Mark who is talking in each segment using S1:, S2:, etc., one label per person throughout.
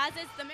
S1: as is the Marywood.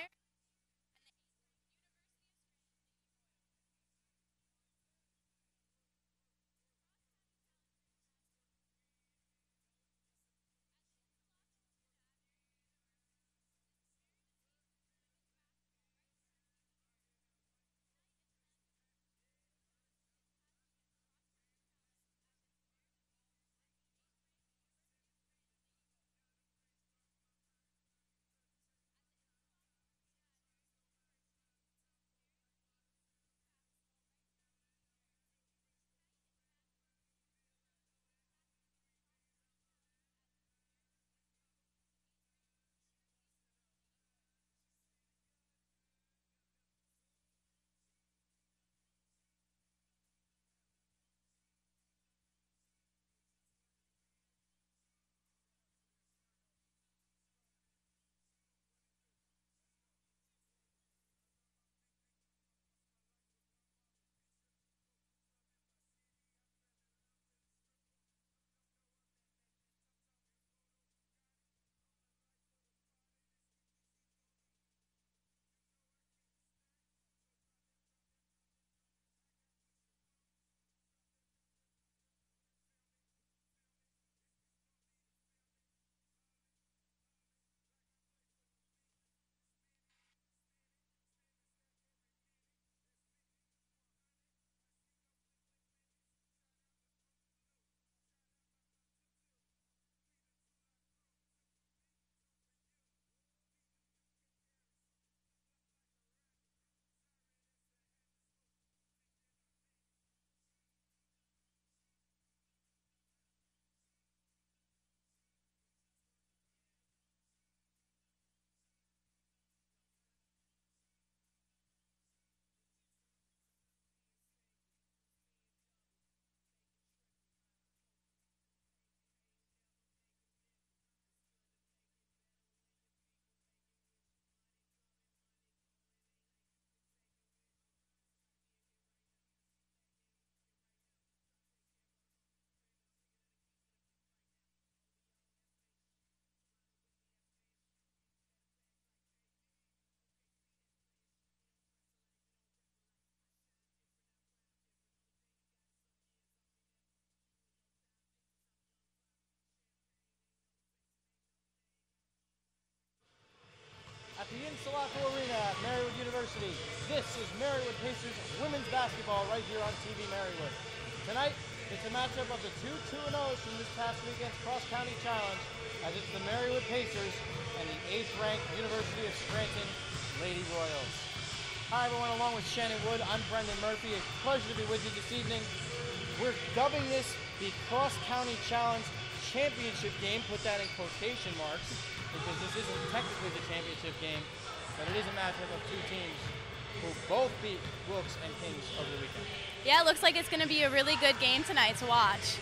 S2: At the Insulaco Arena at Marywood University, this is Marywood Pacers women's basketball right here on TV-Marywood. Tonight, it's a matchup of the two 2-0s from this past weekend's cross-county challenge, as it's the Marywood Pacers and the 8th-ranked University of Scranton Lady Royals. Hi everyone, along with Shannon Wood, I'm Brendan Murphy. It's a pleasure to be with you this evening. We're dubbing this the cross-county challenge championship game, put that in quotation marks, because this isn't technically the championship game, but it is a matchup of two teams who both beat Wilkes and Kings over the weekend.
S1: Yeah, it looks like it's going to be a really good game tonight to watch.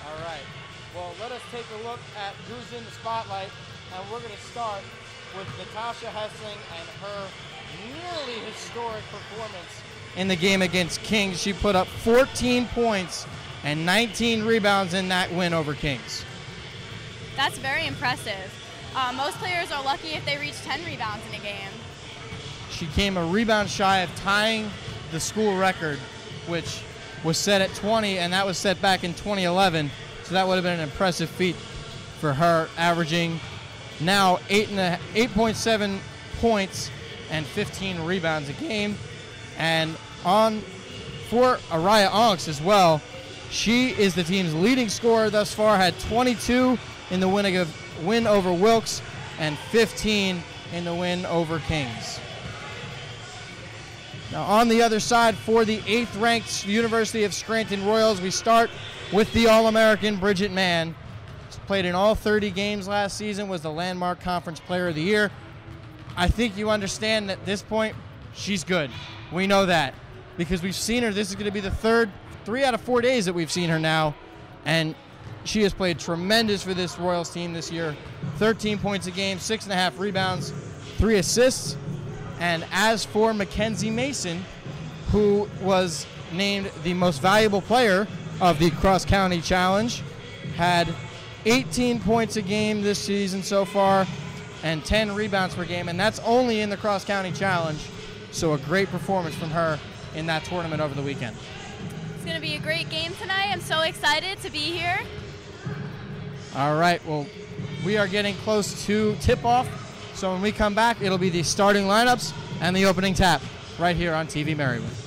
S2: All right. Well, let us take a look at who's in the spotlight, and we're going to start with Natasha Hessling and her nearly historic performance in the game against Kings. She put up 14 points and 19 rebounds in that win over Kings.
S1: That's very impressive. Most players are lucky if they reach 10 rebounds in a game.
S2: She came a rebound shy of tying the school record, which was set at 20, and that was set back in 2011. So that would have been an impressive feat for her, averaging now 8.7 points and 15 rebounds a game. And for Araya Onks as well, she is the team's leading scorer thus far, had 22 in the win over Wilkes and 15 in the win over Kings. Now on the other side, for the 8th-ranked University of Scranton Royals, we start with the All-American Bridget Mann. She played in all 30 games last season, was the Landmark Conference Player of the Year. I think you understand that at this point, she's good. We know that because we've seen her. This is going to be the 3 out of 4 days that we've seen her now, and she has played tremendous for this Royals team this year. 13 points a game, 6.5 rebounds, 3 assists. And as for Mackenzie Mason, who was named the most valuable player of the cross-county challenge, had 18 points a game this season so far, and 10 rebounds per game, and that's only in the Cross County Challenge. So a great performance from her in that tournament over the weekend.
S1: It's going to be a great game tonight. I'm so excited to be here.
S2: All right, well, we are getting close to tip-off, so when we come back, it'll be the starting lineups and the opening tap right here on TV-Marywood.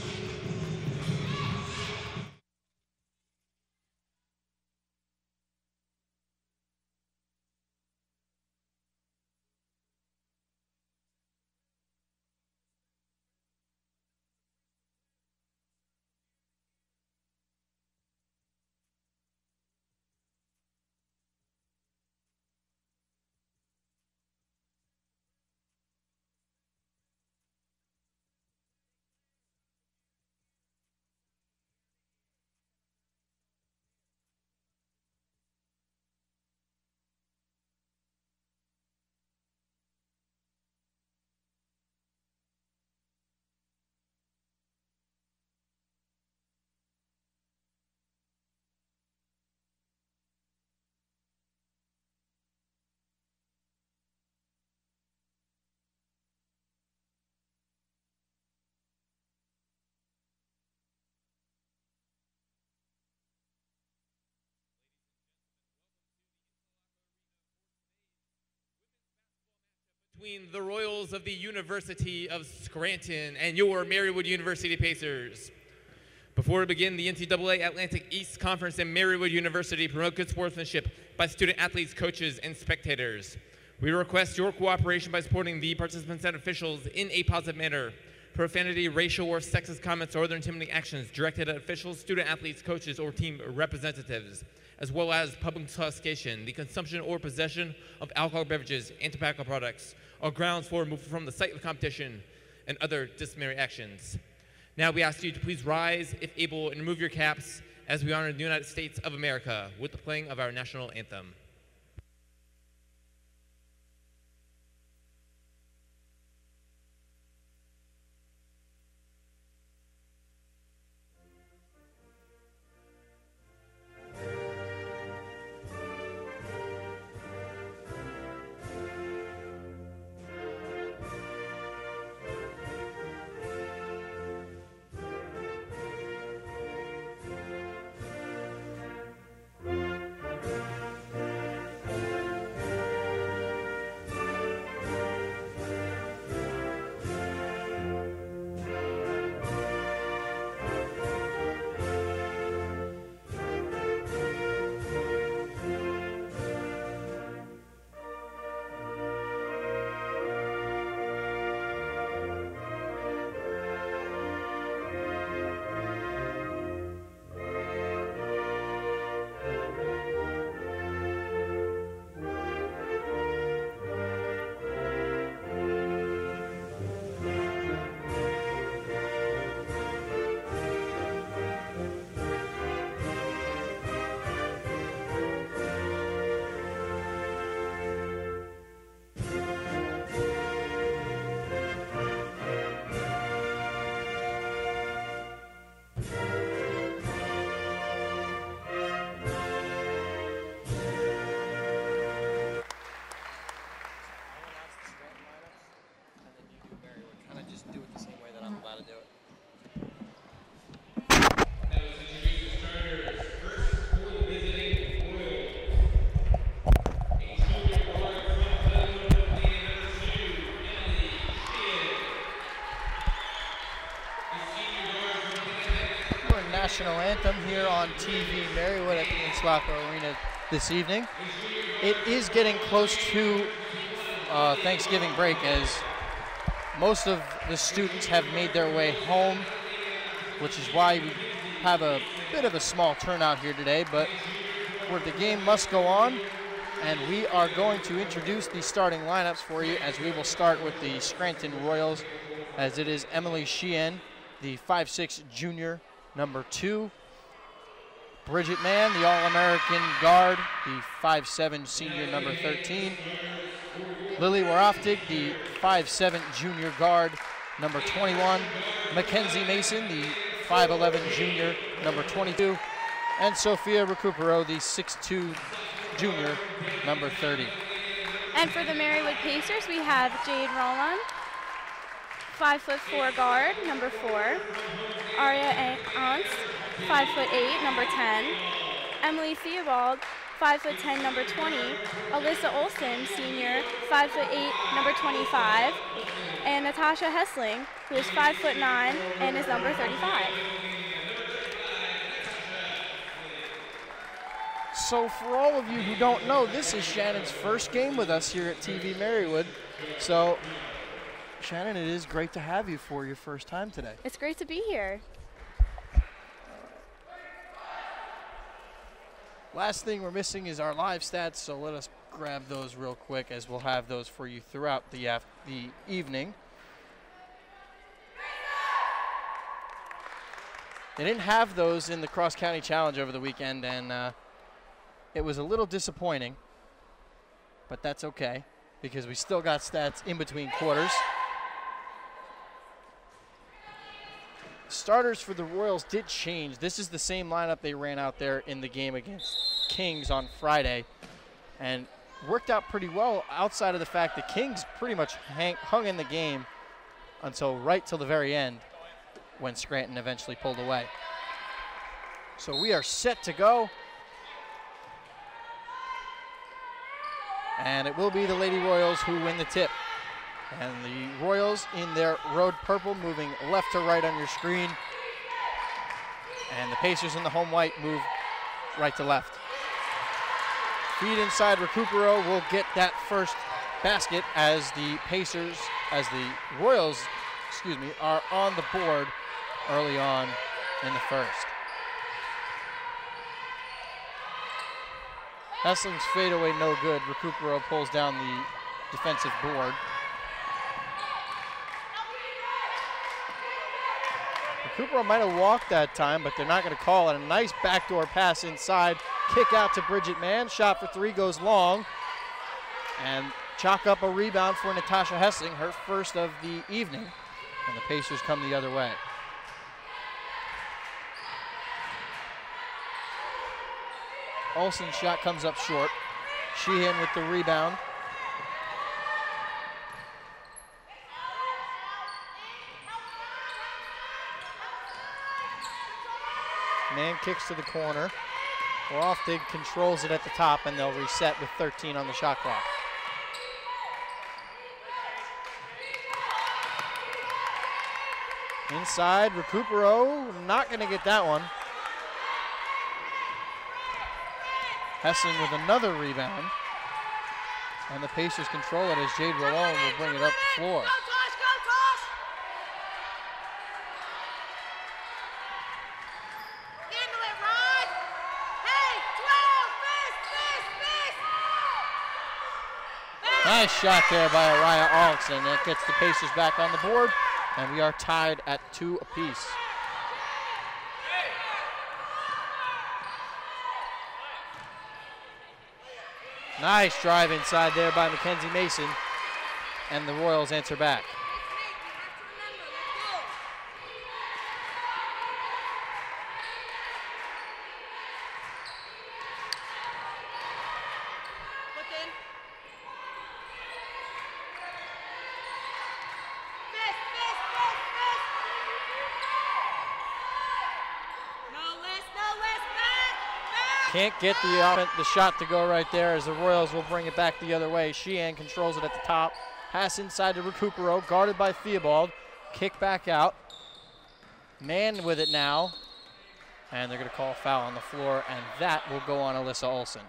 S3: Between the Royals of the University of Scranton and your Marywood University Pacers. Before we begin, the NCAA Atlantic East Conference and Marywood University promote good sportsmanship by student athletes, coaches, and spectators. We request your cooperation by supporting the participants and officials in a positive manner. Profanity, racial, or sexist comments or other intimidating actions directed at officials, student athletes, coaches, or team representatives, as well as public intoxication, the consumption or possession of alcoholic beverages and tobacco products, are grounds for removal from the site of competition and other disciplinary actions. Now we ask you to please rise, if able, and remove your caps as we honor the United States of America with the playing of our national anthem.
S2: National anthem here on TV-Marywood at the Inslaco Arena this evening. It is getting close to Thanksgiving break as most of the students have made their way home, which is why we have a bit of a small turnout here today, but the game must go on, and we are going to introduce the starting lineups for you as we will start with the Scranton Royals, as it is Emily Sheehan, the 5'6" junior, number 2. Bridget Mann, the All-American guard, the 5'7" senior, number 13. Lily Waroftig, the 5'7" junior guard, number 21. Mackenzie Mason, the 5'11" junior, number 22. And Sophia Recupero, the 6'2" junior, number 30.
S1: And for the Marywood Pacers, we have Jade Roland, 5'4" guard, number 4. Aria Ants, 5'8", number 10. Emily Theobald, 5'10", number 20. Alyssa Olson, senior, 5'8", number 25. And Natasha Hessling, who is 5'9" and is number 35.
S2: So for all of you who don't know, this is Shannon's first game with us here at TV-Marywood. So Shannon, it is great to have you for your first time today.
S1: It's great to be here.
S2: Last thing we're missing is our live stats, so let us grab those real quick, as we'll have those for you throughout the evening. They didn't have those in the Cross County Challenge over the weekend, and it was a little disappointing, but that's okay because we still got stats in between quarters. Starters for the Royals did change. This is the same lineup they ran out there in the game against Kings on Friday, and worked out pretty well outside of the fact that Kings pretty much hung in the game until right till the very end when Scranton eventually pulled away. So we are set to go. And it will be the Lady Royals who win the tip. And the Royals in their road purple moving left to right on your screen. And the Pacers in the home white move right to left. Feed inside, Recupero will get that first basket as the Royals, are on the board early on in the first. Hessling's fadeaway no good. Recupero pulls down the defensive board. Recupero might have walked that time, but they're not going to call it. A nice backdoor pass inside. Kick out to Bridget Mann. Shot for 3 goes long. And chalk up a rebound for Natasha Hessling, her first of the evening. And the Pacers come the other way. Olsen's shot comes up short. Sheehan with the rebound. Man kicks to the corner. Loftig controls it at the top, and they'll reset with 13 on the shot clock. Inside, Recupero, not going to get that one. Hessling with another rebound. And the Pacers control it as Jade Rolone will bring it up the floor. Nice shot there by Araya Arlington. That gets the Pacers back on the board, and we are tied at 2 apiece. Nice drive inside there by Mackenzie Mason, and the Royals answer back. Can't get the shot to go right there as the Royals will bring it back the other way. Sheehan controls it at the top. Pass inside to Recupero, guarded by Theobald. Kick back out. Man with it now. And they're going to call a foul on the floor, and that will go on Alyssa Olson.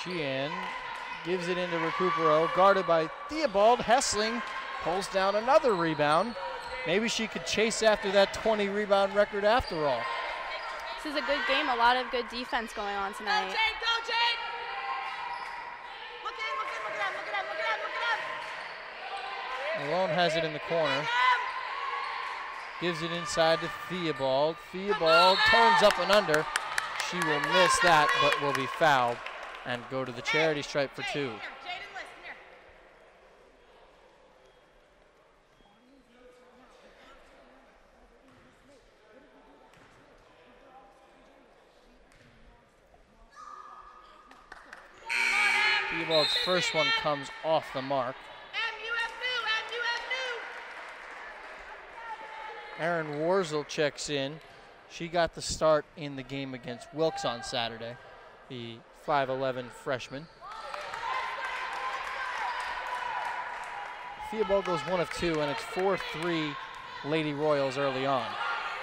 S2: Sheehan gives it into Recupero, guarded by Theobald. Hessling pulls down another rebound. Maybe she could chase after that 20 rebound record after all.
S1: This is a good game, a lot of good defense going on tonight.
S4: Go, Jade! Go, Jade! Look at him!
S2: Malone has it in the corner. Gives it inside to Theobald. Theobald turns up and under. She will miss that, but will be fouled. and go to the charity stripe for 2. Theobald's first one comes off the mark. Erin Warzel checks in. She got the start in the game against Wilkes on Saturday, the 5'11" freshman. Theobald goes 1 of 2, and it's 4-3 Lady Royals early on.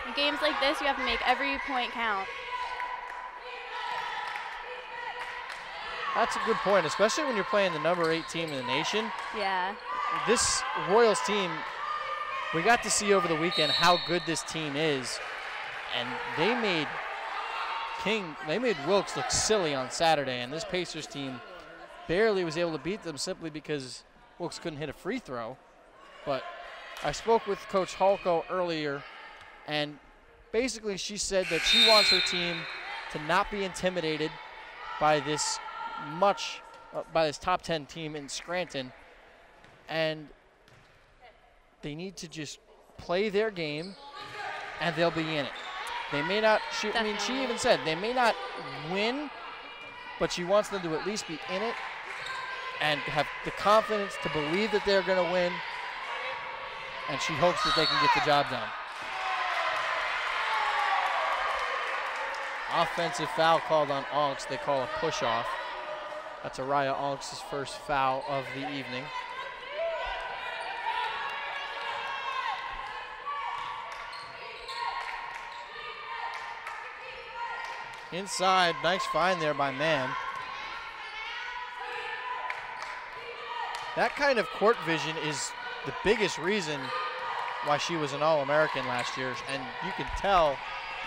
S1: In games like this, you have to make every point count.
S2: That's a good point, especially when you're playing the number 8 team in the nation.
S1: Yeah.
S2: This Royals team, we got to see over the weekend how good this team is, and they made Wilkes look silly on Saturday, and this Pacers team barely was able to beat them simply because Wilkes couldn't hit a free throw. But I spoke with Coach Halko earlier, and basically she said that she wants her team to not be intimidated by this top 10 team in Scranton, and they need to just play their game and they'll be in it. They may not, she even said they may not win, but she wants them to at least be in it and have the confidence to believe that they're going to win, and she hopes that they can get the job done. Offensive foul called on Onks. They call a push-off. That's Araya Onks' first foul of the evening. Inside, nice find there by Mann. That kind of court vision is the biggest reason why she was an All-American last year, and you can tell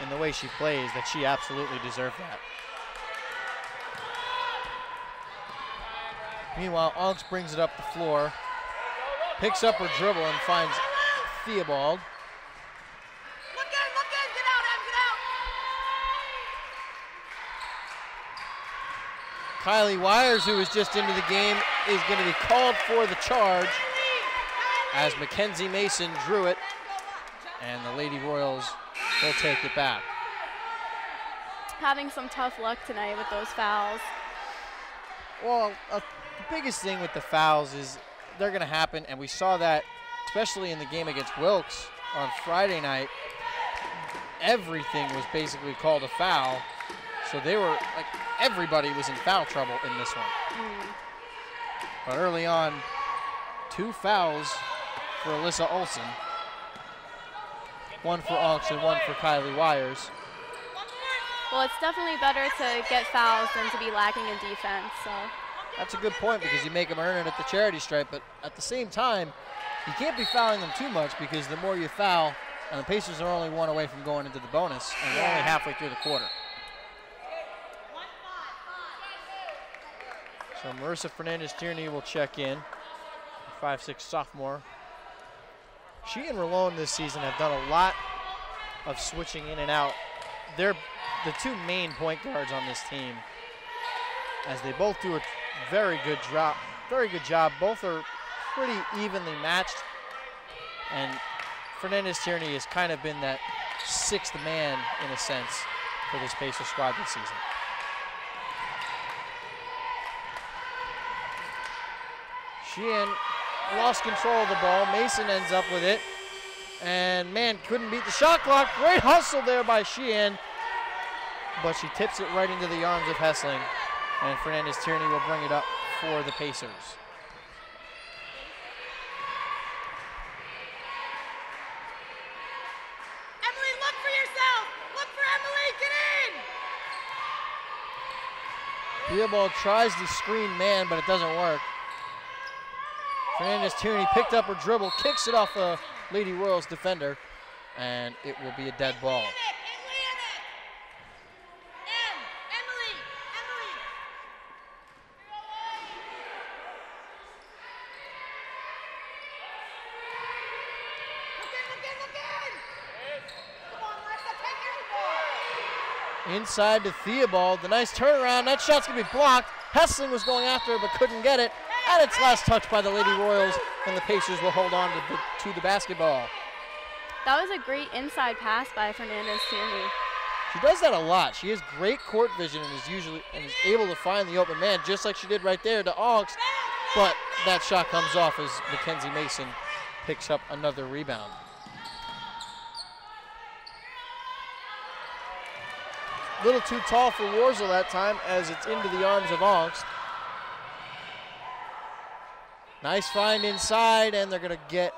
S2: in the way she plays that she absolutely deserved that. Meanwhile, Onks brings it up the floor, picks up her dribble and finds Theobald.
S4: Look in, get out, Em, get out!
S2: Kylie Wires, who was just into the game, is going to be called for the charge as Mackenzie Mason drew it, and the Lady Royals will take it back.
S1: Having some tough luck tonight with those fouls.
S2: Well, the biggest thing with the fouls is they're going to happen, and we saw that especially in the game against Wilkes on Friday night. Everything was basically called a foul, so they were like everybody was in foul trouble in this one. But early on, 2 fouls for Alyssa Olsen, 1 for Onks and 1 for Kylie Wires.
S1: Well, it's definitely better to get fouls than to be lacking in defense. So
S2: that's a good point because you make them earn it at the charity stripe, but at the same time, you can't be fouling them too much because the more you foul, and the Pacers are only 1 away from going into the bonus, and they're only halfway through the quarter. So Marissa Fernandez-Tierney will check in, 5'6" sophomore. She and Rolone this season have done a lot of switching in and out. They're the 2 main point guards on this team, as they both do a very good job. Both are pretty evenly matched, and Fernandez-Tierney has kind of been that 6th man, in a sense, for this Pacers squad this season. Sheehan lost control of the ball. Mason ends up with it, and man, couldn't beat the shot clock. Great hustle there by Sheehan, but she tips it right into the arms of Hessling, and Fernandez-Tierney will bring it up for the Pacers.
S4: Emily, look for yourself! Look for Emily, get in!
S2: Theobald tries to screen man, but it doesn't work. Fernandez-Tierney picked up her dribble, kicks it off a Lady Royals defender, and it will be a dead ball. Inside to Theobald, the nice turnaround. That shot's gonna be blocked. Hessling was going after it but couldn't get it. And it's last touch by the Lady Royals, and the Pacers will hold on to the basketball.
S1: That was a great inside pass by Fernandez Tierney.
S2: She does that a lot. She has great court vision and is able to find the open man, just like she did right there to Augs. But that shot comes off as Mackenzie Mason picks up another rebound. A little too tall for Warzel that time as it's into the arms of Augs. Nice find inside, and they're going to get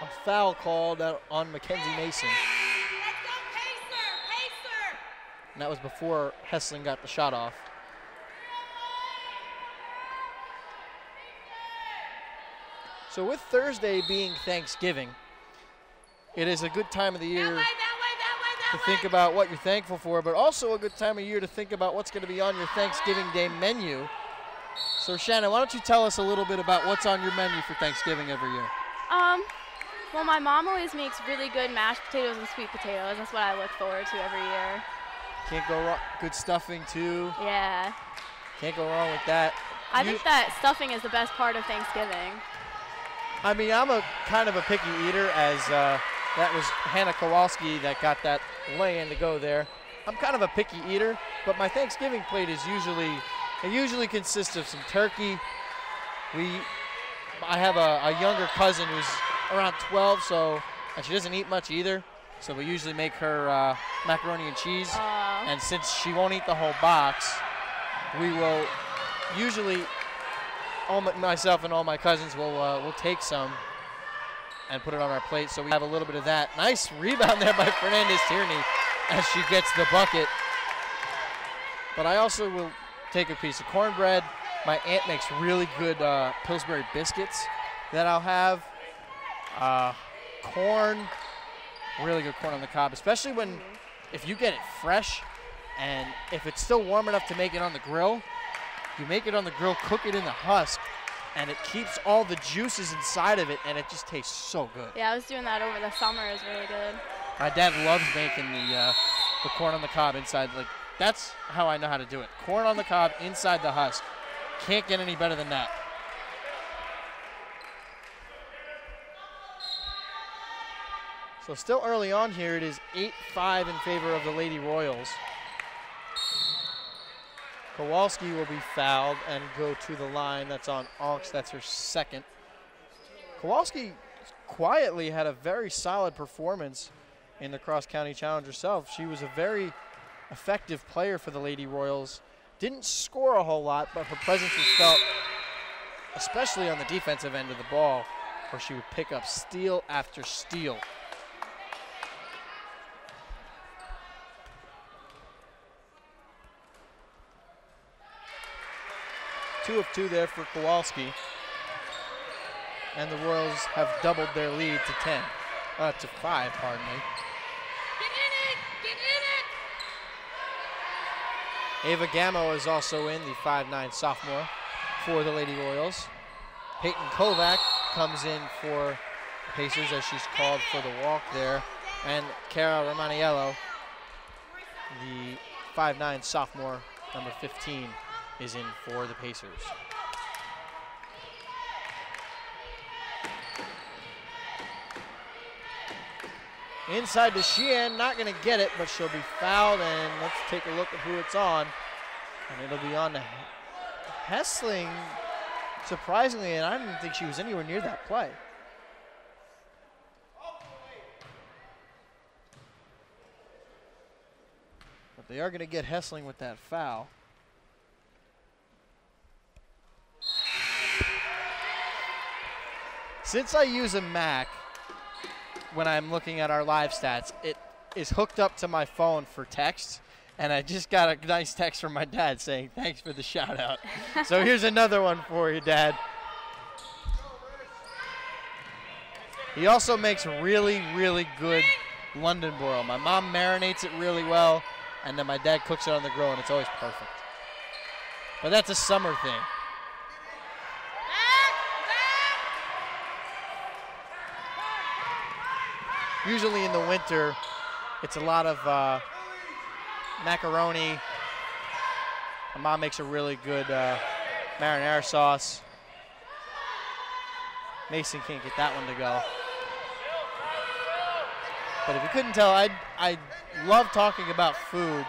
S2: a foul called on Mackenzie Mason. And that was before Hessling got the shot off. So with Thursday being Thanksgiving, it is a good time of the year to think about what you're thankful for, but also a good time of year to think about what's going to be on your Thanksgiving Day menu. So Shannon, why don't you tell us a little bit about what's on your menu for Thanksgiving every year?
S1: Well, my mom always makes really good mashed potatoes and sweet potatoes. That's what I look forward to every year.
S2: Can't go wrong. Good stuffing too.
S1: Yeah.
S2: Can't go wrong with that.
S1: I think that stuffing is the best part of Thanksgiving.
S2: I mean, I'm a kind of a picky eater, as that was Hannah Kowalski that got that lay-in to go there. I'm kind of a picky eater, but my Thanksgiving plate is usually consists of some turkey. I have a younger cousin who's around 12, and she doesn't eat much either. So we usually make her macaroni and cheese. And since she won't eat the whole box, we will usually, myself and all my cousins will take some and put it on our plate. So we have a little bit of that. Nice rebound there by Fernandez Tierney as she gets the bucket. But I also will take a piece of cornbread. My aunt makes really good Pillsbury biscuits that I'll have. Corn, really good corn on the cob, especially if you get it fresh and if it's still warm enough to make it on the grill, you make it on the grill, cook it in the husk, and it keeps all the juices inside of it, and it just tastes so good.
S1: Yeah, I was doing that over the summer. It was really good.
S2: My dad loves making the corn on the cob inside. Like, that's how I know how to do it. Corn on the cob inside the husk. Can't get any better than that. So still early on here, it is 8-5 in favor of the Lady Royals. Kowalski will be fouled and go to the line. That's on Auks. That's her second. Kowalski quietly had a very solid performance in the cross-county challenge herself. She was a very effective player for the Lady Royals. Didn't score a whole lot, but her presence was felt, especially on the defensive end of the ball, where she would pick up steal after steal. Two of two there for Kowalski. And the Royals have doubled their lead to 5, pardon me.
S4: Get in it! Get in it!
S2: Ava Gamo is also in, the 5'9" sophomore for the Lady Royals. Peyton Kovac comes in for Pacers as she's called for the walk there. And Cara Romaniello, the 5'9" sophomore, number 15, is in for the Pacers. Inside to Sheehan, not going to get it, but she'll be fouled, and let's take a look at who it's on. And it'll be on to Hessling, surprisingly, and I didn't think she was anywhere near that play. But they are going to get Hessling with that foul. Since I use a Mac when I'm looking at our live stats, it is hooked up to my phone for text, and I just got a nice text from my dad saying, thanks for the shout out. So here's another one for you, Dad. He also makes really, really good London broil. My mom marinates it really well, and then my dad cooks it on the grill, and it's always perfect. But that's a summer thing. Usually in the winter, it's a lot of macaroni My mom makes a really good marinara sauce. Mason can't get that one to go. But if you couldn't tell, I love talking about food,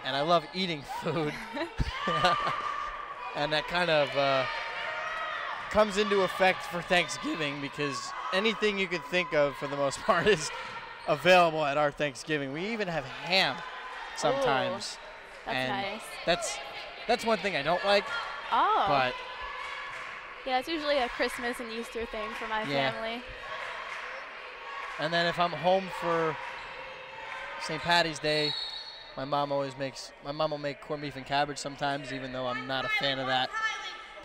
S2: and I love eating food. And that kind of comes into effect for Thanksgiving, because anything you could think of, for the most part, is available at our Thanksgiving. We even have ham sometimes.
S1: Ooh, that's nice.
S2: That's one thing I don't like.
S1: Oh.
S2: But
S1: yeah, it's usually a Christmas and Easter thing for my family.
S2: And then if I'm home for St. Patty's Day, my mom will make corned beef and cabbage sometimes, even though I'm not a fan of that.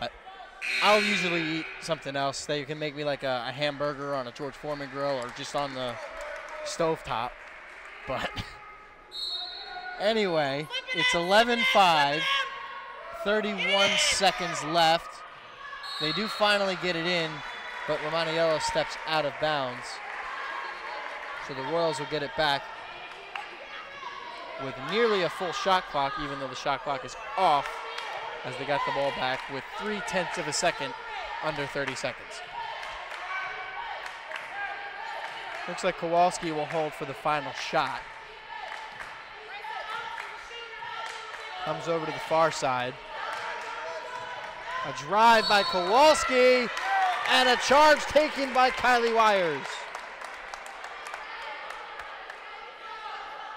S2: But I'll usually eat something else. They can make me like a hamburger on a George Foreman grill or just on the stovetop. But anyway, it's 11-5, 31 seconds left. They do finally get it in, but Romaniello steps out of bounds. So the Royals will get it back with nearly a full shot clock, even though the shot clock is off, as they got the ball back with 0.3 of a second, under 30 seconds. Looks like Kowalski will hold for the final shot. Comes over to the far side. A drive by Kowalski, and a charge taken by Kylie Wires.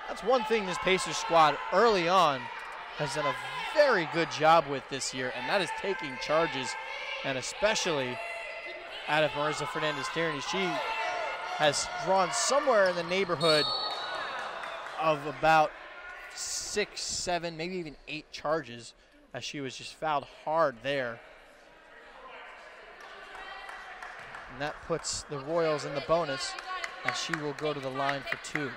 S2: That's one thing this Pacers squad early on has done a very good job with this year, and that is taking charges, and especially out of Marissa Fernandez-Tierney. She has drawn somewhere in the neighborhood of about 6, 7, maybe even 8 charges, as she was just fouled hard there. And that puts the Royals in the bonus, and she will go to the line for 2.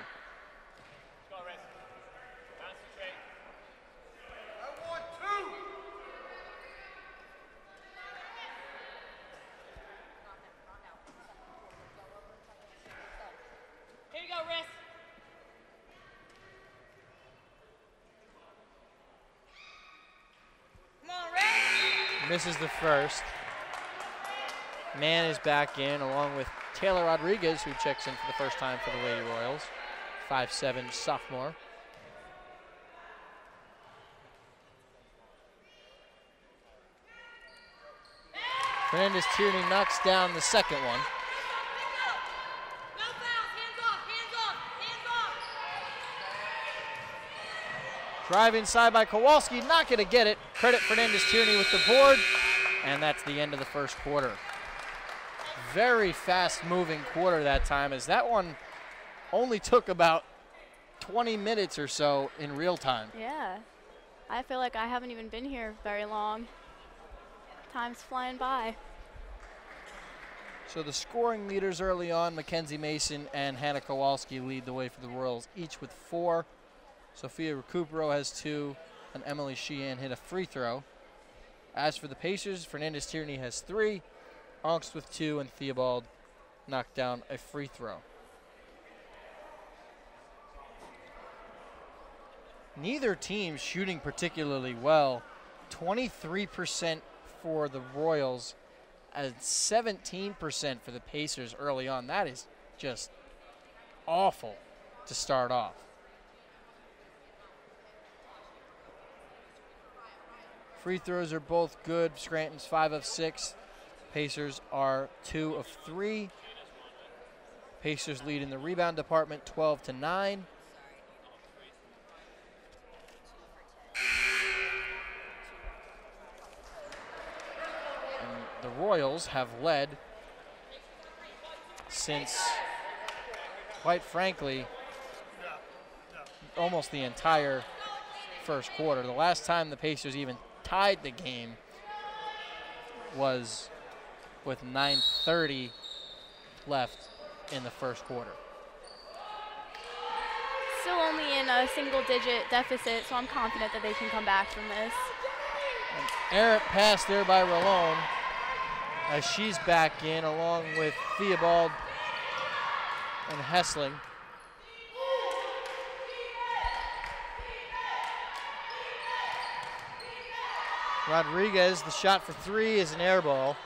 S2: Misses the first. Mann is back in, along with Taylor Rodriguez, who checks in for the first time for the Lady Royals. 5'7" sophomore. Fernandez-Tierney knocks down the second one. Drive inside by Kowalski, not going to get it. Credit Fernandez-Tierney with the board, and that's the end of the first quarter. Very fast-moving quarter that time, as that one only took about 20 minutes or so in real time.
S1: Yeah, I feel like I haven't even been here very long. Time's flying by.
S2: So the scoring leaders early on, Mackenzie Mason and Hannah Kowalski lead the way for the Royals, each with 4. Sophia Recupero has 2, and Emily Sheehan hit a free throw. As for the Pacers, Fernandez-Tierney has 3, Ongst with 2, and Theobald knocked down a free throw. Neither team shooting particularly well. 23% for the Royals and 17% for the Pacers early on. That is just awful to start off. Free throws are both good. Scranton's 5 of 6. Pacers are 2 of 3. Pacers lead in the rebound department 12-9. And the Royals have led since, quite frankly, almost the entire first quarter. The last time the Pacers even tied the game was with 9:30 left in the first quarter.
S1: Still only in a single-digit deficit, so I'm confident that they can come back from this.
S2: An errant pass there by Rolone, as she's back in, along with Theobald and Hessling. Rodriguez, the shot for three is an air ball.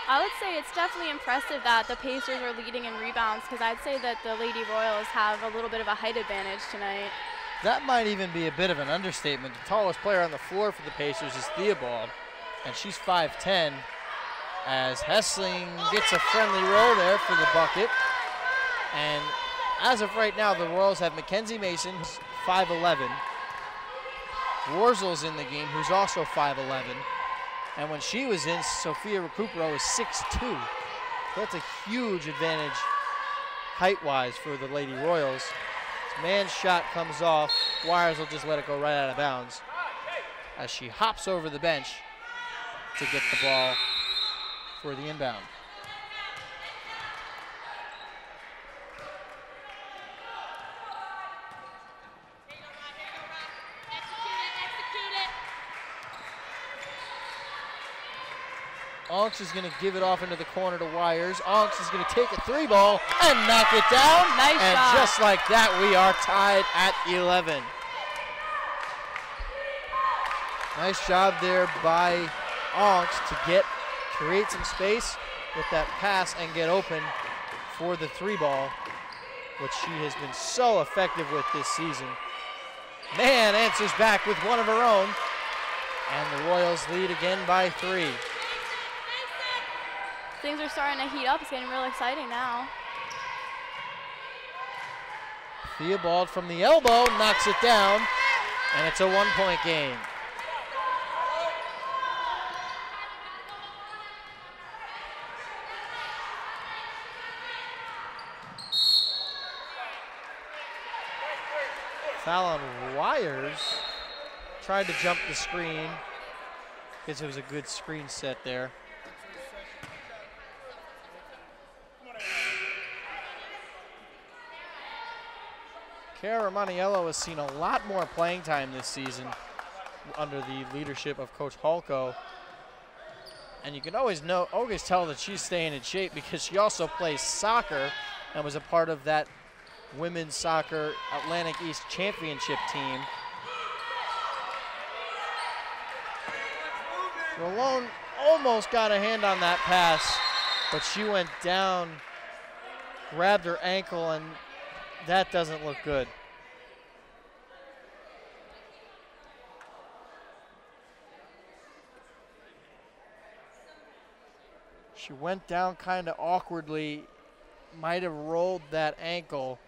S1: I would say it's definitely impressive that the Pacers are leading in rebounds, because I'd say that the Lady Royals have a little bit of a height advantage tonight.
S2: That might even be a bit of an understatement. The tallest player on the floor for the Pacers is Theobald, and she's 5'10", as Hessling gets a friendly roll there for the bucket. And as of right now, the Royals have Mackenzie Mason, who's 5'11". Warzel's in the game, who's also 5'11". And when she was in, Sophia Recupero is 6'2". So that's a huge advantage height-wise for the Lady Royals. This man's shot comes off. Wires will just let it go right out of bounds as she hops over the bench to get the ball for the inbound. Onks is going to give it off into the corner to Wires. Onks is going to take a three ball and knock it down.
S1: Nice
S2: and
S1: shot.
S2: Just like that, we are tied at 11. Nice job there by Onks to create some space with that pass and get open for the three ball, which she has been so effective with this season. Mann answers back with one of her own, and the Royals lead again by 3.
S1: Things are starting to heat up. It's getting real exciting now.
S2: Theobald from the elbow knocks it down, and it's a 1-point game. Foul on Wires. Tried to jump the screen because it was a good screen set there. Cara Romaniello has seen a lot more playing time this season under the leadership of Coach Halko. And you can always tell that she's staying in shape because she also plays soccer and was a part of that women's soccer Atlantic East championship team. Rolone almost got a hand on that pass, but she went down, grabbed her ankle, and that doesn't look good. She went down kind of awkwardly, might have rolled that ankle.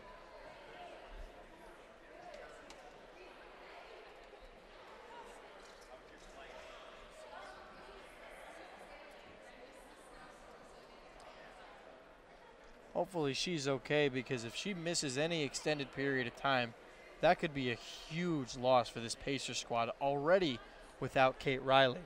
S2: Hopefully she's okay, because if she misses any extended period of time, that could be a huge loss for this Pacers squad already without Kate Riley.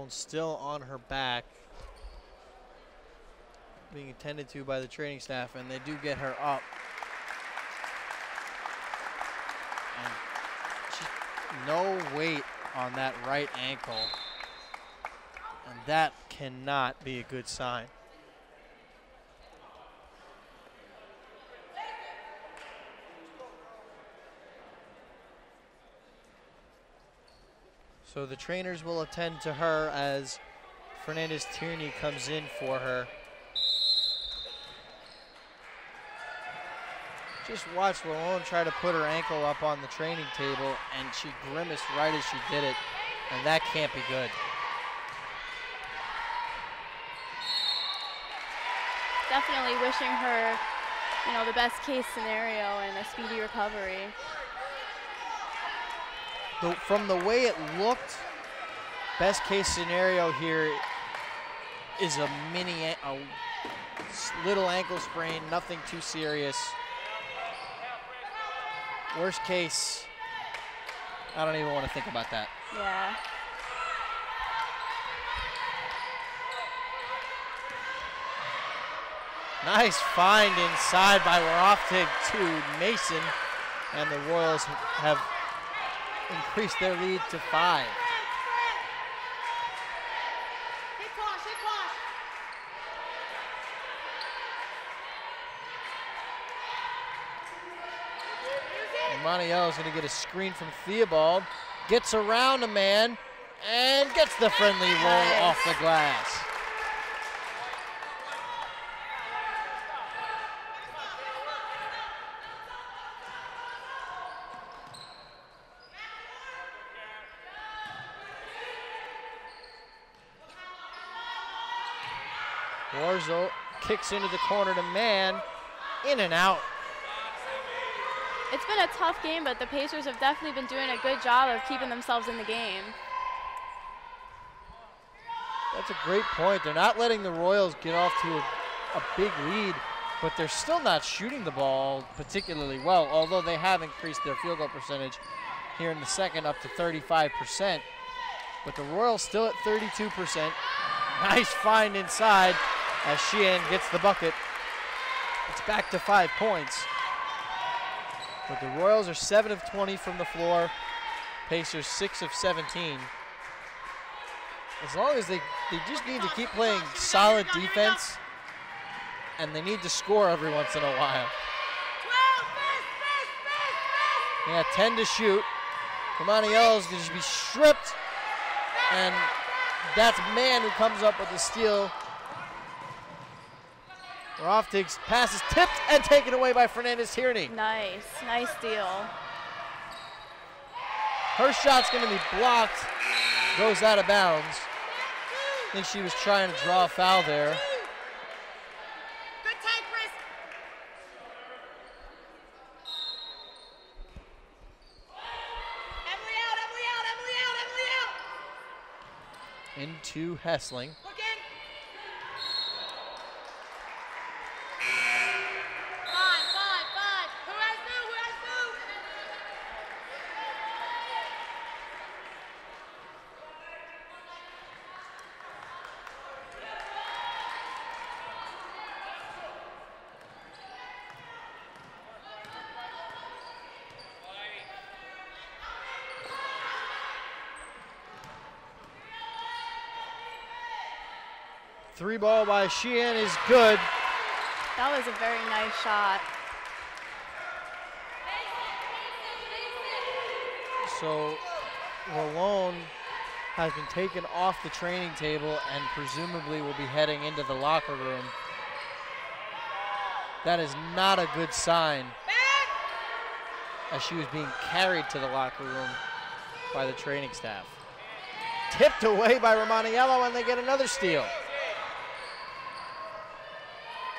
S2: Still on her back, being attended to by the training staff, and they do get her up. And she's no weight on that right ankle, and that cannot be a good sign. So the trainers will attend to her as Fernandez Tierney comes in for her. Just watch Rolone try to put her ankle up on the training table, and she grimaced right as she did it, and that can't be good.
S1: Definitely wishing her, the best case scenario and a speedy recovery.
S2: From the way it looked, best case scenario here is a Little ankle sprain, nothing too serious. Worst case, I don't even want to think about that.
S1: Yeah.
S2: Nice find inside by Waroftig to Mason, and the Royals have increased their lead to 5. Maniello's going to get a screen from Theobald, gets around a man, and gets the friendly roll off the glass. Warzo kicks into the corner to man, in and out.
S1: It's been a tough game, but the Pacers have definitely been doing a good job of keeping themselves in the game.
S2: That's a great point. They're not letting the Royals get off to a big lead, but they're still not shooting the ball particularly well, although they have increased their field goal percentage here in the second up to 35%. But the Royals still at 32%. Nice find inside as Sheehan gets the bucket. It's back to 5 points. But the Royals are 7 of 20 from the floor. Pacers 6 of 17. As long as they just need to keep playing solid defense, and they need to score every once in a while. Yeah, 10 to shoot. Romaniello's going to be stripped, and that's Mann who comes up with the steal. Waroftig's pass is tipped and taken away by Fernandez-Tierney.
S1: Nice steal.
S2: Her shot's going to be blocked, goes out of bounds. I think she was trying to draw a foul there.
S4: Good take, Chris. Emily out, Emily out, Emily out, Emily out.
S2: Into Hessling.
S4: Look in. 5. Who has new? Who has new?
S2: Three ball by Sheehan is good.
S1: That was a very nice shot.
S2: So Rolone has been taken off the training table and presumably will be heading into the locker room. That is not a good sign, as she was being carried to the locker room by the training staff. Tipped away by Romaniello, and they get another steal.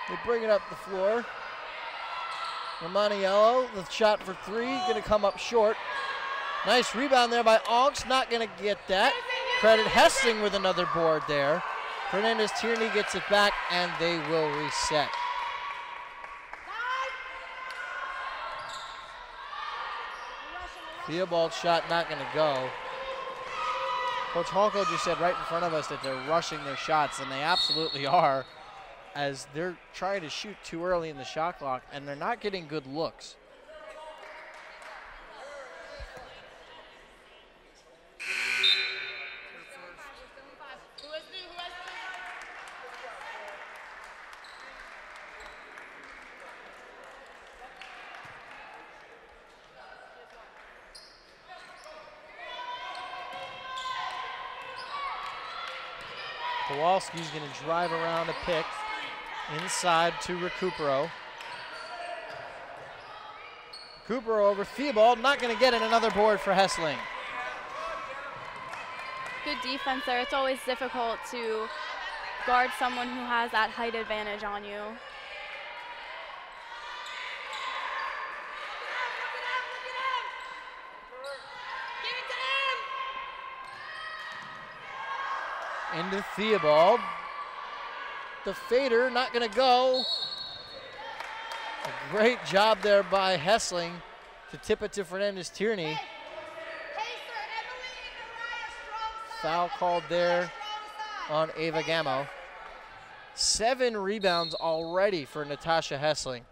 S2: They bring it up the floor. Romaniello, the shot for 3, gonna come up short. Nice rebound there by Onks, not gonna get that. Credit Hessling with another board there. Fernandez-Tierney gets it back, and they will reset. Theobald shot not gonna go. Coach Halko just said right in front of us that they're rushing their shots, and they absolutely are, as they're trying to shoot too early in the shot clock, and they're not getting good looks. Kowalski's going to drive around a pick inside to Recupero. Recupero over Theobald, not going to get it. Another board for Hessling.
S1: Good defense there. It's always difficult to guard someone who has that height advantage on you.
S2: Into Theobald. the fader, not going to go. A great job there by Hessling to tip it to Fernandez Tierney. Foul called there on Ava Gamo. 7 rebounds already for Natasha Hessling.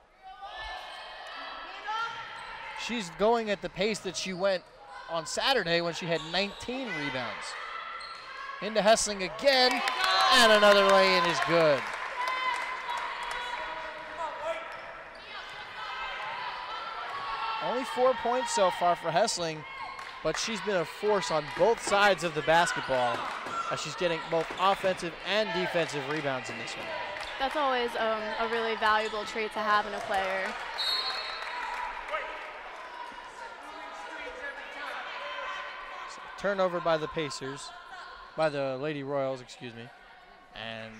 S2: She's going at the pace that she went on Saturday when she had 19 rebounds. Into Hessling again, and another lay-in is good. Only 4 points so far for Hessling, but she's been a force on both sides of the basketball as she's getting both offensive and defensive rebounds in this one.
S1: That's always a really valuable trait to have in a player.
S2: So, turnover by the Pacers, by the Lady Royals, excuse me. And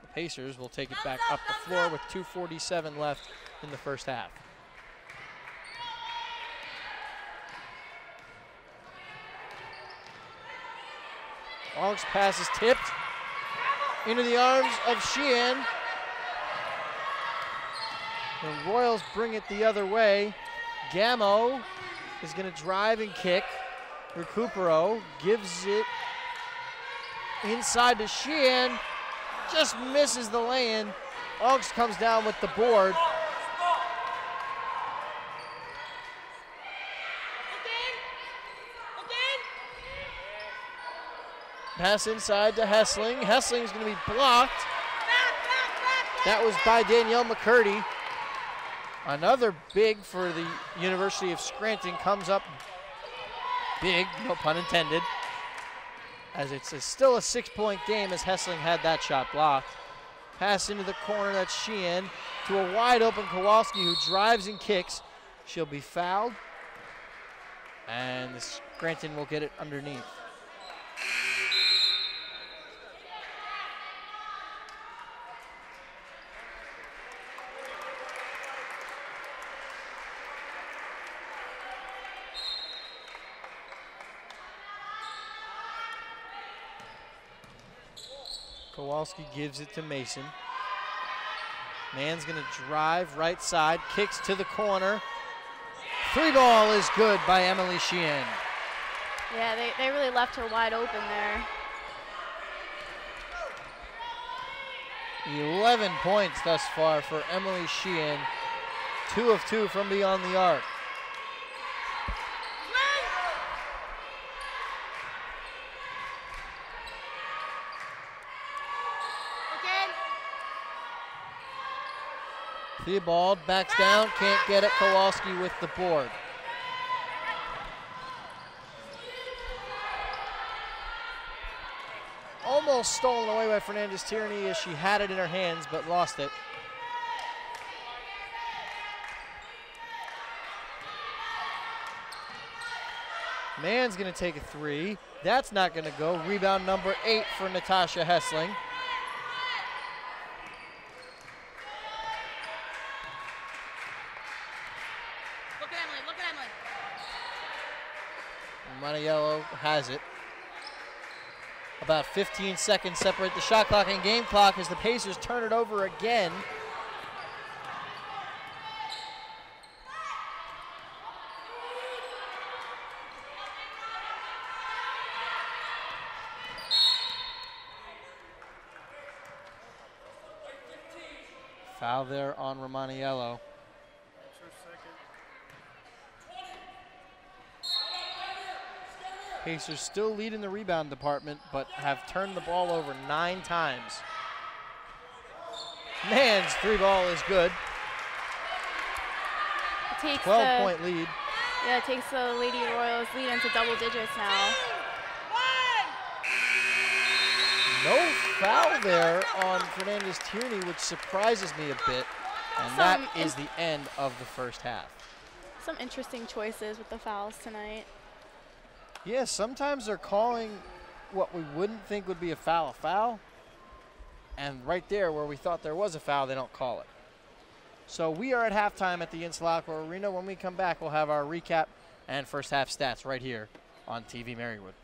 S2: the Pacers will take it back up the floor with 2:47 left in the first half. Ong's pass is tipped into the arms of Sheehan. The Royals bring it the other way. Gamo is going to drive and kick. Recupero gives it inside to Sheehan. Just misses the lay-in. Ong's comes down with the board. Pass inside to Hessling. Hessling's going to be blocked. That was by Danielle McCurdy. Another big for the University of Scranton comes up big, no pun intended, as it's still a 6-point game as Hessling had that shot blocked. Pass into the corner, that's Sheehan, to a wide open Kowalski who drives and kicks. She'll be fouled, and the Scranton will get it underneath. Kowalski gives it to Mason. Man's gonna drive right side, kicks to the corner. 3 ball is good by Emily Sheehan.
S1: Yeah, they really left her wide open there.
S2: 11 points thus far for Emily Sheehan. 2 of 2 from beyond the arc. Theobald backs down, can't get it. Kowalski with the board. Almost stolen away by Fernandez Tierney as she had it in her hands but lost it. Mann's gonna take a 3. That's not gonna go. Rebound number 8 for Natasha Hessling. Maniello has it. About 15 seconds separate the shot clock and game clock as the Pacers turn it over again. Foul there on Romaniello. Pacers still lead in the rebound department, but have turned the ball over 9 times. Mann's 3 ball is good. 12-point lead.
S1: Yeah, it takes the Lady Royals lead into double digits now.
S2: No foul there on Fernandez Tierney, which surprises me a bit. And that is the end of the first half.
S1: Some interesting choices with the fouls tonight.
S2: Yeah, sometimes they're calling what we wouldn't think would be a foul. And right there where we thought there was a foul, they don't call it. So we are at halftime at the Insalacqua Arena. When we come back, we'll have our recap and first half stats right here on TV-Marywood.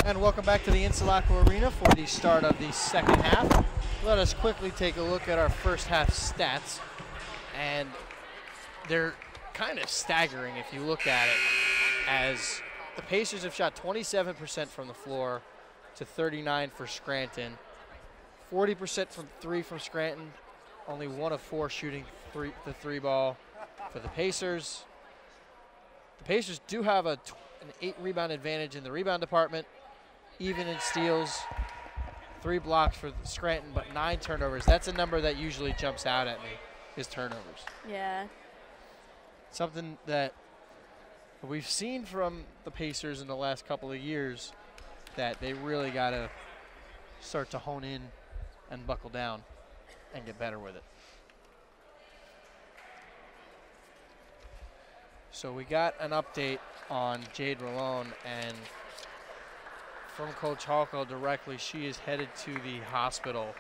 S2: And welcome back to the Insulaco Arena for the start of the second half. Let us quickly take a look at our first half stats. And they're kind of staggering if you look at it, as the Pacers have shot 27% from the floor to 39 for Scranton. 40% from three from Scranton, only 1 of 4 shooting the three ball for the Pacers. The Pacers do have an 8 rebound advantage in the rebound department, even in steals, 3 blocks for Scranton, but 9 turnovers. That's a number that usually jumps out at me, is turnovers.
S1: Yeah.
S2: Something that we've seen from the Pacers in the last couple of years, that they really got to start to hone in and buckle down and get better with it. So we got an update on Jade Rolone, and from Coach Halko directly, she is headed to the hospital.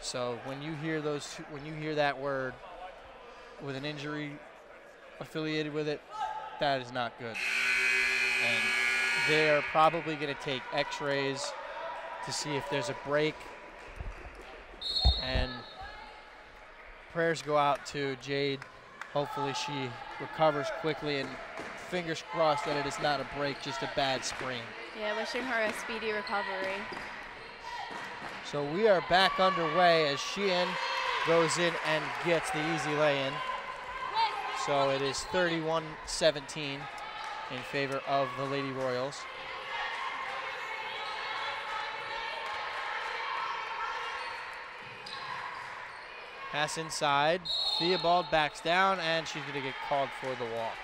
S2: So when you hear that word with an injury affiliated with it, that is not good. And they are probably going to take x-rays to see if there's a break. And prayers go out to Jade. Hopefully she recovers quickly, and fingers crossed that it is not a break, just a bad sprain.
S1: Yeah, wishing her a speedy recovery.
S2: So we are back underway as Sheehan goes in and gets the easy lay-in. So it is 31-17 in favor of the Lady Royals. Pass inside. Theobald backs down, and she's going to get called for the walk.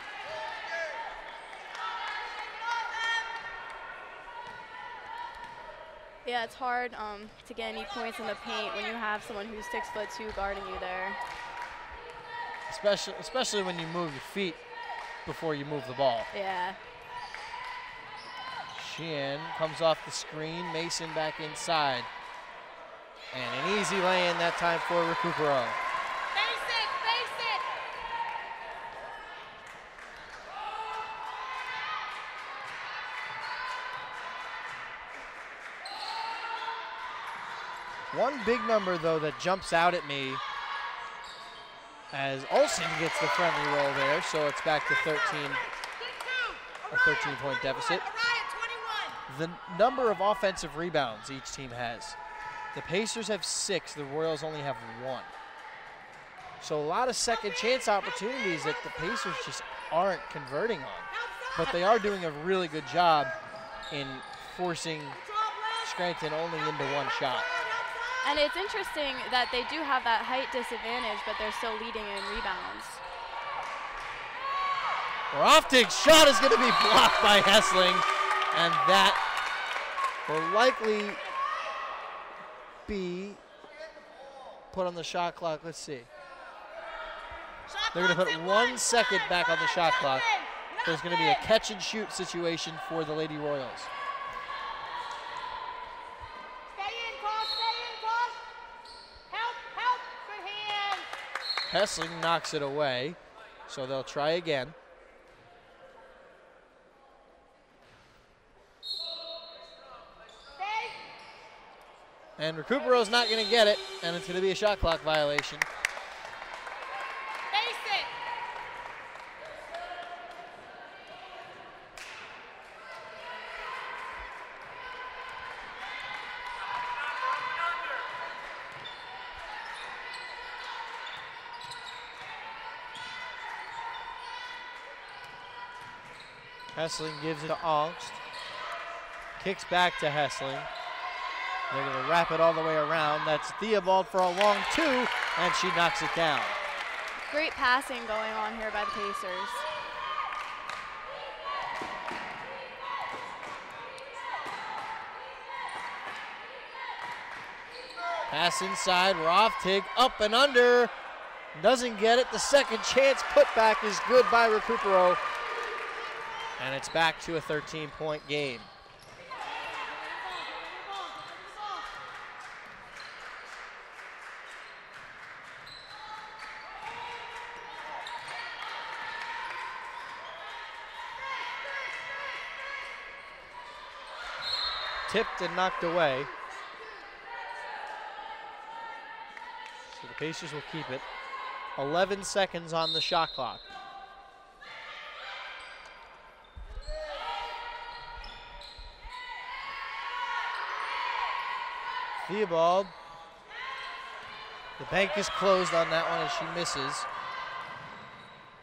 S1: Yeah, it's hard to get any points in the paint when you have someone who's 6'2" guarding you there.
S2: Especially when you move your feet before you move the ball.
S1: Yeah.
S2: Sheehan comes off the screen. Mason back inside. And an easy lay-in that time for Recupero.
S4: Face it, face it.
S2: One big number, though, that jumps out at me as Olsen gets the friendly roll there, so it's back to 13, a 13-point deficit. The number of offensive rebounds each team has. The Pacers have 6, the Royals only have 1. So a lot of second chance opportunities that the Pacers just aren't converting on. But they are doing a really good job in forcing Scranton only into 1 shot.
S1: And it's interesting that they do have that height disadvantage, but they're still leading in rebounds.
S2: Roftig's shot is going to be blocked by Hessling, and that will likely be put on the shot clock. Let's see. They're going to put 1 second back on the shot clock. There's going to be a catch and shoot situation for the Lady Royals. Hessling knocks it away, so they'll try again. And Recupero's not going to get it, and it's going to be a shot clock violation. Hessling gives it to Angst. Kicks back to Hessling. They're going to wrap it all the way around. That's Theobald for a long 2, and she knocks it down.
S1: Great passing going on here by the Pacers.
S2: Pass inside, Roftig up and under. Doesn't get it. The second chance putback is good by Recupero. And it's back to a 13-point game. tipped and knocked away. So the Pacers will keep it. 11 seconds on the shot clock. Theobald. The bank is closed on that one as she misses.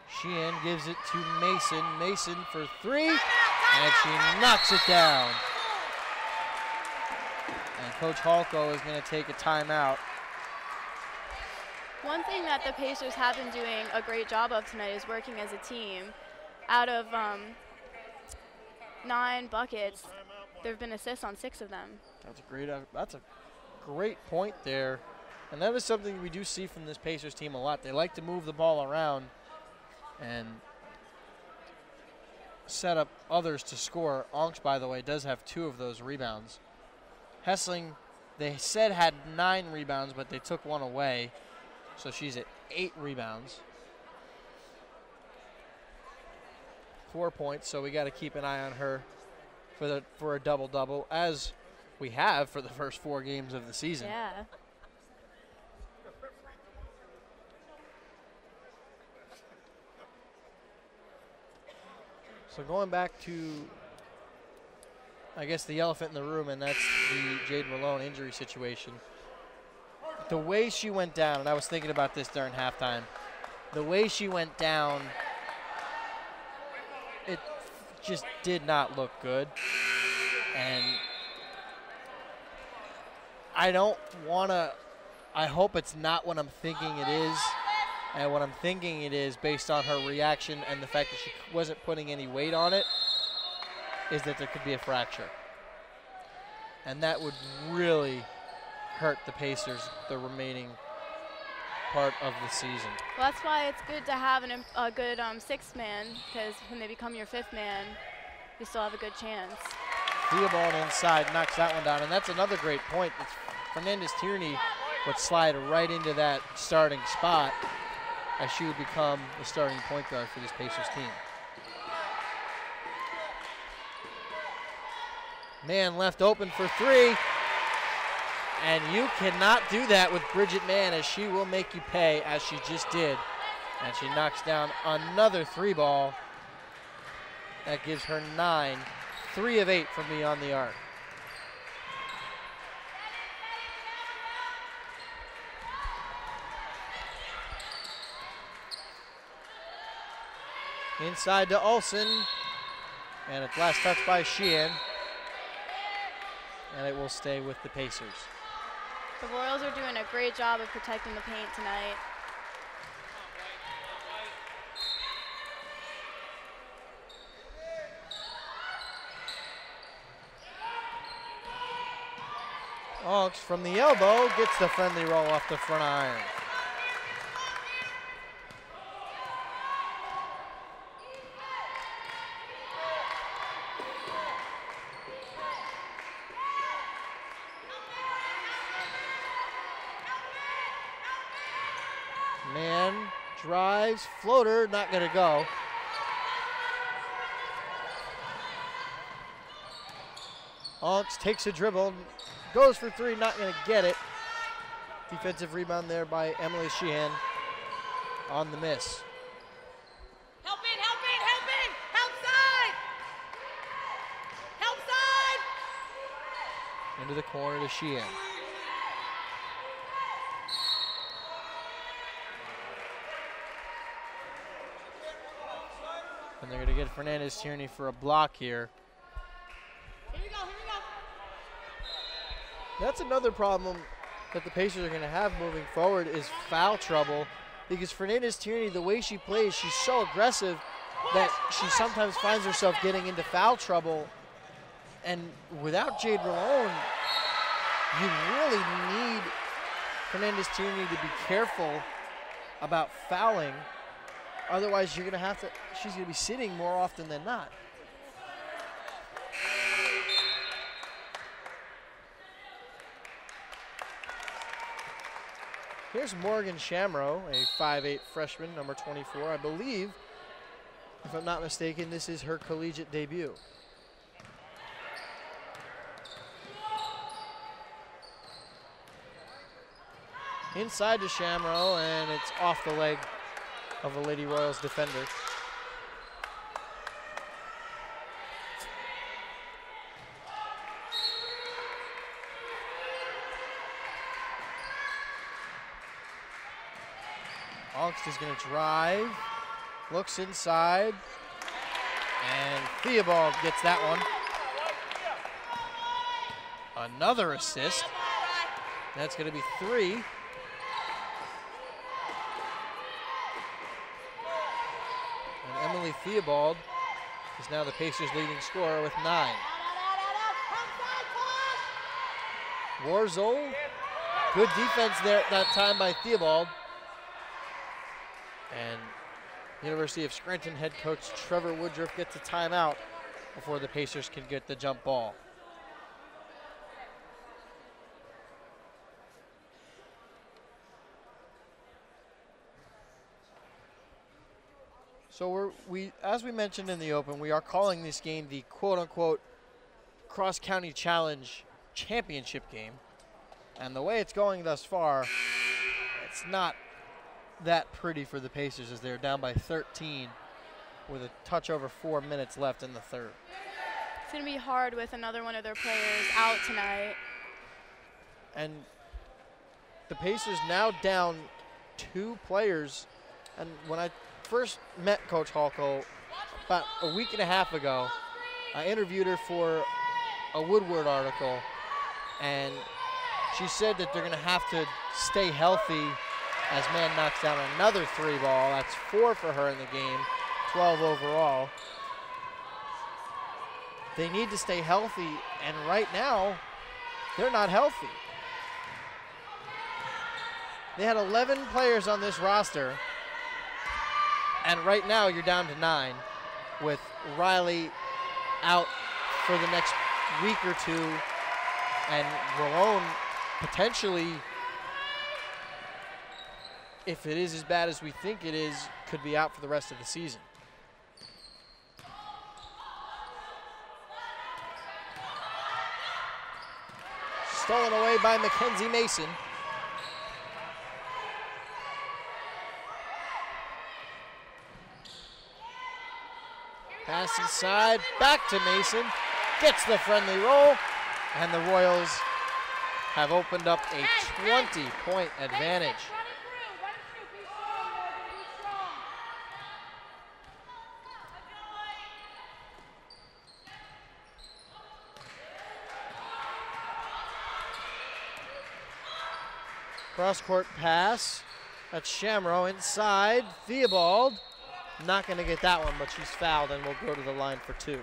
S2: Sheehan gives it to Mason. Mason for three, and she knocks it down. And Coach Halko is going to take a timeout.
S1: One thing that the Pacers have been doing a great job of tonight is working as a team. Out of 9 buckets, there have been assists on 6 of them.
S2: That's a great point there. And that is something we do see from this Pacers team a lot. They like to move the ball around and set up others to score. Onks, by the way, does have 2 of those rebounds. Hessling, they said had 9 rebounds, but they took 1 away. So she's at 8 rebounds. 4 points, so we got to keep an eye on her for a double-double, as we have for the first 4 games of the season.
S1: Yeah.
S2: So going back to, I guess, the elephant in the room, and that's the Jade Malone injury situation. The way she went down, and I was thinking about this during halftime, the way she went down, it just did not look good. And I don't want to, I hope it's not what I'm thinking it is. And what I'm thinking it is, based on her reaction and the fact that she wasn't putting any weight on it, is that there could be a fracture. And that would really hurt the Pacers the remaining part of the season.
S1: Well, that's why it's good to have a good 6th man, because when they become your 5th man, you still have a good chance.
S2: Theobald inside knocks that one down, and that's another great point. Fernandez-Tierney would slide right into that starting spot, as she would become the starting point guard for this Pacers team. Mann left open for 3. And you cannot do that with Bridget Mann, as she will make you pay, as she just did. And she knocks down another 3 ball. That gives her 9. 3 of 8 from beyond the arc. Inside to Olsen, and a last touch by Sheehan, and it will stay with the Pacers.
S1: The Royals are doing a great job of protecting the paint tonight.
S2: Onks from the elbow gets the friendly roll off the front iron. Mann drives, floater, not going to go. Onks takes a dribble, goes for 3, not going to get it. Defensive rebound there by Emily Sheehan on the miss.
S4: Help in, help in, help in! Help side! Help side!
S2: Into the corner to Sheehan. And they're going to get Fernandez-Tierney for a block here.
S4: Here we go, here we go.
S2: That's another problem that the Pacers are going to have moving forward, is foul trouble, because Fernandez-Tierney, the way she plays, she's so aggressive that she sometimes finds herself getting into foul trouble. And without Jade Malone, you really need Fernandez-Tierney to be careful about fouling. Otherwise, you're going to have to, she's going to be sitting more often than not. Here's Morgan Shamrow, a 5'8" freshman, number 24. I believe, if I'm not mistaken, this is her collegiate debut. inside to Shamrow, and it's off the leg of a Lady Royals defender. Augst is going to drive, looks inside, and Theobald gets that one. Another assist. That's going to be 3. And Emily Theobald is now the Pacers' leading scorer with 9. Warzel, good defense there at that time by Theobald. And University of Scranton head coach Trevor Woodruff gets a timeout before the Pacers can get the jump ball. So as we mentioned in the open, we are calling this game the quote-unquote cross-county challenge championship game. And the way it's going thus far, it's not that pretty for the Pacers as they're down by 13 with a touch over 4 minutes left in the third.
S1: It's going to be hard with another one of their players out tonight.
S2: And the Pacers now down 2 players. And when I first met Coach Halko about a week and a half ago, I interviewed her for a Woodward article, and she said that they're going to have to stay healthy as Man knocks down another 3 ball. That's 4 for her in the game, 12 overall. They need to stay healthy, and right now, they're not healthy. They had 11 players on this roster, and right now you're down to 9 with Riley out for the next week or 2, and Rolone potentially, if it is as bad as we think it is, could be out for the rest of the season. Stolen away by Mackenzie Mason. Pass inside, back to Mason, gets the friendly roll, and the Royals have opened up a 20-point advantage. Cross-court pass. That's Shamrow inside. Theobald not going to get that one, but she's fouled and will go to the line for 2.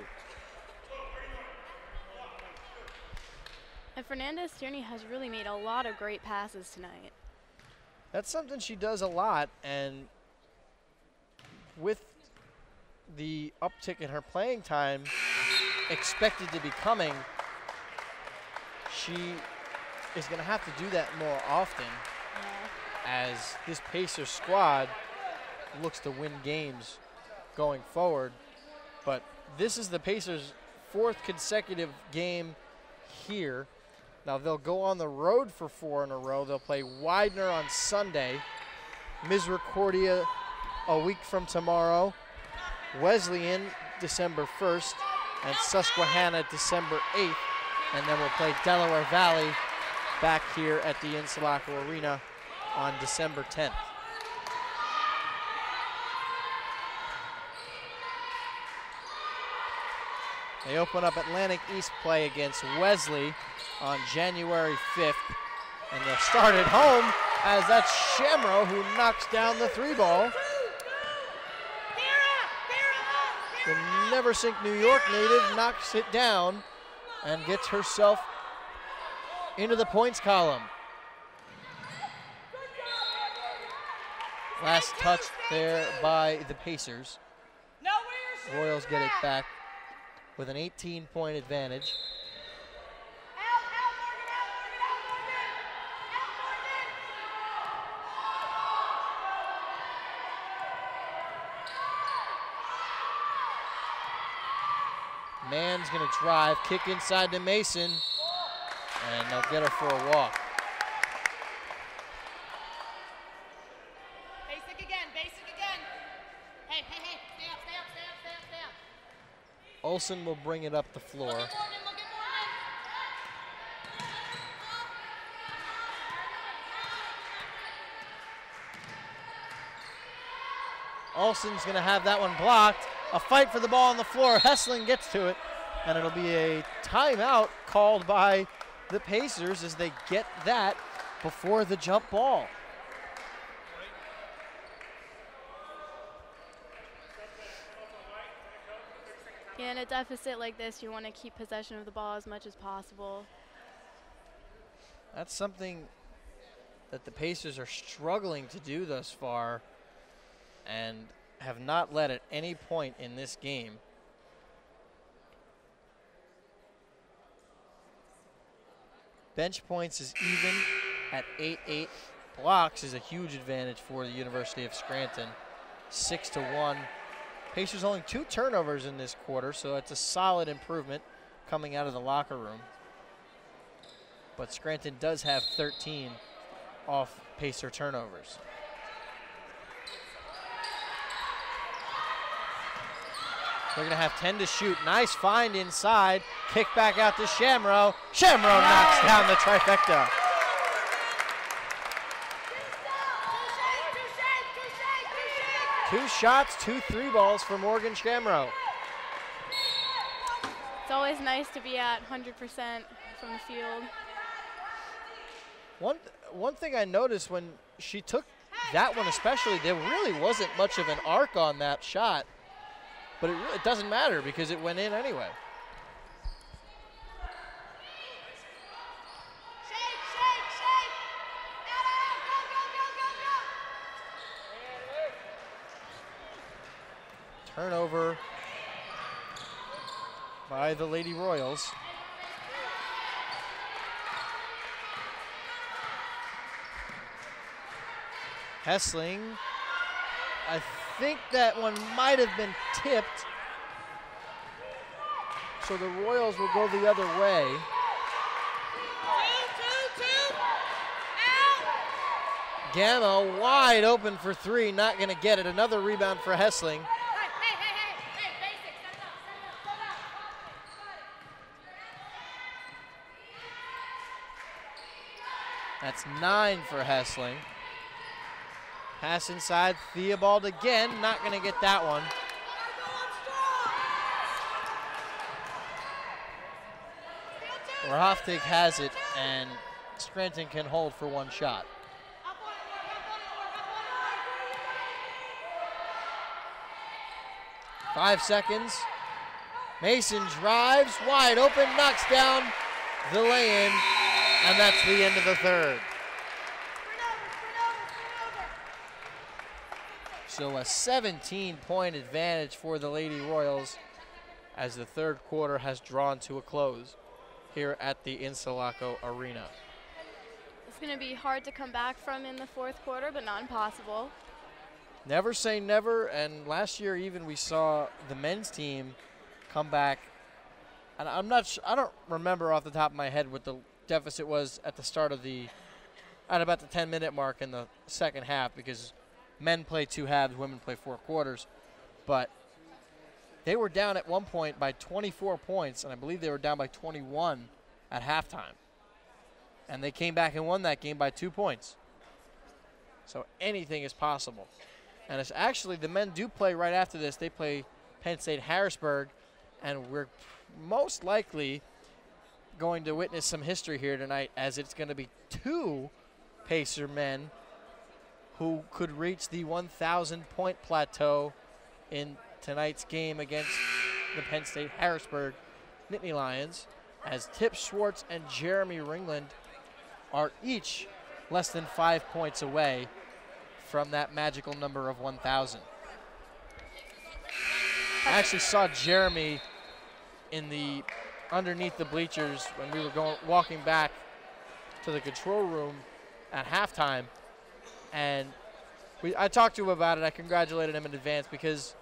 S1: And Fernandez Tierney has really made a lot of great passes tonight.
S2: That's something she does a lot, and with the uptick in her playing time expected to be coming, she is going to have to do that more often as this Pacers squad looks to win games going forward. But this is the Pacers' 4th consecutive game here. Now they'll go on the road for 4 in a row. They'll play Widener on Sunday, Misericordia a week from tomorrow, Wesleyan December 1st, and Susquehanna December 8th. And then we'll play Delaware Valley back here at the Insulaco Arena on December 10th. They open up Atlantic East play against Wesley on January 5th. And they'll start at home as that's Shamrow who knocks down the 3 ball. The Neversink, New York native knocks it down and gets herself into the points column. Last touch there by the Pacers. Royals get it back with an 18-point advantage. Mann's going to drive, kick inside to Mason, and they'll get her for a walk. Olsen will bring it up the floor. Olsen's going to have that one blocked. A fight for the ball on the floor. Hessling gets to it, and it'll be a timeout called by the Pacers as they get that before the jump ball.
S1: Yeah, in a deficit like this, you want to keep possession of the ball as much as possible.
S2: That's something that the Pacers are struggling to do thus far and have not led at any point in this game. Bench points is even at 8-8. Blocks is a huge advantage for the University of Scranton, 6-1. Pacers only 2 turnovers in this quarter, so it's a solid improvement coming out of the locker room. But Scranton does have 13 off Pacer turnovers. They're gonna have 10 to shoot. Nice find inside. Kick back out to Shamrow. Shamrow knocks down the trifecta. Two shots, 2 3 balls for Morgan Shamrow.
S1: It's always nice to be at 100% from the field.
S2: One thing I noticed when she took that one especially, there really wasn't much of an arc on that shot, but it doesn't matter because it went in anyway. Turnover by the Lady Royals. Hessling, I think that one might have been tipped, so the Royals will go the other way. Gamma wide open for 3, not gonna get it. Another rebound for Hessling. That's 9 for Hessling. Pass inside, Theobald again, not gonna get that one. Rahoftig has it, and Scranton can hold for 1 shot. Five seconds. Mason drives, wide open, knocks down the lay-in, and that's the end of the third. So a 17-point advantage for the Lady Royals as the third quarter has drawn to a close here at the Insulaco Arena.
S1: It's going to be hard to come back from in the fourth quarter, but not impossible.
S2: Never say never, and last year even we saw the men's team come back, and I don't remember off the top of my head what the deficit was at the start of at about the 10-minute mark in the second half, because men play 2 halves, women play 4 quarters, but they were down at one point by 24 points, and I believe they were down by 21 at halftime, and they came back and won that game by 2 points. So anything is possible. And it's actually, the men do play right after this. They play Penn State Harrisburg, and we're most likely going to witness some history here tonight, as it's going to be 2 Pacer men who could reach the 1,000-point plateau in tonight's game against the Penn State Harrisburg Nittany Lions, as Tip Schwartz and Jeremy Ringland are each less than 5 points away from that magical number of 1,000. I actually saw Jeremy underneath the bleachers when we were walking back to the control room at halftime, and I talked to him about it. I congratulated him in advance because,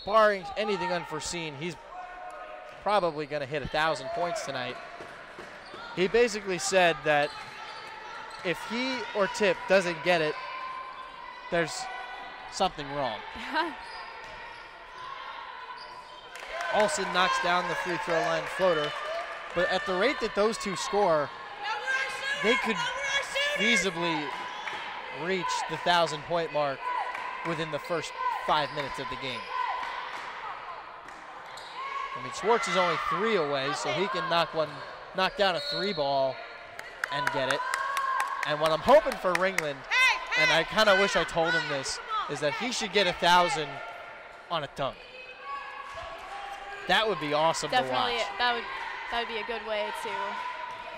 S2: barring anything unforeseen, he's probably going to hit 1,000 points tonight. He basically said that if he or Tip doesn't get it, there's something wrong. Olsen knocks down the free throw line floater. But at the rate that those two score, they could feasibly reach the 1,000-point mark within the first 5 minutes of the game. I mean, Schwartz is only 3 away, so he can knock down a 3 ball and get it. And what I'm hoping for Ringland, and I kind of wish I told him this, is that he should get 1,000 on a dunk. That would be awesome to watch.
S1: Definitely, that would be a good way to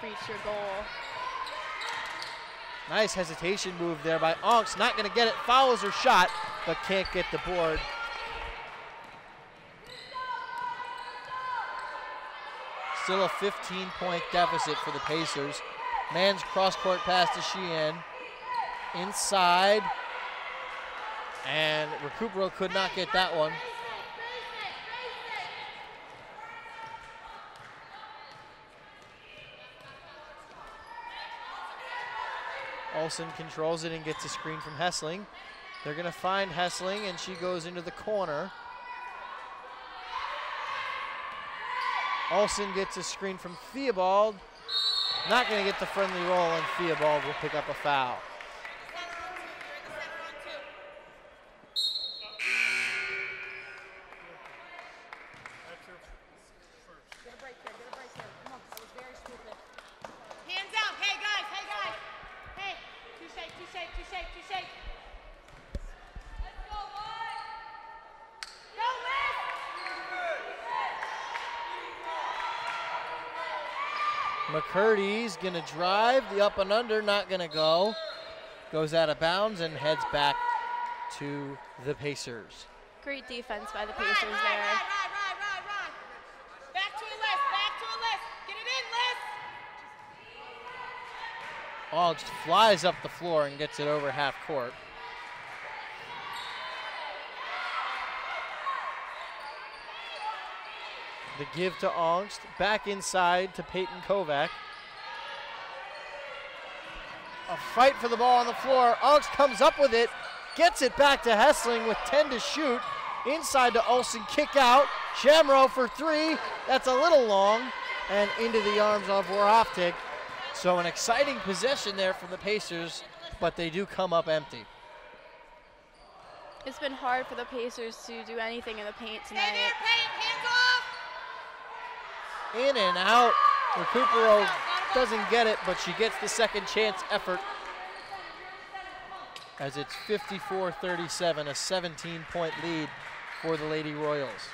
S1: reach your goal.
S2: Nice hesitation move there by Onks. Not going to get it. Follows her shot, but can't get the board. Still a 15-point deficit for the Pacers. Man's cross-court pass to Sheehan. Inside. And Recupero could not get that one. Olsen controls it and gets a screen from Hessling. They're going to find Hessling, and she goes into the corner. Olsen gets a screen from Theobald. Not going to get the friendly roll, and Theobald will pick up a foul.
S4: Hands out. Hey, guys. Hey, guys. Hey. Two shake, two shake, two shake, two shake. Let's go, boys. Go, Liz.
S2: McCurdy's going to drive. The up and under, not going to go. Goes out of bounds and heads back to the Pacers.
S1: Great defense by the Pacers there.
S4: Right. Back to a list. Back to a list. Get it in, Liz.
S2: Oggs flies up the floor and gets it over half court. The give to Ongst, back inside to Peyton Kovac. A fight for the ball on the floor. Ongst comes up with it, gets it back to Hessling with 10 to shoot. Inside to Olsen, kick out. Shamrow for 3. That's a little long, and into the arms of Warhoftig. So an exciting possession there from the Pacers, but they do come up empty.
S1: It's been hard for the Pacers to do anything in the paint
S4: Stay
S1: tonight.
S4: there, Peyton. Hands off.
S2: In and out. Recupero doesn't get it, but she gets the second chance effort. As it's 54-37, a 17-point lead for the Lady Royals.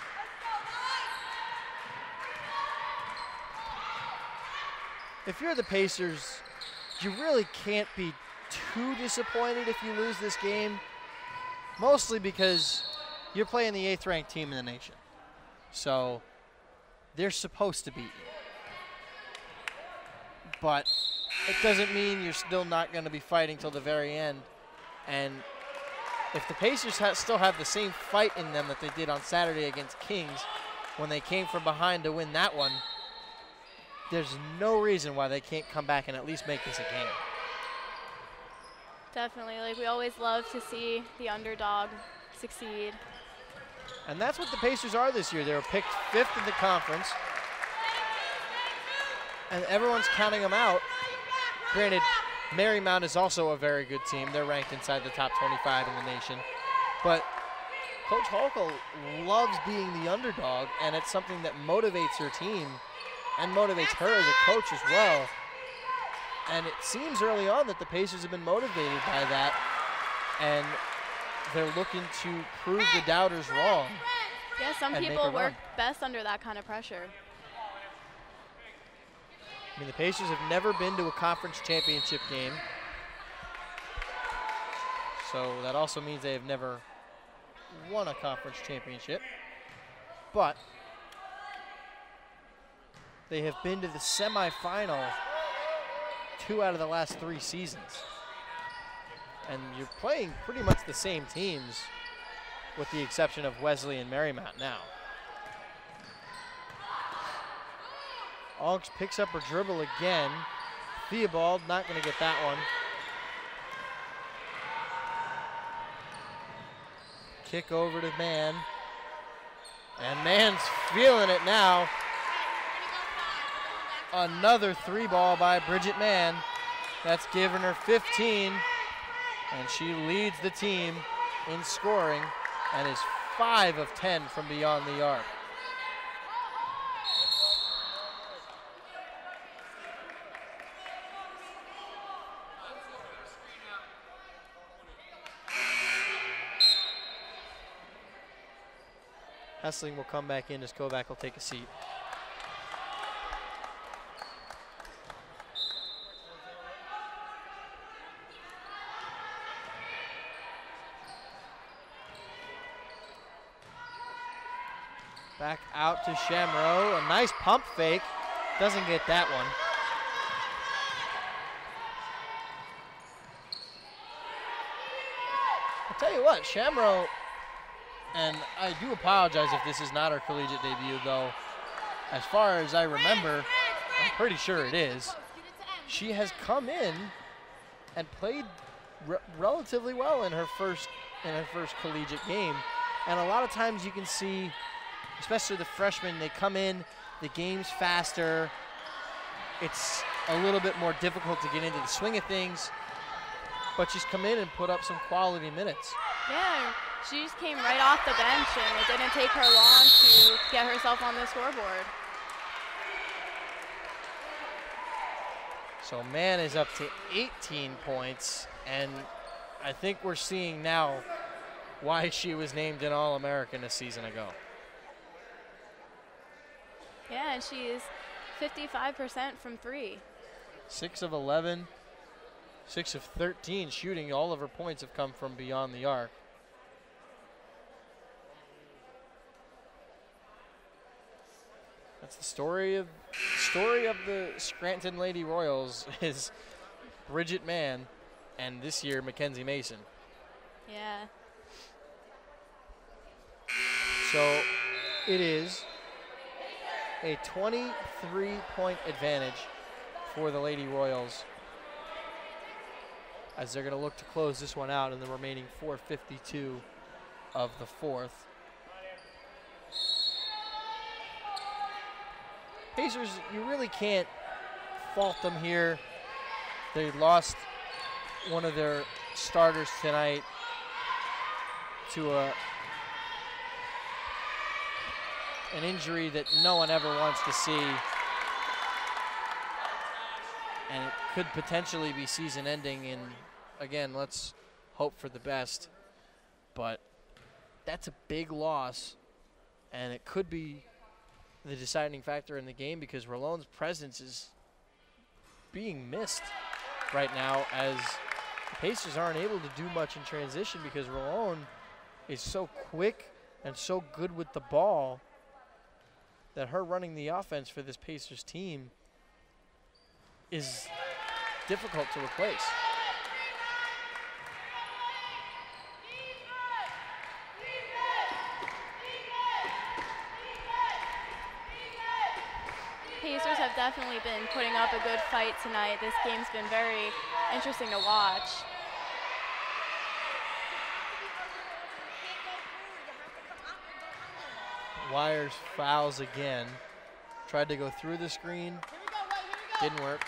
S2: If you're the Pacers, you really can't be too disappointed if you lose this game, mostly because you're playing the 8th ranked team in the nation. So they're supposed to beat you. But it doesn't mean you're still not going to be fighting till the very end. And if the Pacers still have the same fight in them that they did on Saturday against Kings when they came from behind to win that one, there's no reason why they can't come back and at least make this a game.
S1: Definitely. Like, we always love to see the underdog succeed.
S2: And that's what the Pacers are this year. They were picked 5th in the conference. And everyone's counting them out. Granted, Marymount is also a very good team. They're ranked inside the top 25 in the nation. But Coach Holkel loves being the underdog, and it's something that motivates her team and motivates her as a coach as well. And it seems early on that the Pacers have been motivated by that, and they're looking to prove the doubters wrong.
S1: Yeah, some
S2: and
S1: people
S2: make a
S1: work
S2: run.
S1: best under that kind of pressure.
S2: I mean, the Pacers have never been to a conference championship game. So that also means they have never won a conference championship. But they have been to the semifinal 2 out of the last 3 seasons. And you're playing pretty much the same teams with the exception of Wesley and Marymount now. Oggs picks up her dribble again. Theobald not going to get that one. Kick over to Mann. And Mann's feeling it now. Another 3-ball by Bridget Mann. That's given her 15, and she leads the team in scoring and is 5 of 10 from beyond the arc. Hessling will come back in as Kovac will take a seat. Back out to Shamro. A nice pump fake. Doesn't get that one. I'll tell you what, Shamro, and I do apologize if this is not her collegiate debut, though. As far as I remember, I'm pretty sure it is. She has come in and played relatively well in her first collegiate game. And a lot of times you can see, especially the freshmen, they come in, the game's faster. It's a little bit more difficult to get into the swing of things, but she's come in and put up some quality minutes.
S1: Yeah, she just came right off the bench, and it didn't take her long to get herself on the scoreboard.
S2: So Mann is up to 18 points, and I think we're seeing now why she was named an All-American a season ago.
S1: Yeah, and she is 55% from 3.
S2: 6 of 11, 6 of 13 shooting. All of her points have come from beyond the arc. That's the story of the Scranton Lady Royals is Bridget Mann and this year Mackenzie Mason.
S1: Yeah.
S2: So it is a 23-point advantage for the Lady Royals as they're going to look to close this one out in the remaining 4:52 of the fourth. Pacers, you really can't fault them here. They lost one of their starters tonight to an injury that no one ever wants to see. And it could potentially be season ending, and again, let's hope for the best. But that's a big loss, and it could be the deciding factor in the game because Rollone's presence is being missed right now as the Pacers aren't able to do much in transition because Rollone is so quick and so good with the ball that her running the offense for this Pacers team is difficult to replace.
S1: Pacers have definitely been putting up a good fight tonight. This game's been very interesting to watch.
S2: Wires fouls again. Tried to go through the screen. Didn't work.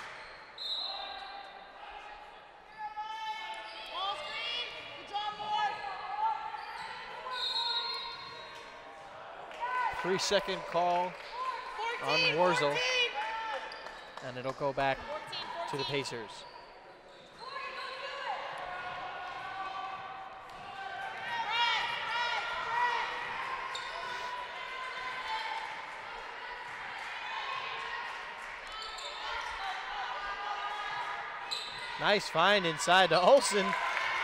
S2: Three-second call on Warzel, and it'll go back to the Pacers. Nice find inside to Olsen.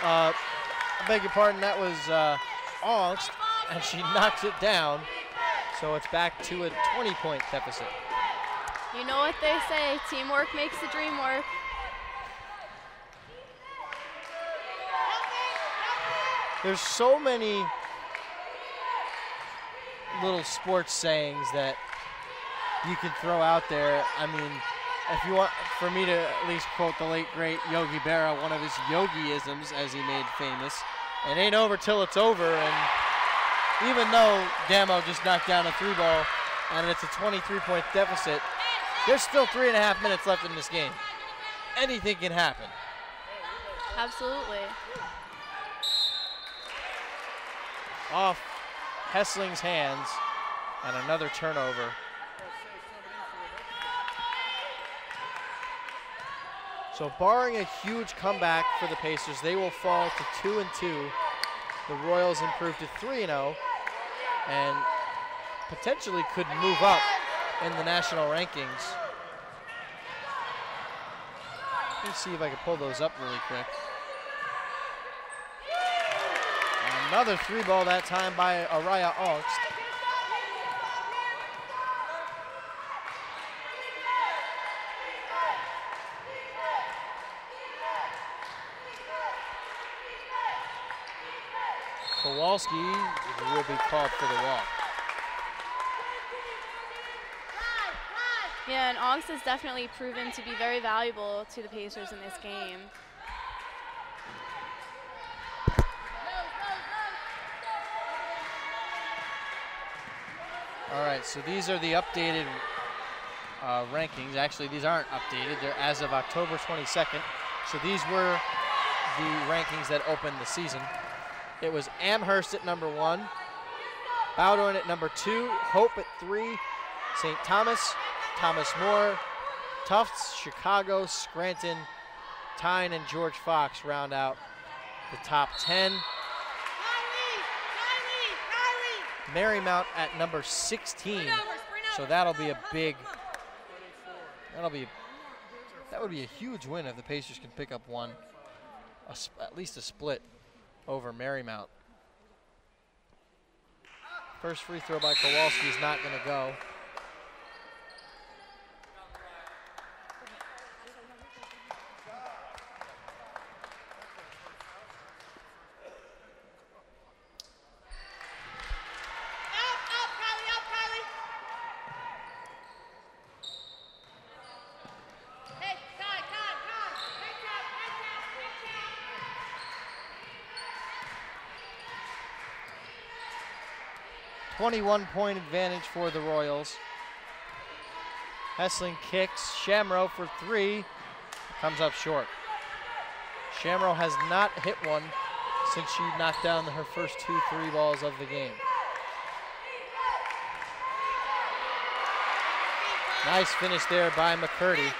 S2: I beg your pardon, that was Augst, and she knocks it down. So it's back to a 20-point deficit.
S1: You know what they say, teamwork makes the dream work.
S2: There's so many little sports sayings that you can throw out there. I mean, if you want for me to at least quote the late, great Yogi Berra, one of his yogi-isms, as he made famous, it ain't over till it's over. And even though Damo just knocked down a 3-ball and it's a 23-point deficit, there's still 3.5 minutes left in this game. Anything can happen.
S1: Absolutely.
S2: Off Hessling's hands, and another turnover. So barring a huge comeback for the Pacers, they will fall to 2-2. The Royals improve to 3-0 and potentially could move up in the national rankings. Let me see if I can pull those up really quick. Another 3-ball that time by Araya Ongst. Kowalski will be called for the walk.
S1: Yeah, and Ongst has definitely proven to be very valuable to the Pacers in this game.
S2: All right, so these are the updated rankings. Actually, these aren't updated. They're as of October 22nd. So these were the rankings that opened the season. It was Amherst at number 1, Bowdoin at number 2, Hope at 3, St. Thomas, Thomas More, Tufts, Chicago, Scranton, Tyne, and George Fox round out the top 10. Marymount at number 16, so that'll be a big, that would be a huge win if the Pacers can pick up one, at least a split over Marymount. First free throw by Kowalski is not going to go.
S4: Hey, Kai,
S2: 21-point advantage for the Royals. Hessling kicks, Shamrow for 3, comes up short. Shamrow has not hit one since she knocked down her first 2 3-balls of the game. Nice finish there by McCurdy.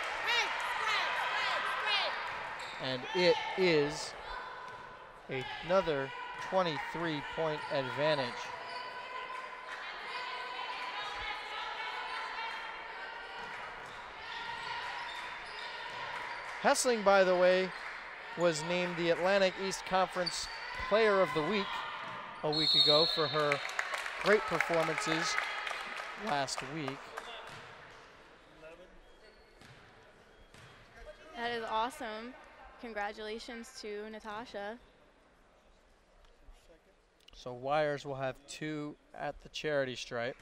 S2: And it is another 23-point advantage. Hessling, by the way, was named the Atlantic East Conference Player of the Week a week ago for her great performances last week.
S1: That is awesome. Congratulations to Natasha.
S2: So Wires will have 2 at the charity stripe.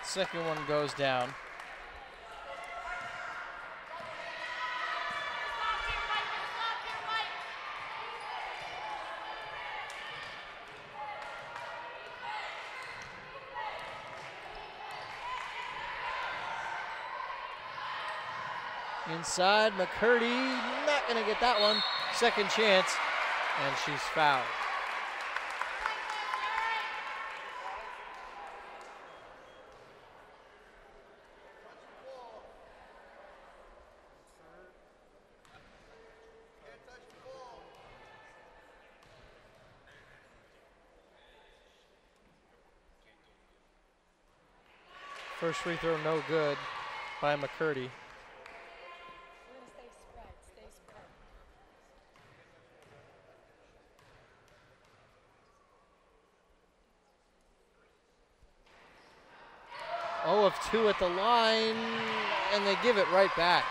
S2: Second one goes down. Inside, McCurdy, not gonna get that one. Second chance, and she's fouled. First free throw no good by McCurdy. of 2 at the line, and they give it right back.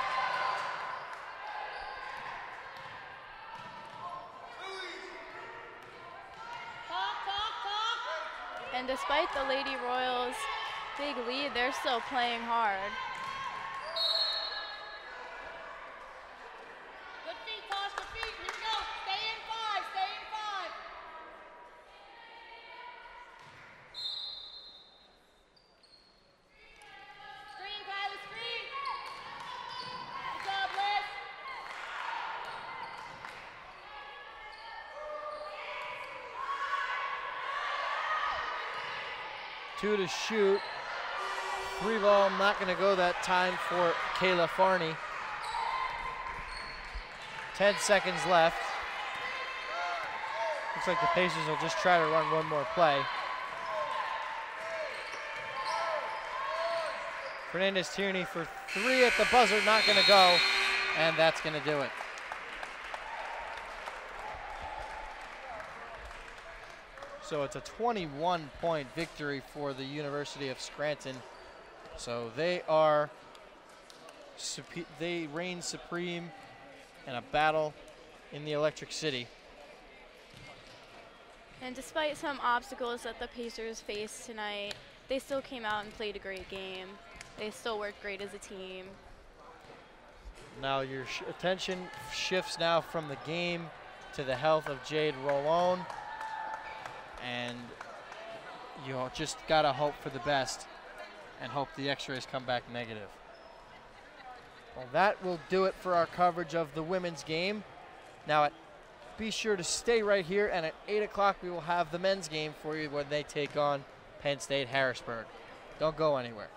S1: And despite the Lady Royals' big lead, they're still playing hard.
S4: Good feet, Tosh, good feet. Here we go. Stay in 5, stay in 5. Screen, Kylie, screen. Good job, Liz.
S2: Two to shoot. 3 ball, not gonna go that time for Kayla Farney. 10 seconds left. Looks like the Pacers will just try to run one more play. Fernandez Tierney for 3 at the buzzer, not gonna go, and that's gonna do it. So it's a 21-point victory for the University of Scranton. So they reign supreme in a battle in the Electric City.
S1: And despite some obstacles that the Pacers faced tonight, they still came out and played a great game. They still worked great as a team.
S2: Now your attention shifts now from the game to the health of Jade Rolone. And you just gotta hope for the best and hope the x-rays come back negative. Well, that will do it for our coverage of the women's game. Now, be sure to stay right here, and at 8 o'clock we will have the men's game for you when they take on Penn State Harrisburg. Don't go anywhere.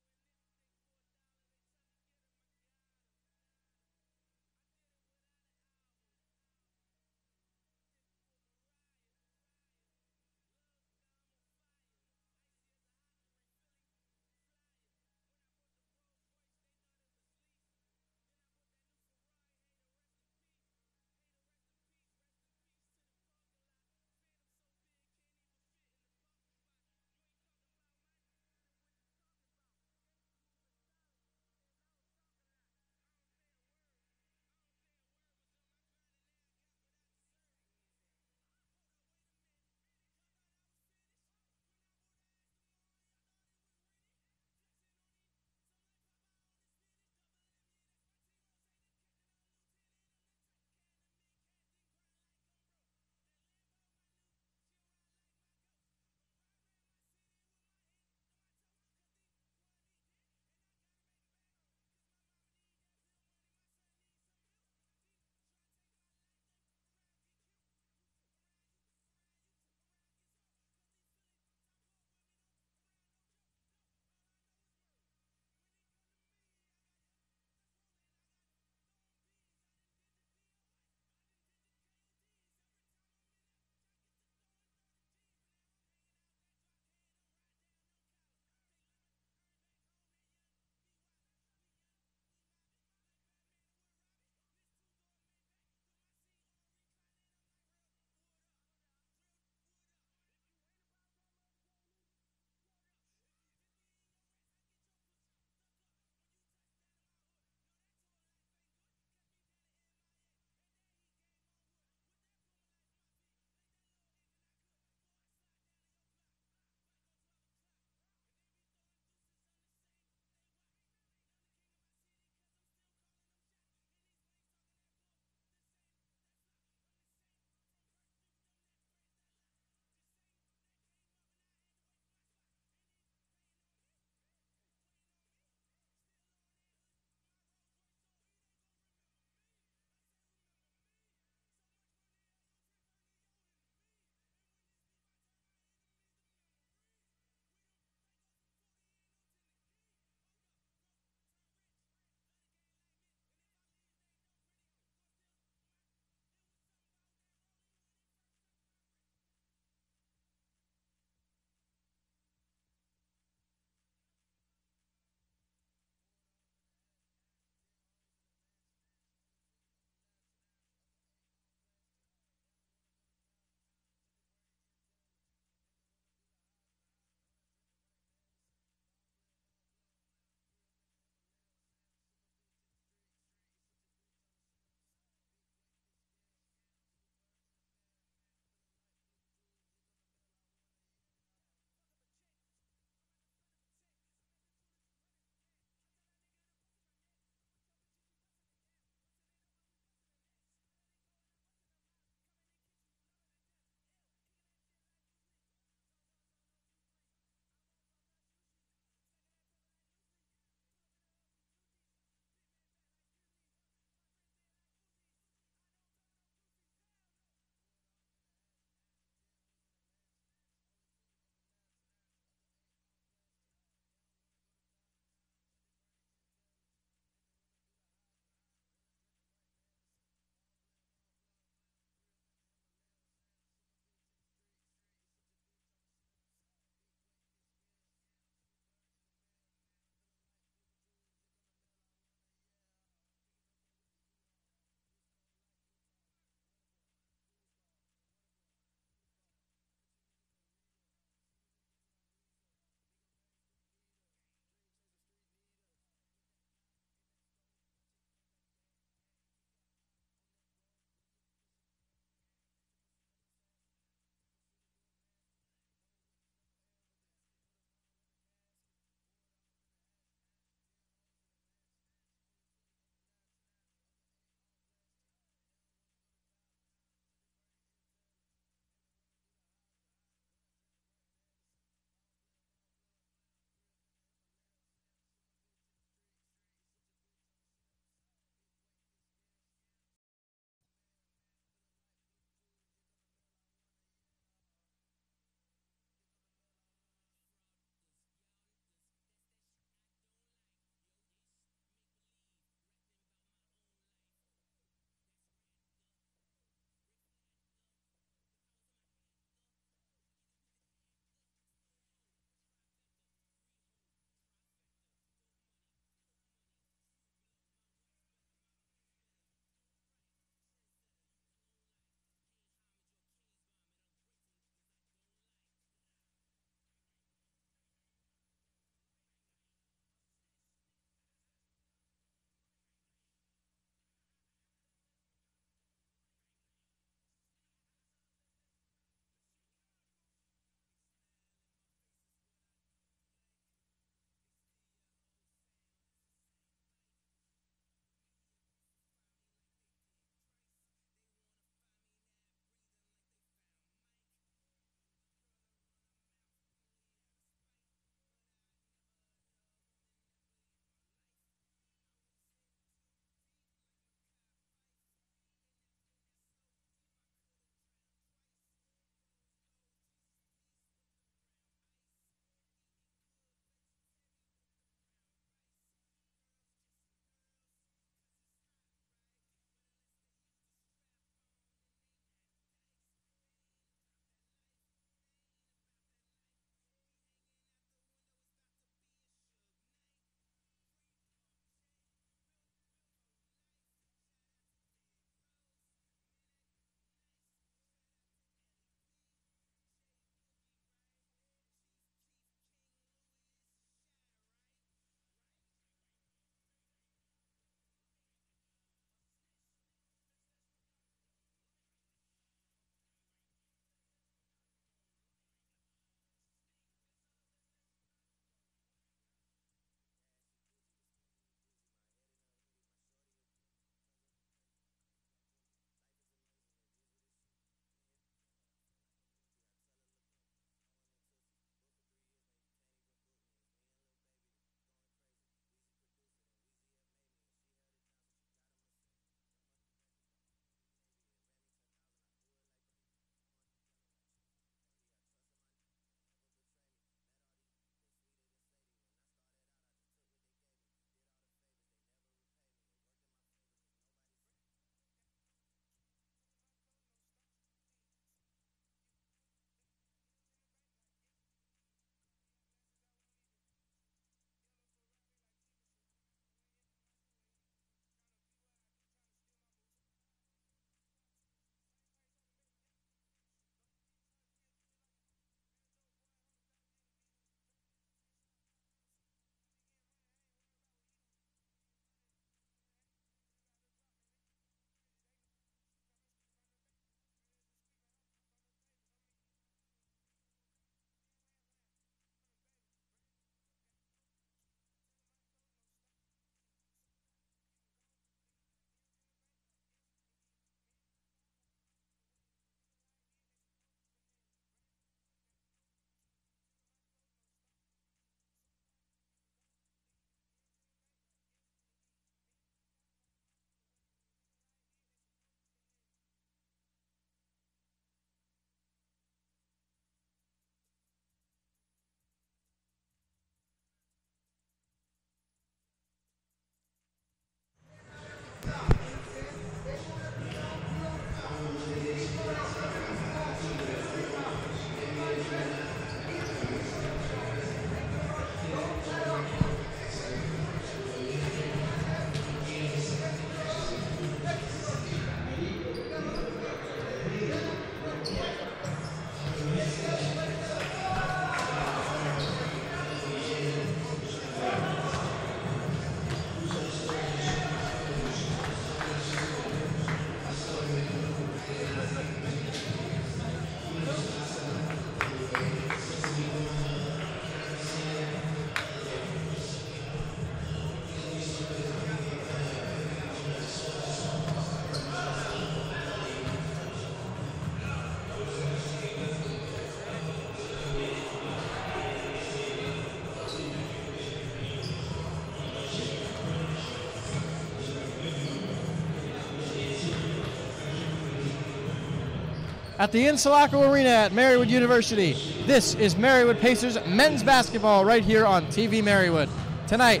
S2: at the Insulaco Arena at Marywood University. This is Marywood Pacers men's basketball right here on TV-Marywood. Tonight,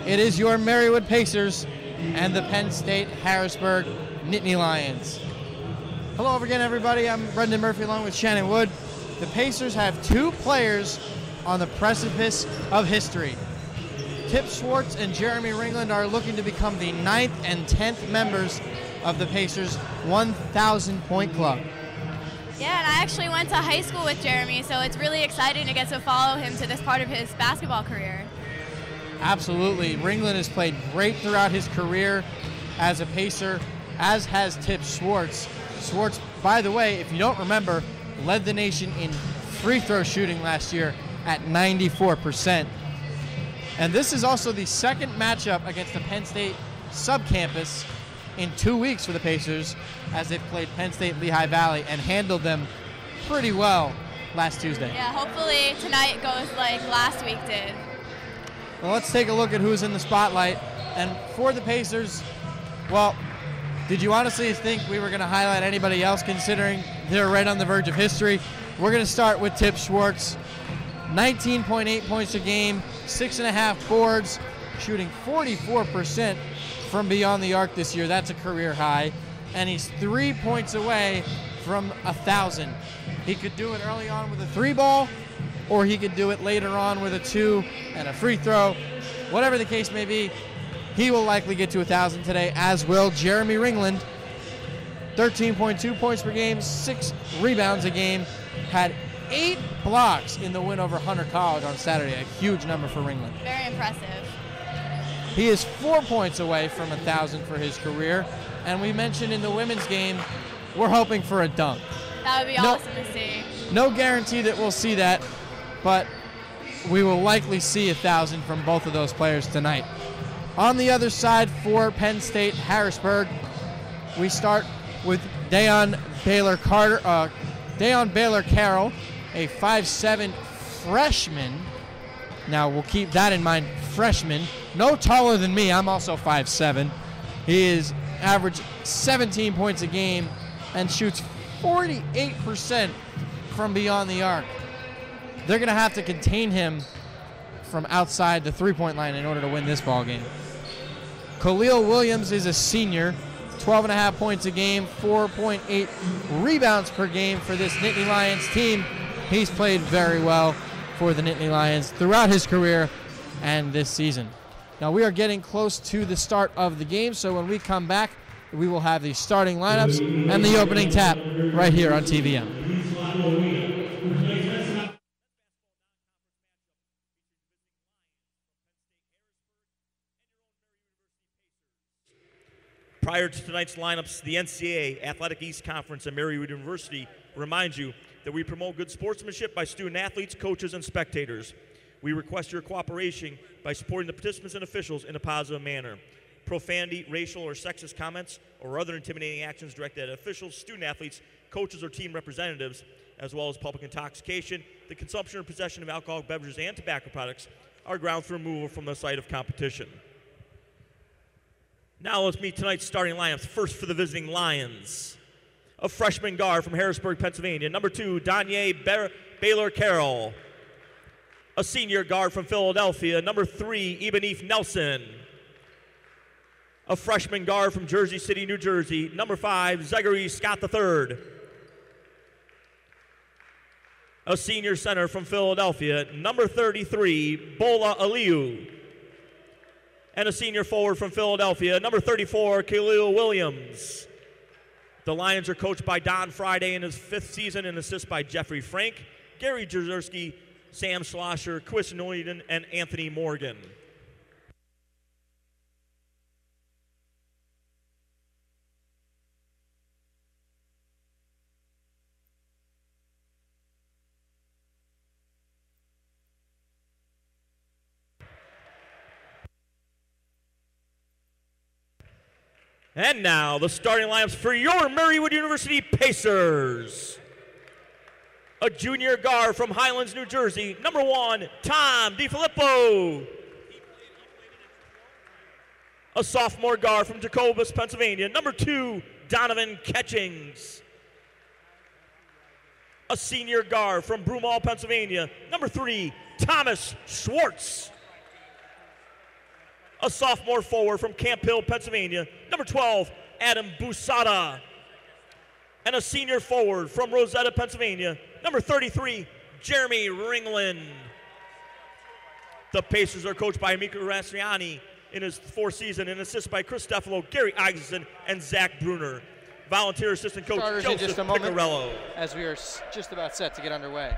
S2: it is your Marywood Pacers and the Penn State Harrisburg Nittany Lions. Hello again, everybody. I'm Brendan Murphy along with Shannon Wood. The Pacers have two players on the precipice of history. Tip Schwartz and Jeremy Ringland are looking to become the 9th and 10th members of the Pacers' 1,000-point club.
S1: Yeah, and I actually went to high school with Jeremy, so it's really exciting to get to follow him to this part of his basketball career.
S2: Absolutely. Ringland has played great throughout his career as a Pacer, as has Tip Schwartz. Schwartz, by the way, if you don't remember, led the nation in free throw shooting last year at 94%. And this is also the second matchup against the Penn State subcampus in 2 weeks for the Pacers, as they've played Penn State Lehigh Valley and handled them pretty well last Tuesday.
S1: Yeah, hopefully tonight goes like last week did.
S2: Well, let's take a look at who's in the spotlight. And for the Pacers, well, did you honestly think we were going to highlight anybody else, considering they're right on the verge of history? We're going to start with Tip Schwartz. 19.8 points a game, 6.5 boards, shooting 44% from beyond the arc this year. That's a career high. And he's 3 points away from 1,000. He could do it early on with a 3-ball, or he could do it later on with a 2 and a free throw. Whatever the case may be, he will likely get to 1,000 today, as will Jeremy Ringland. 13.2 points per game, 6 rebounds a game, had 8 blocks in the win over Hunter College on Saturday. A huge number for Ringland.
S1: Very impressive.
S2: He is 4 points away from 1,000 for his career. And we mentioned in the women's game, we're hoping for a dunk.
S1: That would be awesome to see.
S2: No guarantee that we'll see that, but we will likely see 1,000 from both of those players tonight. On the other side for Penn State Harrisburg, we start with Dayon Baylor-Carroll, a 5'7" freshman. Now we'll keep that in mind, freshman. No taller than me, I'm also 5'7". He is average 17 points a game and shoots 48% from beyond the arc. They're going to have to contain him from outside the three-point line in order to win this ball game. Khalil Williams is a senior, 12.5 points a game, 4.8 rebounds per game for this Nittany Lions team. He's played very well for the Nittany Lions throughout his career and this season. Now we are getting close to the start of the game, so when we come back, we will have the starting lineups and the opening tap right here on TVM.
S5: Prior to tonight's lineups, the NCAA Athletic East Conference at Marywood University reminds you that we promote good sportsmanship by student athletes, coaches, and spectators. We request your cooperation by supporting the participants and officials in a positive manner. Profanity, racial, or sexist comments, or other intimidating actions directed at officials, student athletes, coaches, or team representatives, as well as public intoxication, the consumption or possession of alcoholic beverages and tobacco products, are grounds for removal from the site of competition. Now let's meet tonight's starting lineups. First for the visiting Lions, a freshman guard from Harrisburg, Pennsylvania. Number 2, Dayon Baylor-Carroll. A senior guard from Philadelphia. Number 3, Ebeneath Nelson. A freshman guard from Jersey City, New Jersey. Number 5, Zachary Scott III. A senior center from Philadelphia. Number 33, Bola Aliu. And a senior forward from Philadelphia, number 34, Khalil Williams. The Lions are coached by Don Friday in his 5th season and assisted by Jeffrey Frank, Gary Jezerski, Sam Schlosser, Chris Noyden, and Anthony Morgan. And now, the starting lineups for your Marywood University Pacers. A junior guard from Highlands, New Jersey, number 1, Tom DiFilippo. A sophomore guard from Jacobus, Pennsylvania, number 2, Donovan Catchings. a senior guard from Broomall, Pennsylvania, number 3, Thomas Schwartz. A sophomore forward from Camp Hill, Pennsylvania, number 12, Adam Busada. And a senior forward from Rosetta, Pennsylvania, number 33, Jeremy Ringland. The Pacers are coached by Mika Rastriani in his 4th season and assisted by Chris Stefano, Gary Isaacson, and Zach Bruner. Volunteer assistant coach
S2: Starters in
S5: Joseph
S2: just a moment,
S5: Picarello.
S2: as we are just about set to get underway.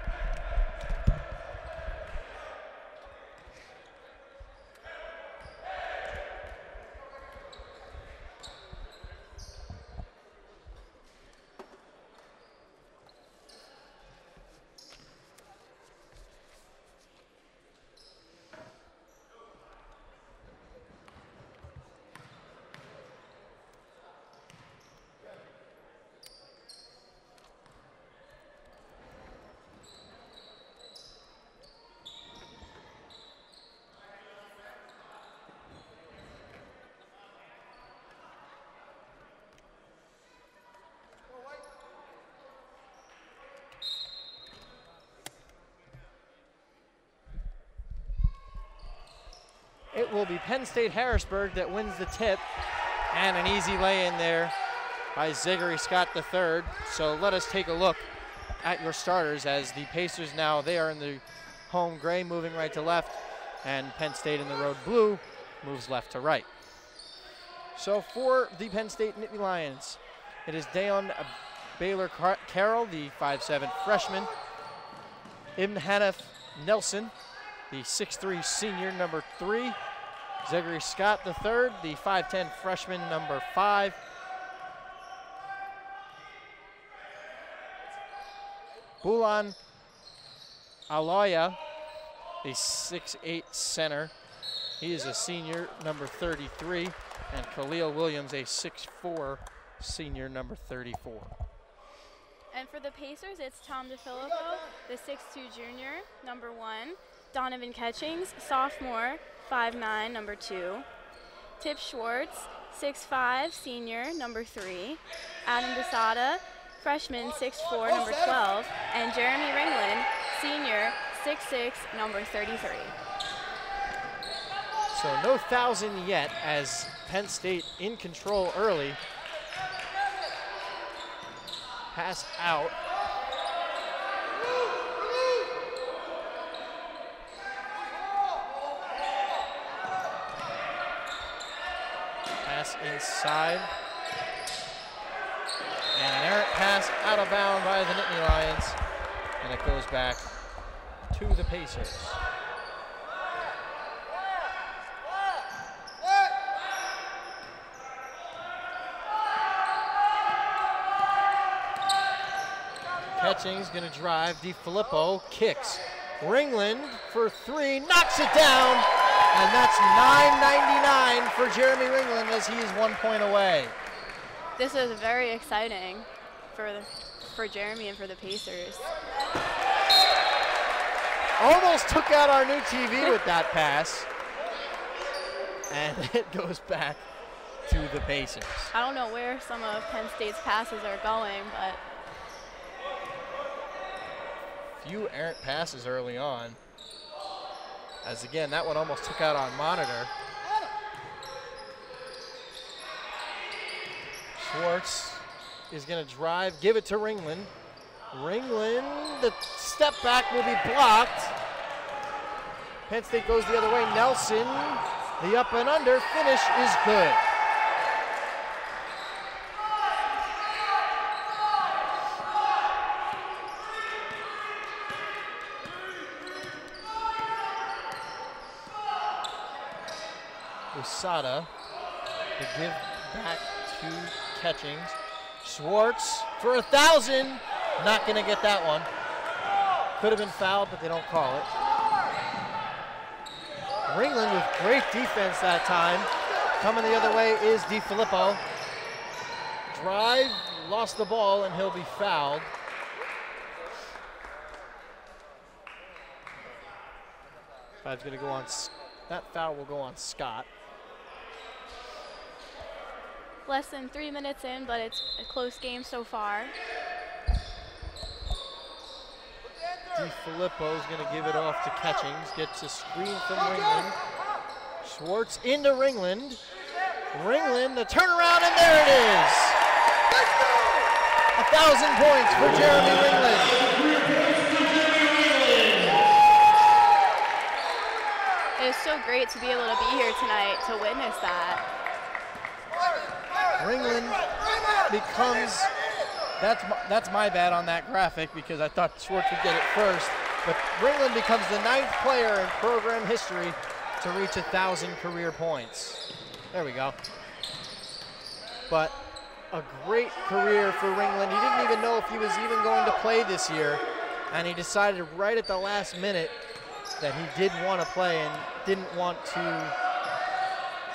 S2: It will be Penn State Harrisburg that wins the tip, and an easy lay in there by Zachary Scott III. So let us take a look at your starters, as the Pacers now, they are in the home gray, moving right to left, and Penn State in the road blue moves left to right. So for the Penn State Nittany Lions, it is Dayon Baylor Carroll, the 5'7" freshman, Ibn Hanif Nelson, the 6'3" senior, number 3. Zachary Scott III, the 5'10" freshman, number 5. Bulan Aloya, the 6'8" center. He is a senior, number 33. And Khalil Williams, a 6'4" senior, number 34.
S1: And for the Pacers, it's Tom DeFilippo, the 6'2" junior, number 1. Donovan Catchings, sophomore, 5'9", number 2. Tip Schwartz, 6'5", senior, number 3. Adam Desada, freshman, 6'4", number 12. And Jeremy Ringland, senior, 6'6", number 33.
S2: So no 1,000 yet, as Penn State in control early. Pass out. Pass inside. And an errant pass out of bounds by the Nittany Lions. And it goes back to the Pacers. Catching's gonna drive. DeFilippo kicks. Ringland for 3, knocks it down, and that's $9.99 for Jeremy Ringland, as he is 1 point away.
S1: This is very exciting for Jeremy and for the Pacers.
S2: Almost took out our new TV with that pass, and it goes back to the Pacers.
S1: I don't know where some of Penn State's passes are going, but
S2: few errant passes early on, as again, that one almost took out our monitor. Schwartz is gonna drive, give it to Ringland. Ringland, the step back will be blocked. Penn State goes the other way. Nelson, the up and under finish is good. Usada, the give back to Catchings. Schwartz for 1,000, not gonna get that one. Could have been fouled, but they don't call it. Ringland with great defense that time. Coming the other way is DeFilippo. Drive, lost the ball, and he'll be fouled. Five's gonna go on, that foul will go on Scott.
S1: less than 3 minutes in, but it's a close game so far.
S2: DiFilippo is going to give it off to Catchings. Gets a screen from Ringland. Schwartz into Ringland. Ringland, the turnaround, and there it is. 1,000 points for Jeremy Ringland.
S1: It was so great to be able to be here tonight to witness that.
S2: Ringland becomes, that's my bad on that graphic because I thought Schwartz would get it first, but Ringland becomes the 9th player in program history to reach 1,000 career points. There we go. But a great career for Ringland. He didn't even know if he was even going to play this year, and he decided right at the last minute that he did want to play and didn't want to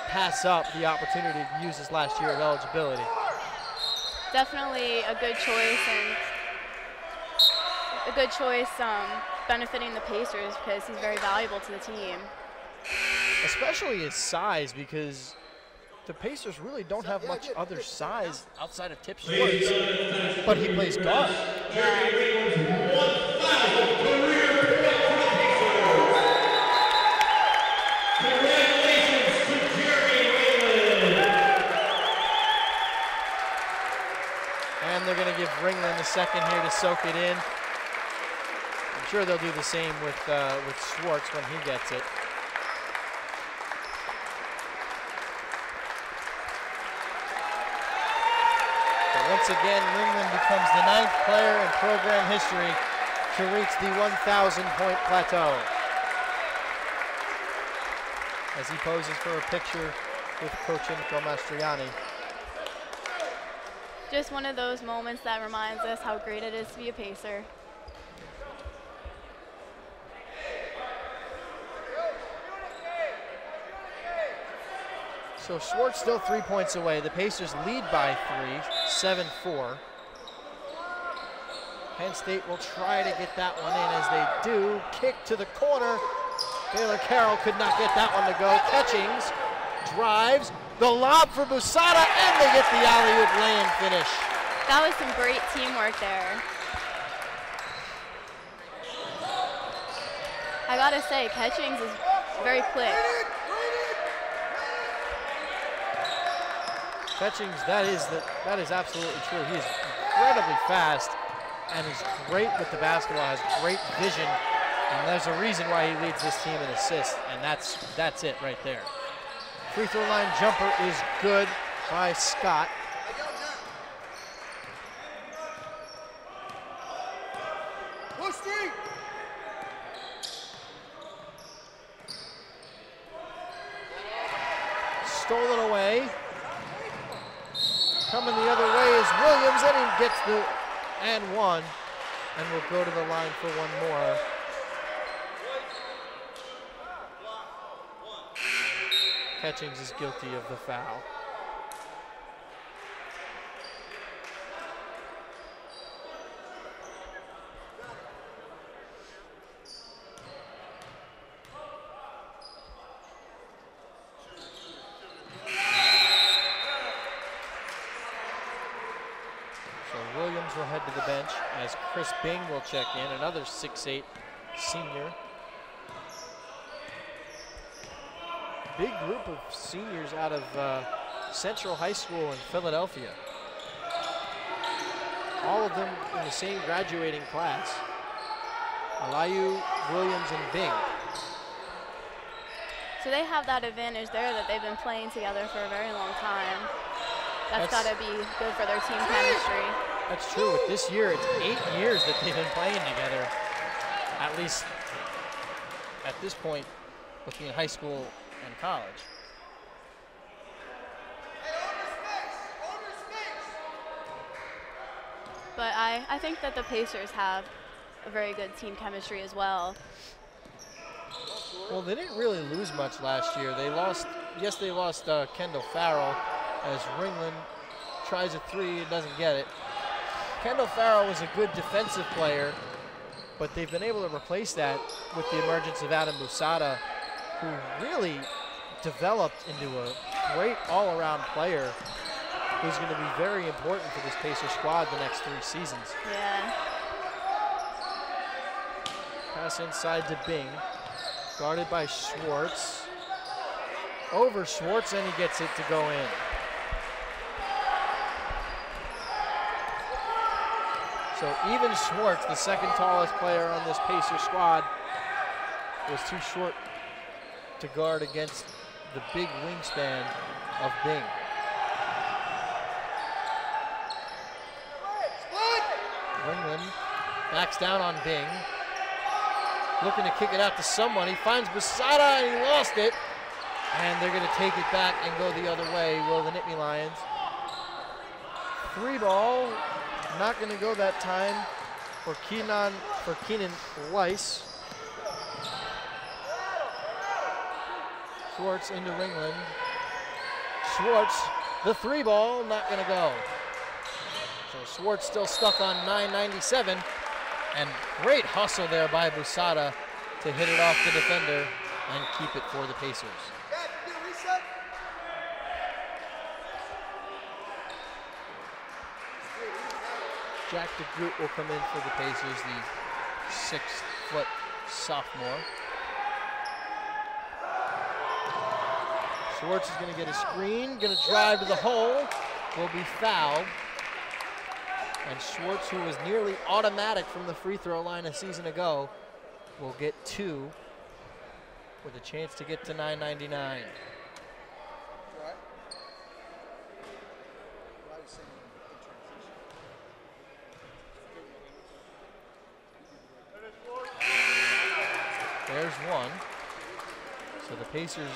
S2: pass up the opportunity to use his last year of eligibility.
S1: Definitely a good choice, and benefiting the Pacers because he's very valuable to the team.
S2: Especially his size, because the Pacers really don't have much other size outside of Tip Schwartz, but he plays guard. And they're going to give Ringland a second here to soak it in. I'm sure they'll do the same with Schwartz when he gets it. Once again, Ringland becomes the 9th player in program history to reach the 1,000-point plateau. As he poses for a picture with Coach Enrico Mastriani.
S1: Just one of those moments that reminds us how great it is to be a Pacer.
S2: So Schwartz still 3 points away. The Pacers lead by 3, 7-4. Penn State will try to get that one in as they do. Kick to the corner. Baylor Carroll could not get that one to go. Catchings drives. The lob for Busada, and they get the alley-oop lay-in finish.
S1: That was some great teamwork there. I gotta say, Catchings is very quick.
S2: Catchings, that is absolutely true. He is incredibly fast and is great with the basketball, has great vision, and there's a reason why he leads this team in assists, and that's it right there. Free throw line jumper is good by Scott. Stolen away. Coming the other way is Williams, and he gets the and one, and will go to the line for one more. Catchings is guilty of the foul. Williams will head to the bench as Chris Bing will check in, another 6'8" senior. Big group of seniors out of Central High School in Philadelphia. All of them in the same graduating class. Alayu, Williams, and Bing.
S1: So they have that advantage there that they've been playing together for a very long time. That's got to be good for their team chemistry.
S2: That's true. With this year, it's 8 years that they've been playing together, at least at this point, between high school and college.
S1: But I think that the Pacers have a very good team chemistry as well.
S2: Well, they didn't really lose much last year. They lost, yes, they lost Kendall Farrell as Ringland tries a three and doesn't get it. Kendall Farrell was a good defensive player, but they've been able to replace that with the emergence of Adam Busada, who really developed into a great all-around player who's going to be very important for this Pacer squad the next 3 seasons.
S1: Yeah.
S2: Pass inside to Bing. Guarded by Schwartz. Over Schwartz, and he gets it to go in. So even Schwartz, the second tallest player on this Pacer squad, was too short to guard against the big wingspan of Bing. Ringland backs down on Bing. Looking to kick it out to someone. He finds Basada and he lost it. And they're going to take it back and go the other way, will the Nittany Lions. 3 ball, not going to go that time for Keenan Weiss. Schwartz into Ringland. Schwartz, the 3 ball, not going to go. So Schwartz still stuck on 997, and great hustle there by Busada to hit it off the defender and keep it for the Pacers. Jack DeGroot will come in for the Pacers, the 6-foot sophomore. Schwartz is going to get a screen, going to drive to the hole, will be fouled. And Schwartz, who was nearly automatic from the free throw line a season ago, will get 2 with a chance to get to 999. There's 1. So the Pacers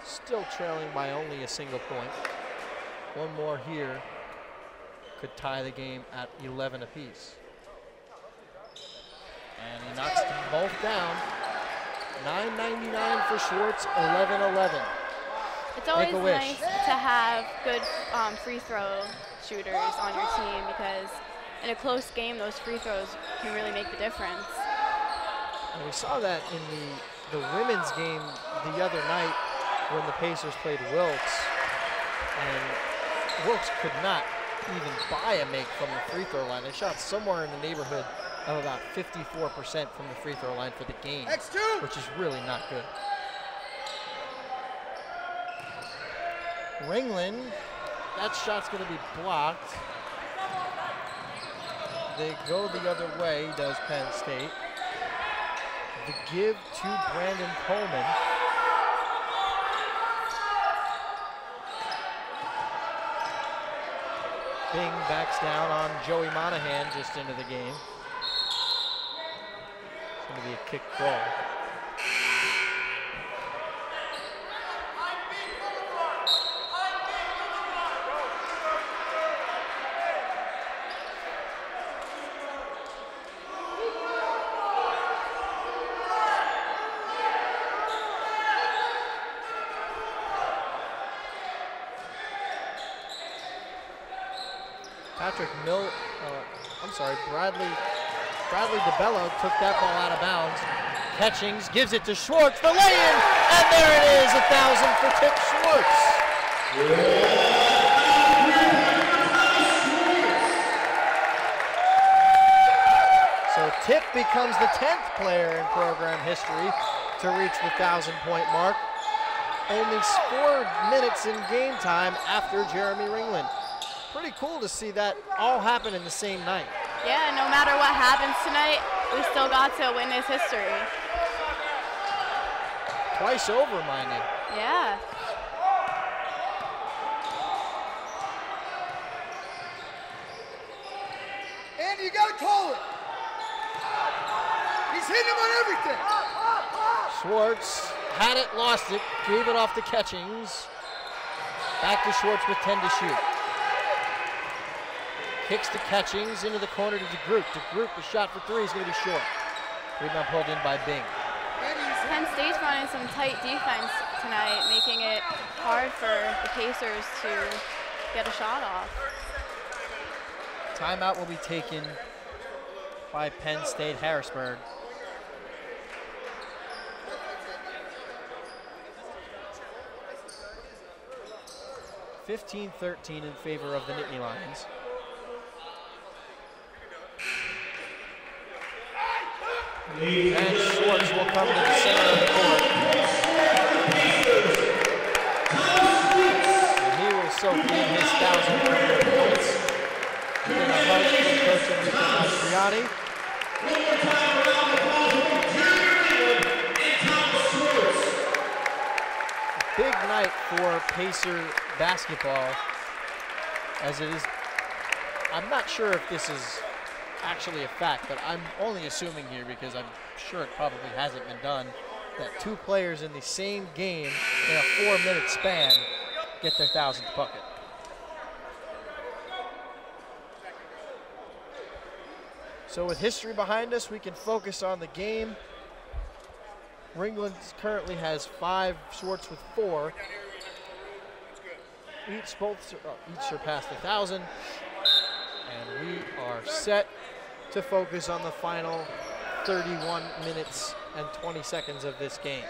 S2: still trailing by only a single point. 1 more here could tie the game at 11 apiece. And he knocks them both down. 999 for Schwartz, 11-11.
S1: It's always nice to have good free throw shooters on your team, because in a close game, those free throws can really make the difference.
S2: And we saw that in the women's game the other night when the Pacers played Wilkes. And Wilkes could not even buy a make from the free throw line. They shot somewhere in the neighborhood of about 54% from the free throw line for the game, which is really not good. Ringland, that shot's going to be blocked. They go the other way, does Penn State. The give to Brandon Coleman. Bing backs down on Joey Monahan just into the game. It's going to be a kick ball. Bradley DeBello took that ball out of bounds. Catchings gives it to Schwartz, the lay-in, and there it is, 1,000 for Tip Schwartz. So Tip becomes the 10th player in program history to reach the 1,000-point mark. Only 4 minutes in game time after Jeremy Ringland. Pretty cool to see that all happen in the same night.
S1: Yeah, no matter what happens tonight, we still got to witness history.
S2: Twice over, mind you.
S1: Yeah.
S6: Andy, you gotta call it. He's hitting him on everything.
S2: Schwartz had it, lost it, gave it off to Catchings. Back to Schwartz with 10 to shoot. Kicks to Catchings into the corner to DeGroot. DeGroot, the shot for 3 is going to be short. Rebound pulled in by Bing.
S1: Penn State's running some tight defense tonight, making it hard for the Pacers to get a shot off.
S2: Timeout will be taken by Penn State Harrisburg. (15-13) in favor of the Nittany Lions. And Schwartz will come to the center of the court. And he will soak in his 1,000 career points. Get a hug from Coach Enrico Mastriani. Big night for Pacer basketball, as it is. I'm not sure if this is actually a fact, but I'm only assuming here because I'm sure it probably hasn't been done, that two players in the same game in a 4-minute span get their 1,000th bucket. So with history behind us, we can focus on the game. Ringland currently has 5, Schwartz with 4. Each surpassed 1,000. And we are set to focus on the final 31 minutes and 20 seconds of this game.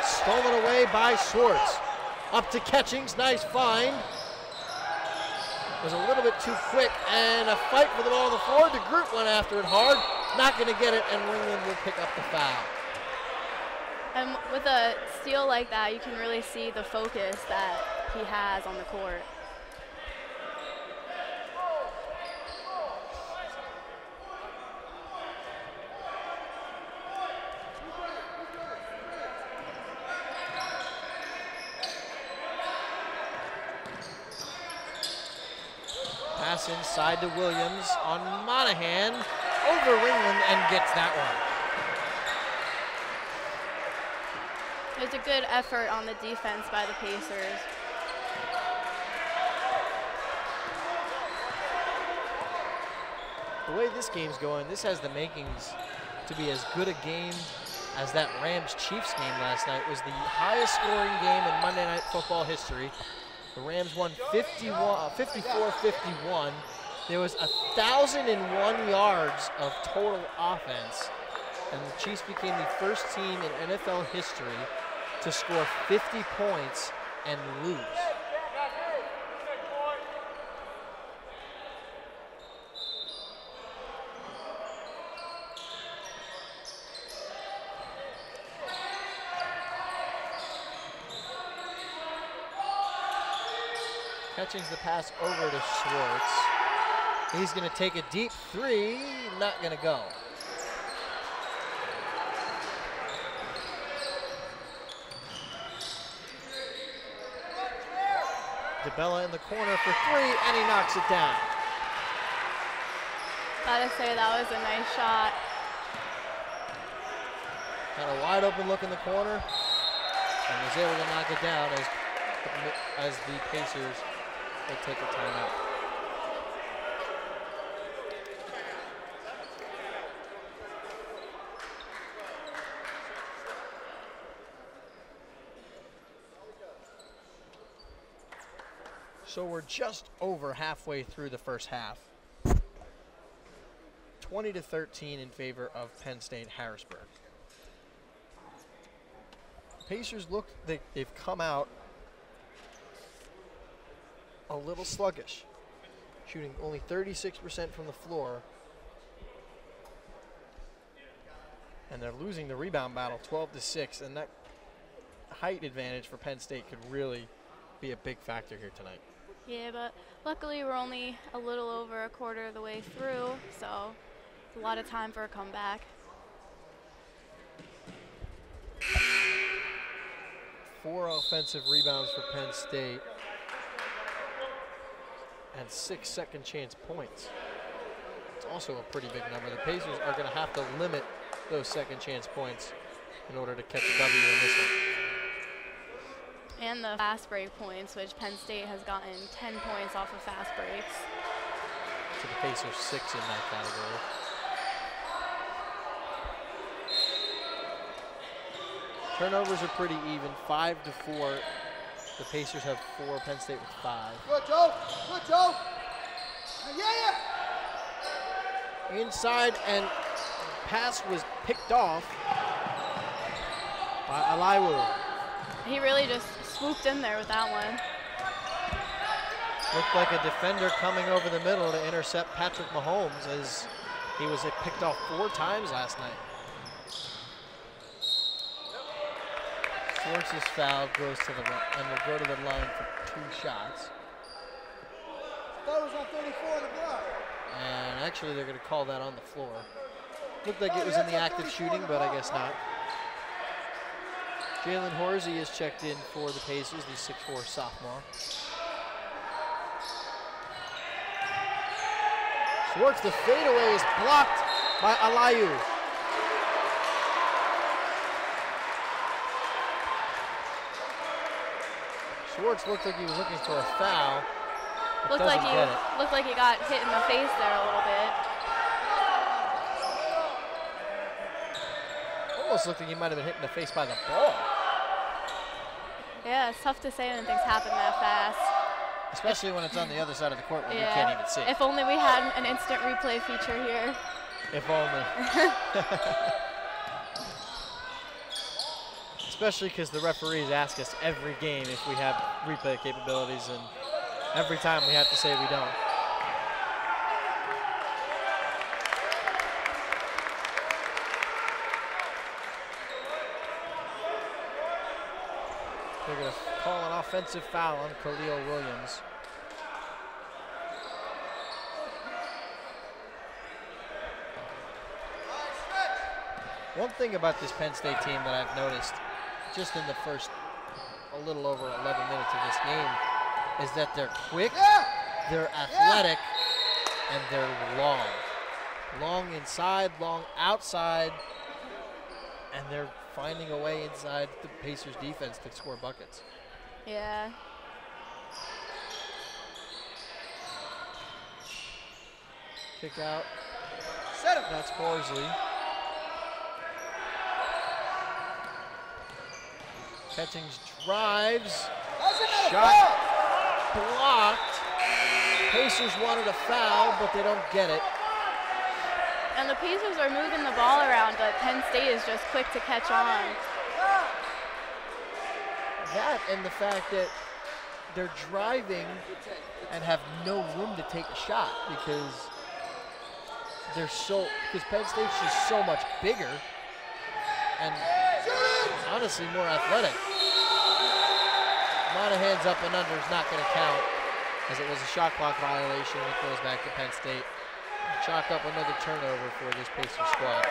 S2: Stolen away by Schwartz. Up to Catchings, nice find. Was a little bit too quick, and a fight for the ball on the floor. DeGroot went after it hard, not gonna get it, and Ringland will pick up the foul.
S1: And with a steal like that, you can really see the focus that he has on the court.
S2: Pass inside to Williams on Monahan, over Ringland, and gets that one.
S1: It was a good effort on the defense by the Pacers.
S2: The way this game's going, this has the makings to be as good a game as that Rams-Chiefs game last night. It was the highest scoring game in Monday Night Football history. The Rams won 54-51. There was 1,001 yards of total offense, and the Chiefs became the first team in NFL history to score 50 points and lose. Catchings the pass over to Schwartz. He's going to take a deep three, not going to go. DeBella in the corner for 3, and he knocks it down.
S1: Gotta say, that was a nice shot.
S2: Got a wide open look in the corner, and was able to knock it down as the Pacers will take a timeout. So we're just over halfway through the first half. 20-13 in favor of Penn State Harrisburg. Pacers look, they've come out a little sluggish, shooting only 36% from the floor, and they're losing the rebound battle 12-6, and that height advantage for Penn State could really be a big factor here tonight.
S1: Yeah, but luckily we're only a little over a quarter of the way through, so it's a lot of time for a comeback.
S2: 4 offensive rebounds for Penn State and 6 second chance points. It's also a pretty big number. The Pacers are going to have to limit those second chance points in order to catch a W in this one.
S1: And the fast break points, which Penn State has gotten 10 points off of fast breaks.
S2: So the Pacers 6 in that category. Turnovers are pretty even, 5-4. The Pacers have 4, Penn State with 5.
S6: Good, Joe. Good, Joe. Yeah.
S2: Inside, and pass was picked off by Alaiwu.
S1: He really just swooped in there with that one.
S2: Looked like a defender coming over the middle to intercept Patrick Mahomes, as he was picked off 4 times last night. Schwartz's foul goes to the and will go to the line for 2 shots.
S6: Thought it was on 34 in the block.
S2: And actually, they're going to call that on the floor. Looked like it was in the act of shooting, but I guess not. Jalen Horsey is checked in for the Pacers, the 6'4" sophomore. Schwartz, the fadeaway is blocked by Alayu. Schwartz looked like he was looking for a foul.
S1: Looked like he got hit in the face there a little bit.
S2: Almost looked like he might have been hit in the face by the ball.
S1: Yeah, it's tough to say when things happen that fast.
S2: Especially when it's on the other side of the court when you can't even see it.
S1: If only we had an instant replay feature here.
S2: If only. Especially because the referees ask us every game if we have replay capabilities, and every time we have to say we don't. They're going to call an offensive foul on Khalil Williams. One thing about this Penn State team that I've noticed just in the first a little over 11 minutes of this game is that they're quick, they're athletic, and they're long. Long inside, long outside, and they're finding a way inside the Pacers defense to score buckets.
S1: Yeah.
S2: Kick out.
S6: Set him.
S2: That's Horsley. Catchings drives. Shot blocked. Pacers wanted a foul, but they don't get it.
S1: And the Pacers are moving the ball around, but Penn State is just quick to catch on.
S2: That and the fact that they're driving and have no room to take a shot because Penn State's just so much bigger and honestly more athletic. Monahan's up and under is not going to count, as it was a shot clock violation. It goes back to Penn State. Chalk up another turnover for this Pacers squad.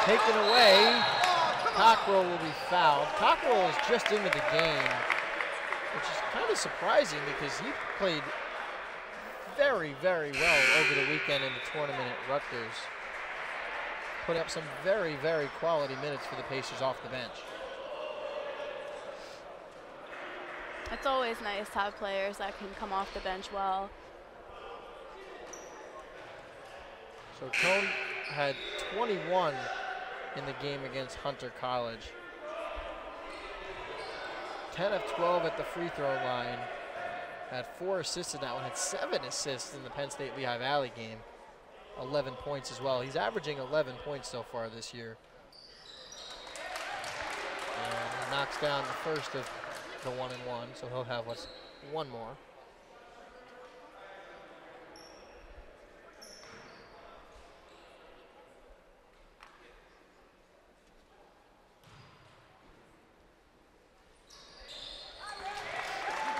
S2: Taken away. Cockrell will be fouled. Cockrell is just into the game, which is kind of surprising because he played very, very well over the weekend in the tournament at Rutgers. Put up some very, very quality minutes for the Pacers off the bench.
S1: It's always nice to have players that can come off the bench well.
S2: So Cone had 21 in the game against Hunter College. 10 of 12 at the free throw line. Had 4 assists in that one. Had 7 assists in the Penn State Lehigh Valley game. 11 points as well. He's averaging 11 points so far this year. And he knocks down the first of the 1-1, so he'll have one more.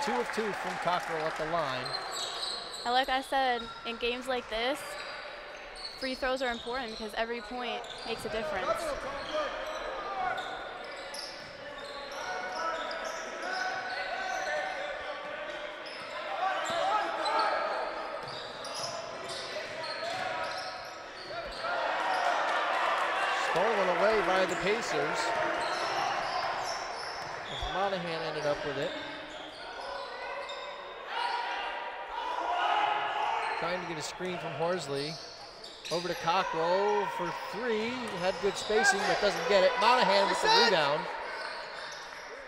S2: Two of 2 from Cockrell at the line.
S1: And like I said, in games like this, free throws are important because every point makes a difference.
S2: Stolen away by the Pacers. Monahan ended up with it. Trying to get a screen from Horsley. Over to Cockrell for three. Had good spacing, but doesn't get it. Monahan with the rebound.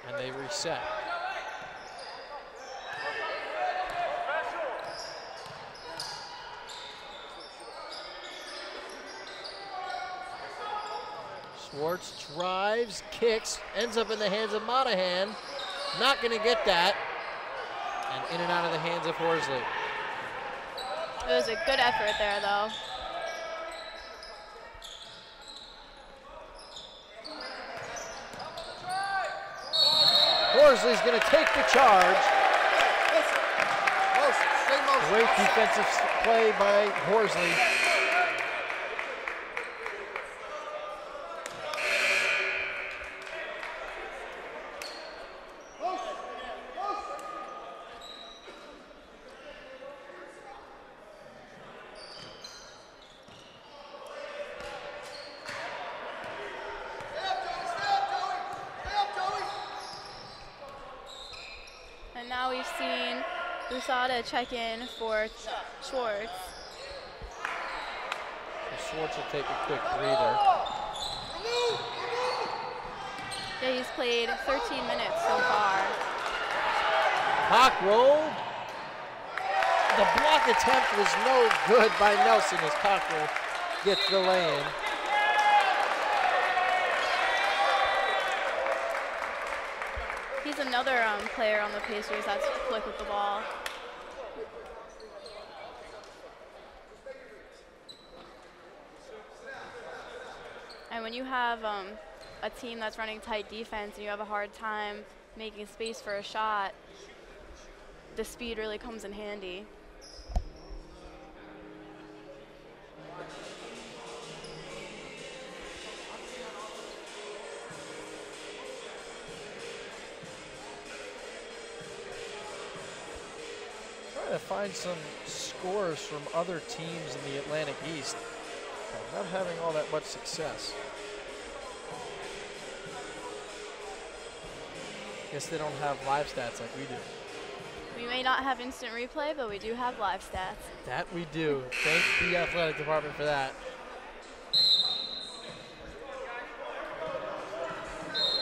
S2: And they reset. Schwartz drives, kicks, ends up in the hands of Monahan. Not going to get that. And in and out of the hands of Horsley.
S1: It was a good effort there, though.
S2: Horsley's going to take the charge. Great defensive play by Horsley.
S1: And now we've seen Lusada check in for Schwartz.
S2: Schwartz will take a quick breather.
S1: Yeah, he's played 13 minutes so far.
S2: Cockrell. The block attempt was no good by Nelson as Cockrell gets the lay-in.
S1: He's another player on the Pacers that's quick with the ball. And when you have a team that's running tight defense and you have a hard time making space for a shot, the speed really comes in handy.
S2: Trying to find some scores from other teams in the Atlantic East. Not having all that much success. Guess they don't have live stats like we do.
S1: We may not have instant replay, but we do have live stats.
S2: That we do. Thank the athletic department for that.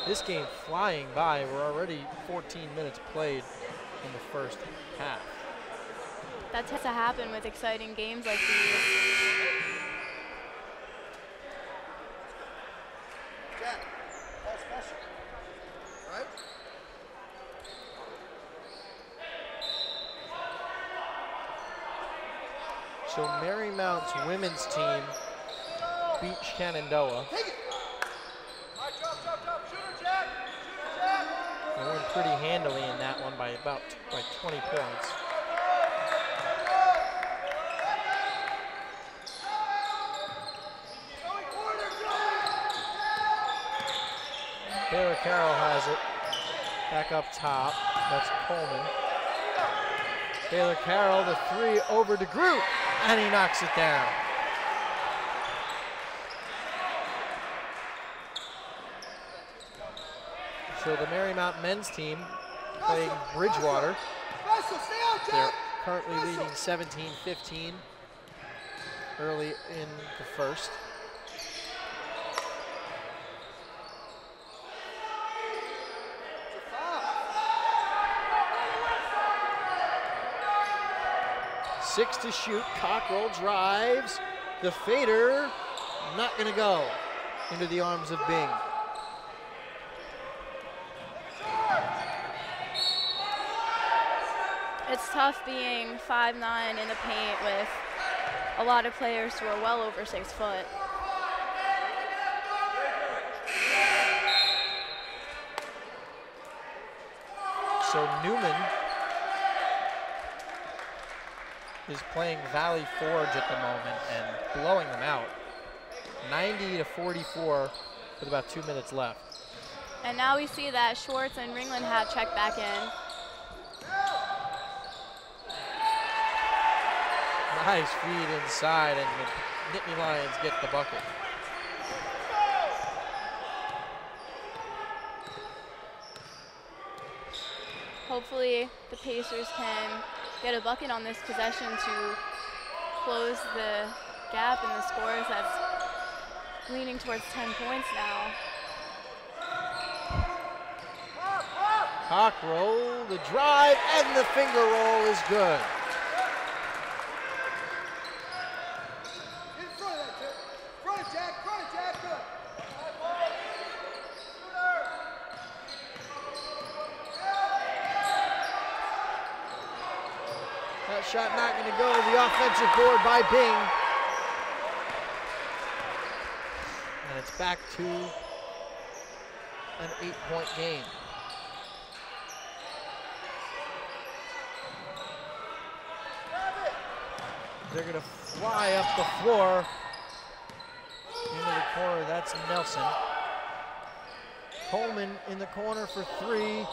S2: This game flying by. We're already 14 minutes played in the first half.
S1: That tends to happen with exciting games like these.
S2: So Marymount's women's team beat Shenandoah. They won pretty handily in that one by 20 points. Baylor Carroll has it. Back up top. That's Coleman. Baylor Carroll, the three over to Groot, and he knocks it down. So the Marymount men's team playing Bridgewater. They're currently leading 17-15 early in the first. Six to shoot. Cockrell drives. The fader, not going to go into the arms of Bing.
S1: It's tough being 5'9" in the paint with a lot of players who are well over 6 foot.
S2: So Newman is playing Valley Forge at the moment and blowing them out. 90-44 with about 2 minutes left.
S1: And now we see that Schwartz and Ringland have checked back in.
S2: Nice feed inside, and the Nittany Lions get the bucket.
S1: Hopefully the Pacers can get a bucket on this possession to close the gap in the scores that's leaning towards 10 points now.
S2: Cock roll, the drive, and the finger roll is good.
S6: In front of that, Tip. Front it, Jack. Front it, Jack. Good.
S2: That shot not going to go to the offensive board by Bing. And it's back to an 8-point game. They're going to fly up the floor into the corner. That's Nelson. Coleman in the corner for 3.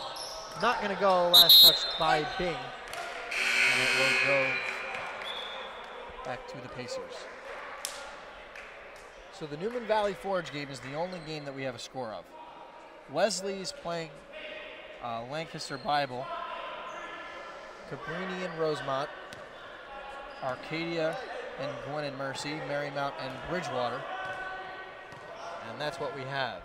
S2: Not going to go. Last touch by Bing. And it will go back to the Pacers. So the Newman Valley Forge game is the only game that we have a score of. Wesley's playing Lancaster Bible. Cabrini and Rosemont. Arcadia and Gwen and Mercy, Marymount and Bridgewater. And that's what we have.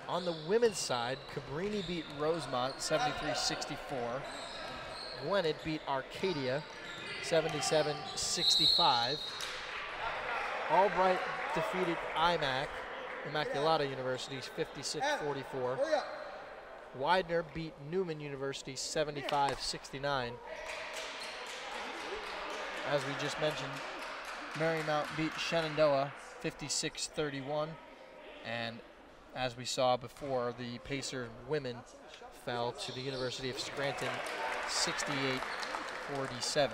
S2: On the women's side, Cabrini beat Rosemont 73-64. Gwinnett beat Arcadia 77-65. Albright defeated Immaculata University's 56-44. Widener beat Newman University 75-69. As we just mentioned, Marymount beat Shenandoah 56-31. And as we saw before, the Pacer women fell to the University of Scranton 68-47.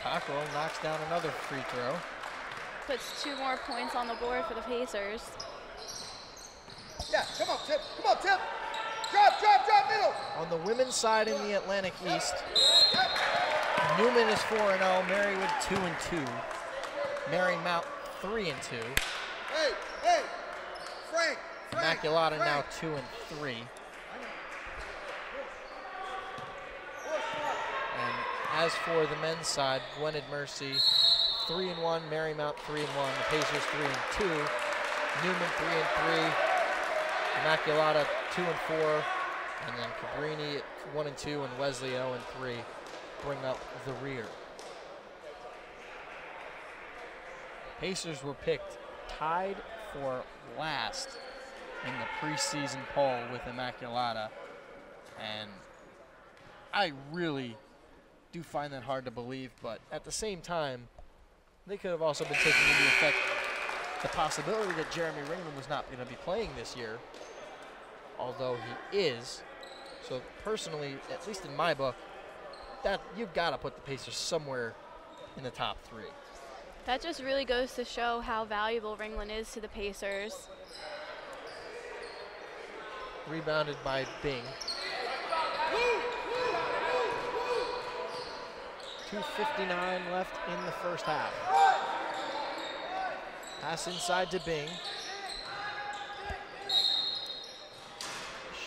S2: Cockrell knocks down another free throw.
S1: Puts 2 more points on the board for the Pacers.
S6: Yeah, come on, Tip. Come on, Tip. Drop, drop, drop, middle.
S2: On the women's side in the Atlantic East, Newman is 4-0, Marywood 2-2, Marymount 3-2.
S6: Hey, hey, Frank.
S2: Immaculata now 2-3. And as for the men's side, Gwinnett Mercy 3-1, Marymount 3-1, the Pacers 3-2, Newman 3-3, Immaculata 2-4, and then Cabrini 1-2, and Wesley 0-3 bring up the rear. Pacers were picked tied for last in the preseason poll with Immaculata, and I really do find that hard to believe, but at the same time, they could have also been taking into effect the possibility that Jeremy Ringland was not going to be playing this year, although he is. So personally, at least in my book, that you've got to put the Pacers somewhere in the top 3.
S1: That just really goes to show how valuable Ringland is to the Pacers.
S2: Rebounded by Bing. 2:59 left in the first half. Pass inside to Bing.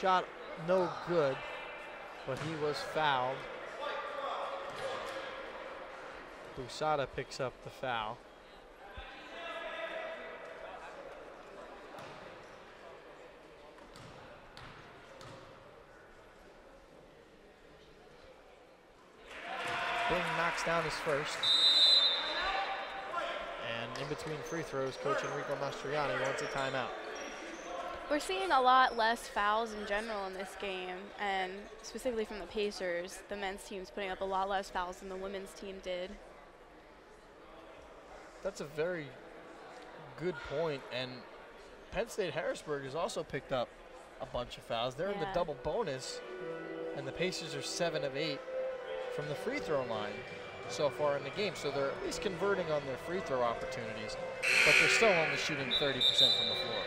S2: Shot no good, but he was fouled. Busada picks up the foul. Bing knocks down his first. And in between free throws, Coach Enrico Mastriani wants a timeout.
S1: We're seeing a lot less fouls in general in this game, and specifically from the Pacers. The men's team's putting up a lot less fouls than the women's team did.
S2: That's a very good point, and Penn State Harrisburg has also picked up a bunch of fouls. They're in the double bonus, and the Pacers are 7 of 8 from the free throw line so far in the game. So they're at least converting on their free throw opportunities, but they're still only shooting 30% from the floor.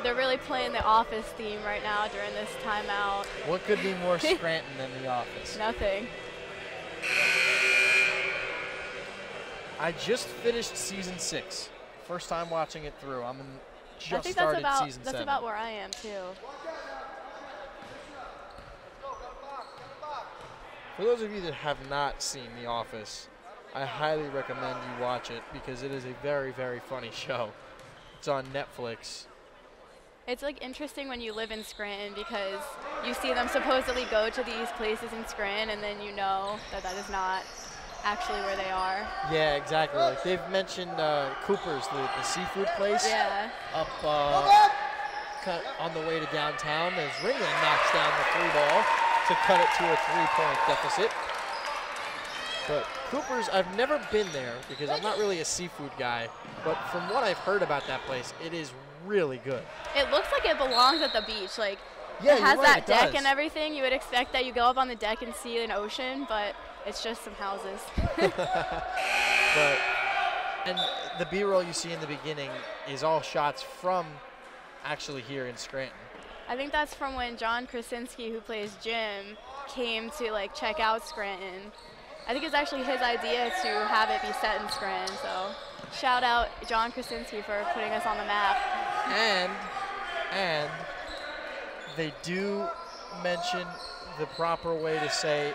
S1: They're really playing the Office theme right now during this timeout.
S2: What could be more Scranton than The Office?
S1: Nothing.
S2: I just finished season 6. First time watching it through. I'm just
S1: I think
S2: started
S1: that's
S2: season 7.
S1: about where I am too.
S2: For those of you that have not seen The Office, I highly recommend you watch it because it is a very, very funny show. It's on Netflix.
S1: It's like interesting when you live in Scranton because you see them supposedly go to these places in Scranton and then you know that that is not actually where they are.
S2: Yeah, exactly. Like they've mentioned Cooper's, the seafood place.
S1: Yeah.
S2: Up on the way to downtown as Ringland knocks down the 3-ball to cut it to a 3-point deficit. But Cooper's, I've never been there because I'm not really a seafood guy, but from what I've heard about that place, it is really good.
S1: It looks like it belongs at the beach. Like,
S2: Yeah,
S1: it has
S2: you're right,
S1: that deck
S2: does.
S1: and everything. You would expect that you go up on the deck and see an ocean, but it's just some houses.
S2: But, and the B-roll you see in the beginning is all shots from actually here in Scranton.
S1: I think that's from when John Krasinski, who plays Jim, came to like check out Scranton. I think it's actually his idea to have it be set in Scranton. So shout out John Krasinski for putting us on the map.
S2: And they do mention the proper way to say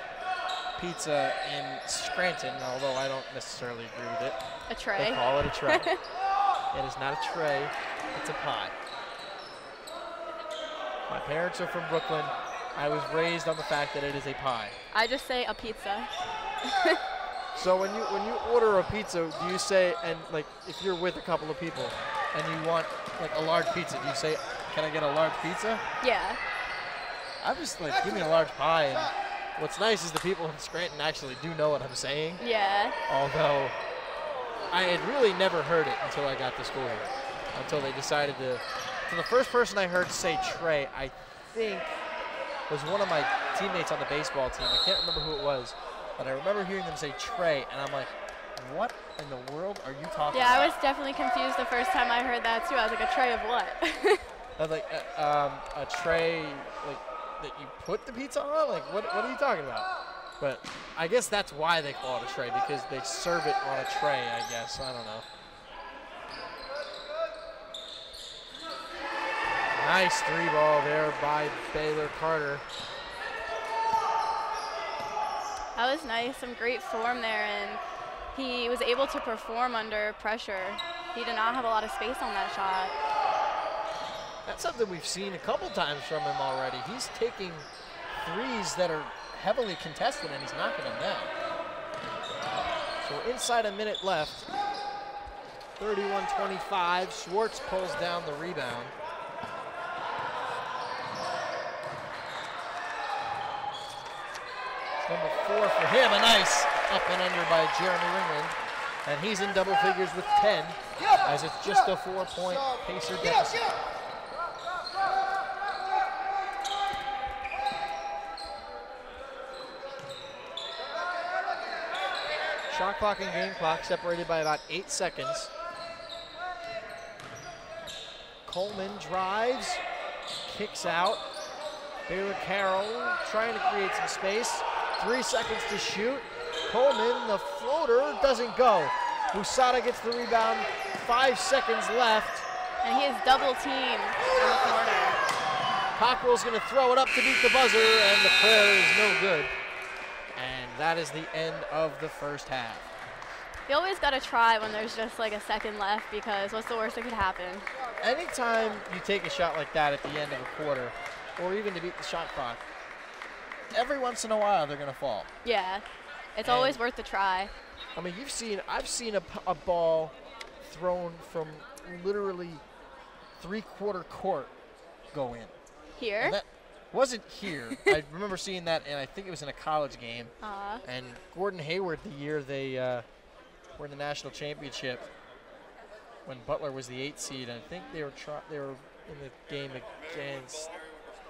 S2: pizza in Scranton, although I don't necessarily agree with it.
S1: A tray.
S2: They call it a tray. It is not a tray, it's a pie. My parents are from Brooklyn. I was raised on the fact that it is a pie.
S1: I just say a pizza.
S2: So when you order a pizza, do you say, and like if you're with a couple of people and you want like a large pizza, do you say, can I get a large pizza?
S1: Yeah.
S2: I'm just like, give me a large pie. And what's nice is the people in Scranton actually do know what I'm saying.
S1: Yeah.
S2: Although I had really never heard it until I got to school here. Until they decided to. So the first person I heard say tray, I think, was one of my teammates on the baseball team. I can't remember who it was, but I remember hearing them say tray, and I'm like, what in the world are you talking about?
S1: Yeah, I was definitely confused the first time I heard that too. I was like, a tray of what?
S2: I was like, a tray, like, that you put the pizza on? Like, what are you talking about? But I guess that's why they call it a tray, because they serve it on a tray, I guess. I don't know. Nice 3-ball there by Baylor Carter.
S1: That was nice, some great form there, and he was able to perform under pressure. He did not have a lot of space on that shot.
S2: That's something we've seen a couple times from him already. He's taking threes that are heavily contested, and he's knocking them down. So we're inside a minute left. 31-25. Schwartz pulls down the rebound. Number 4 for him, a nice up and under by Jeremy Ringland. And he's in double figures with 10, as it's just a 4-point Pacer deficit. Shot clock and game clock separated by about 8 seconds. Coleman drives, kicks out. Baylor Carroll trying to create some space. 3 seconds to shoot. Coleman, the floater, doesn't go. Musada gets the rebound, 5 seconds left.
S1: And he is double teamed in the corner.
S2: Cockrell's gonna throw it up to beat the buzzer, and the prayer is no good. And that is the end of the first half.
S1: You always gotta try when there's just like a second left, because what's the worst that could happen?
S2: Anytime you take a shot like that at the end of a quarter, or even to beat the shot clock, every once in a while they're gonna fall.
S1: Yeah, it's
S2: And
S1: always worth the try.
S2: I mean, I've seen a ball thrown from literally 3/4 court go in.
S1: Here?
S2: And that wasn't here. I remember seeing that, and I think it was in a college game. And Gordon Hayward, the year they were in the national championship, when Butler was the 8th seed, I think they were in the game against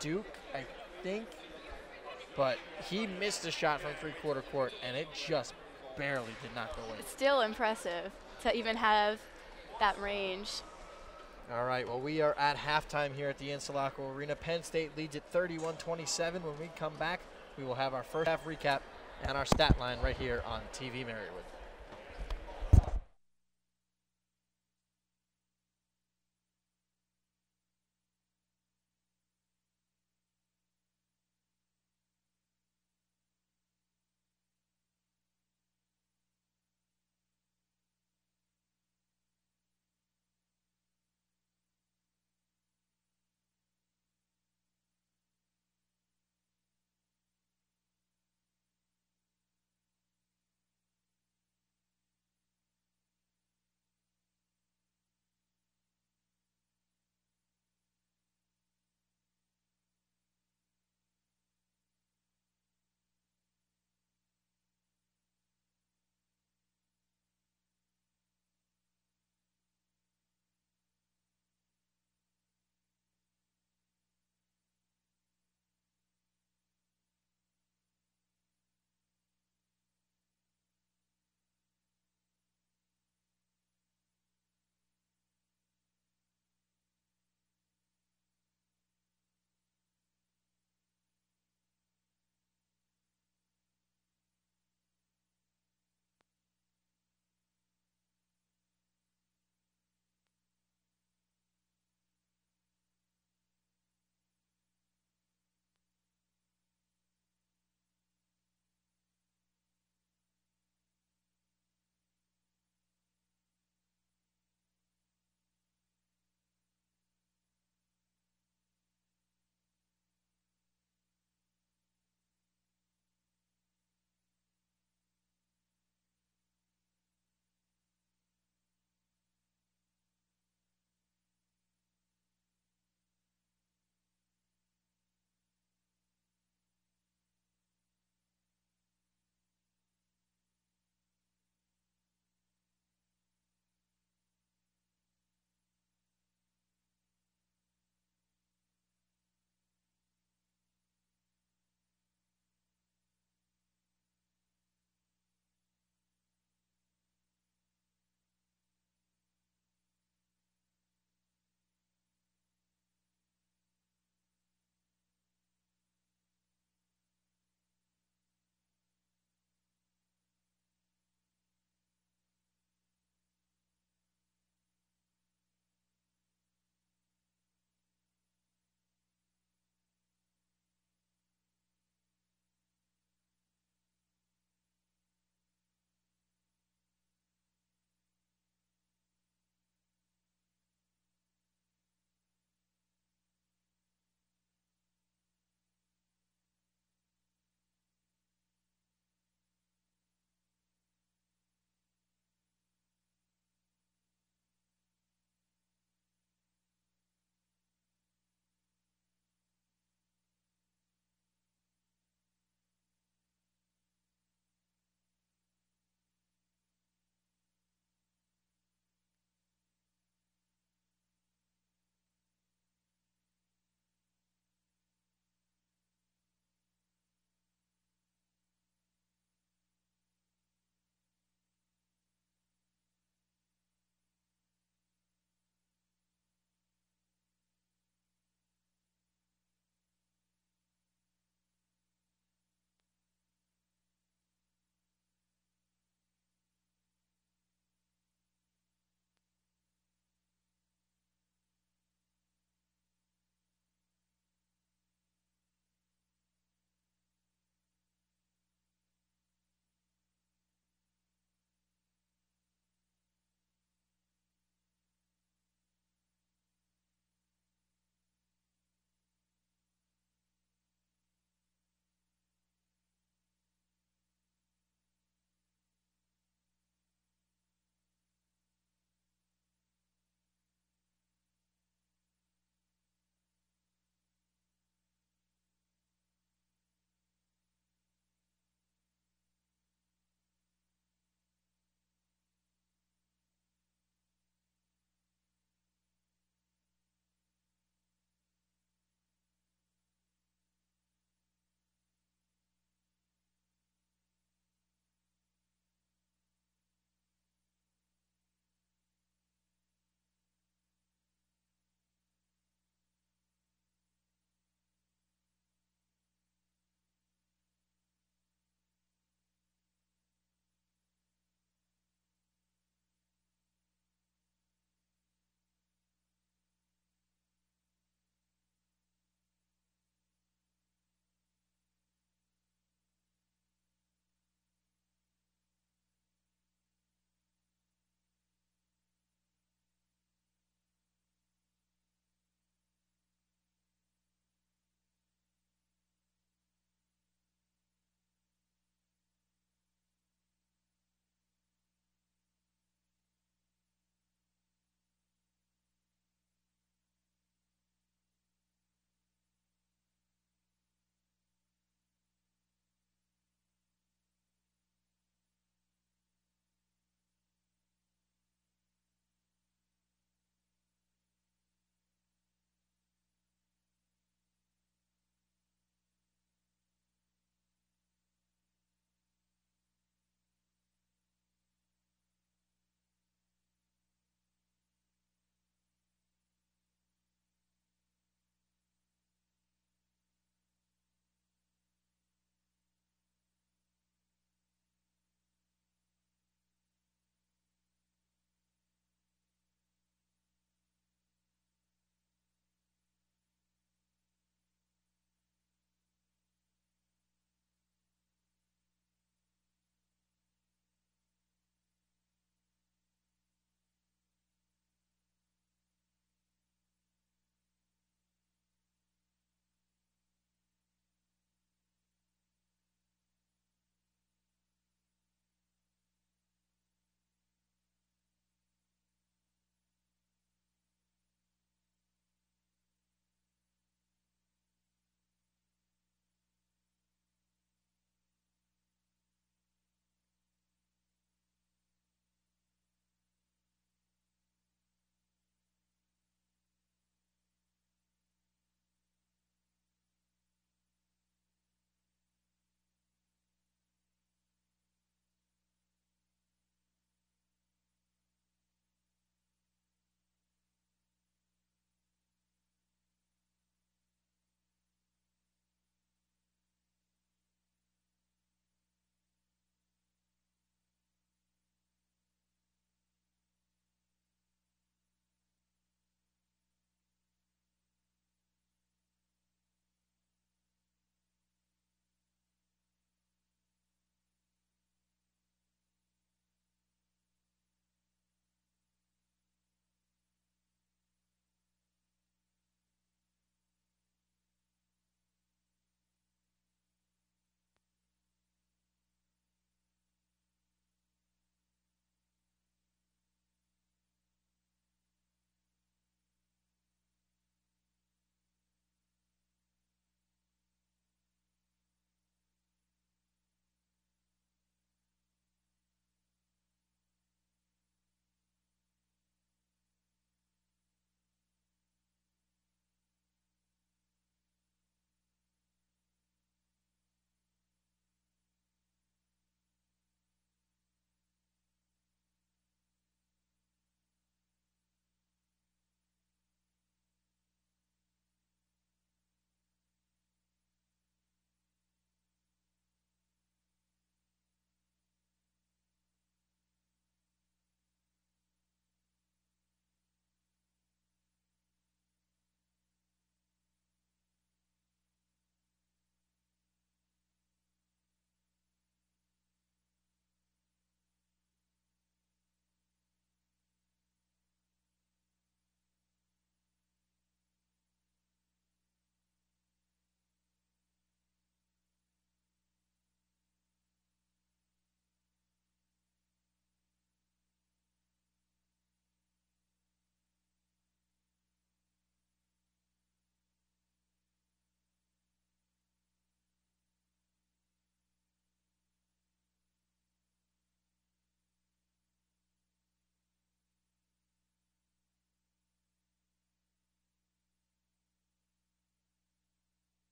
S2: Duke, I think. But he missed a shot from 3/4 court, and it just barely did not go in.
S1: It's still impressive to even have that range.
S2: All right, well, we are at halftime here at the Insulaco Arena. Penn State leads at 31-27. When we come back, we will have our first half recap and our stat line right here on TV-Marywood.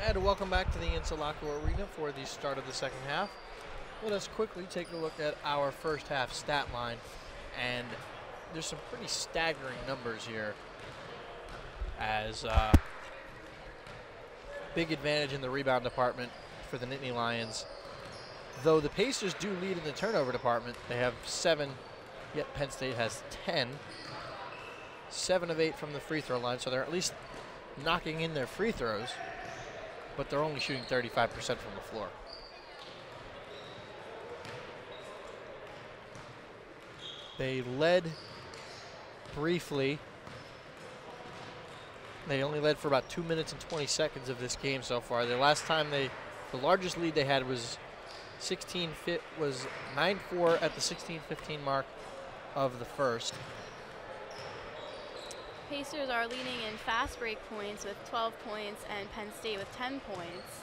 S2: And welcome back to the Interlocker Arena for the start of the second half. Let us quickly take a look at our first half stat line. And there's some pretty staggering numbers here, as big advantage in the rebound department for the Nittany Lions. Though the Pacers do lead in the turnover department, they have 7, yet Penn State has 10. 7 of 8 from the free throw line, so they're at least knocking in their free throws, but they're only shooting 35% from the floor. They led briefly. They only led for about 2 minutes and 20 seconds of this game so far. The last time the largest lead they had was 9-4 at the 16-15 mark of the first.
S1: Pacers are leading in fast break points with 12 points and Penn State with 10 points.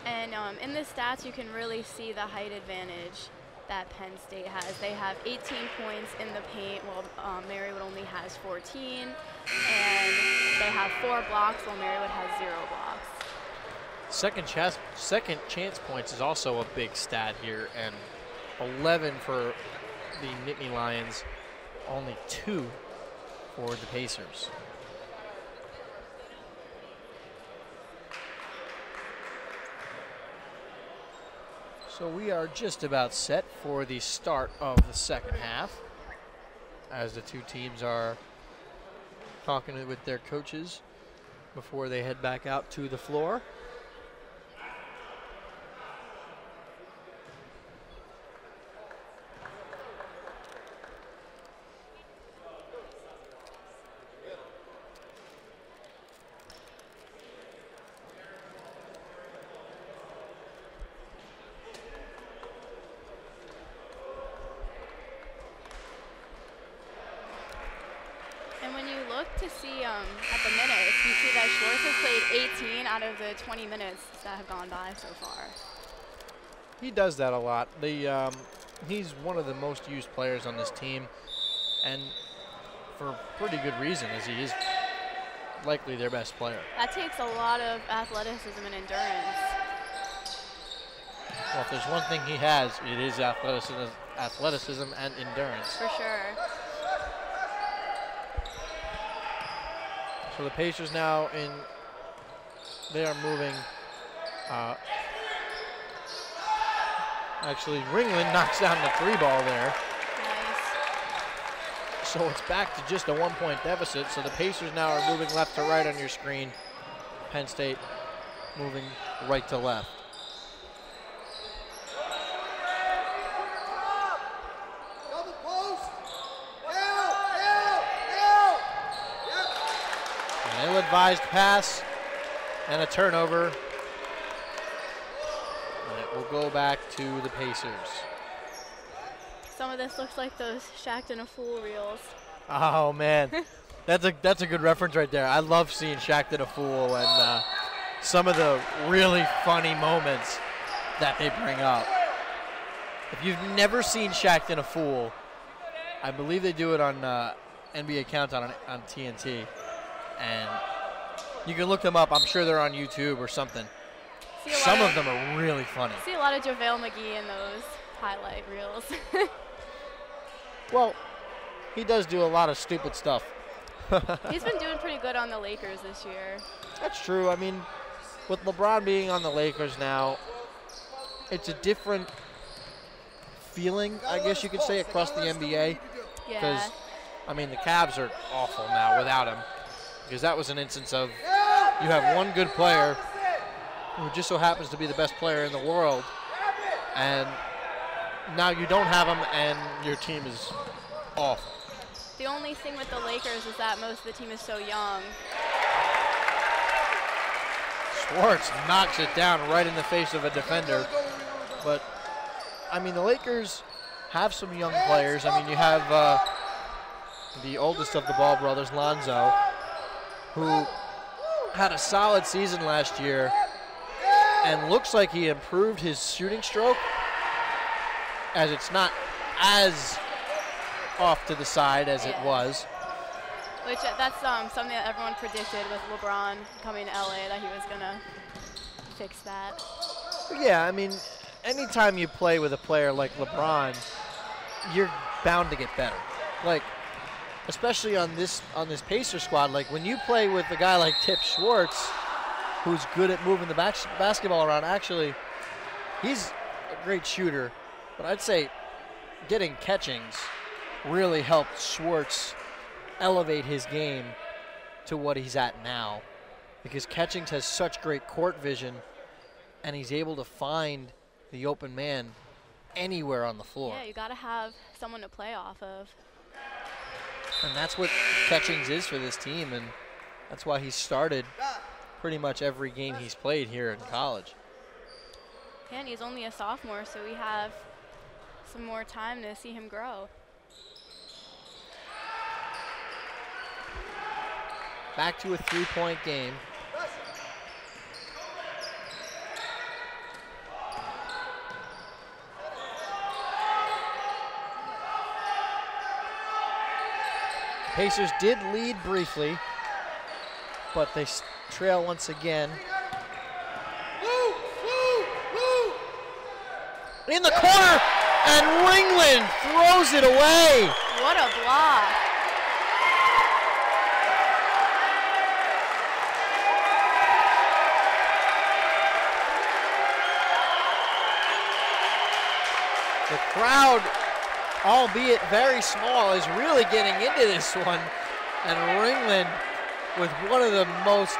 S1: And in the stats, you can really see the height advantage that Penn State has. They have 18 points in the paint, while Marywood only has 14. And they have 4 blocks, while Marywood has 0 blocks.
S2: Second chance points is also a big stat here, and 11 for the Nittany Lions, only 2 for the Pacers. So we are just about set for the start of the second half, as the two teams are talking with their coaches before they head back out to the floor.
S1: To see at the minutes, you see that Schwartz has played 18 out of the 20 minutes that have gone by so far.
S2: He does that a lot. He's one of the most used players on this team, and for pretty good reason, as he is likely their best player.
S1: That takes a lot of athleticism and endurance.
S2: Well, if there's one thing he has, it is athleticism and endurance.
S1: For sure.
S2: So the Pacers now they are moving. Actually, Ringland knocks down the 3 ball there.
S1: Nice.
S2: So it's back to just a 1-point deficit. So the Pacers now are moving left to right on your screen. Penn State moving right to left. Ill-advised pass and a turnover. And it will go back to the Pacers.
S1: Some of this looks like those Shacked in a Fool reels.
S2: Oh man, that's a good reference right there. I love seeing Shacked in a Fool and some of the really funny moments that they bring up. If you've never seen Shacked in a Fool, I believe they do it on NBA Countdown on TNT. And you can look them up. I'm sure they're on YouTube or something. Some of them are really funny.
S1: See a lot of JaVale McGee in those highlight reels.
S2: Well, he does do a lot of stupid stuff.
S1: He's been doing pretty good on the Lakers this year.
S2: That's true. I mean, with LeBron being on the Lakers now, it's a different feeling, I guess you could say, across the NBA.
S1: Yeah.
S2: I mean, the Cavs are awful now without him. Because that was an instance of you have one good player who just so happens to be the best player in the world, and now you don't have him and your team is awful.
S1: The only thing with the Lakers is that most of the team is so young.
S2: Schwartz knocks it down right in the face of a defender. But, I mean, the Lakers have some young players. I mean, you have the oldest of the Ball brothers, Lonzo, who had a solid season last year and looks like he improved his shooting stroke, as it's not as off to the side as it was.
S1: Which that's something that everyone predicted with LeBron coming to LA, that he was gonna fix that.
S2: Yeah, I mean, anytime you play with a player like LeBron, you're bound to get better. Like, especially on this Pacer squad, like when you play with a guy like Tip Schwartz, who's good at moving the basketball around. Actually, he's a great shooter, but I'd say getting catchings really helped Schwartz elevate his game to what he's at now, because Catchings has such great court vision, and he's able to find the open man anywhere on the floor.
S1: Yeah, you got to have someone to play off of.
S2: And that's what Catchings is for this team, and that's why he started pretty much every game he's played here in college.
S1: And he's only a sophomore, so we have some more time to see him grow.
S2: Back to a three-point game. Pacers did lead briefly, but they trail once again. In the corner, and Ringland throws it away.
S1: What a block.
S2: The crowd, albeit very small, is really getting into this one. And Ringland with one of the most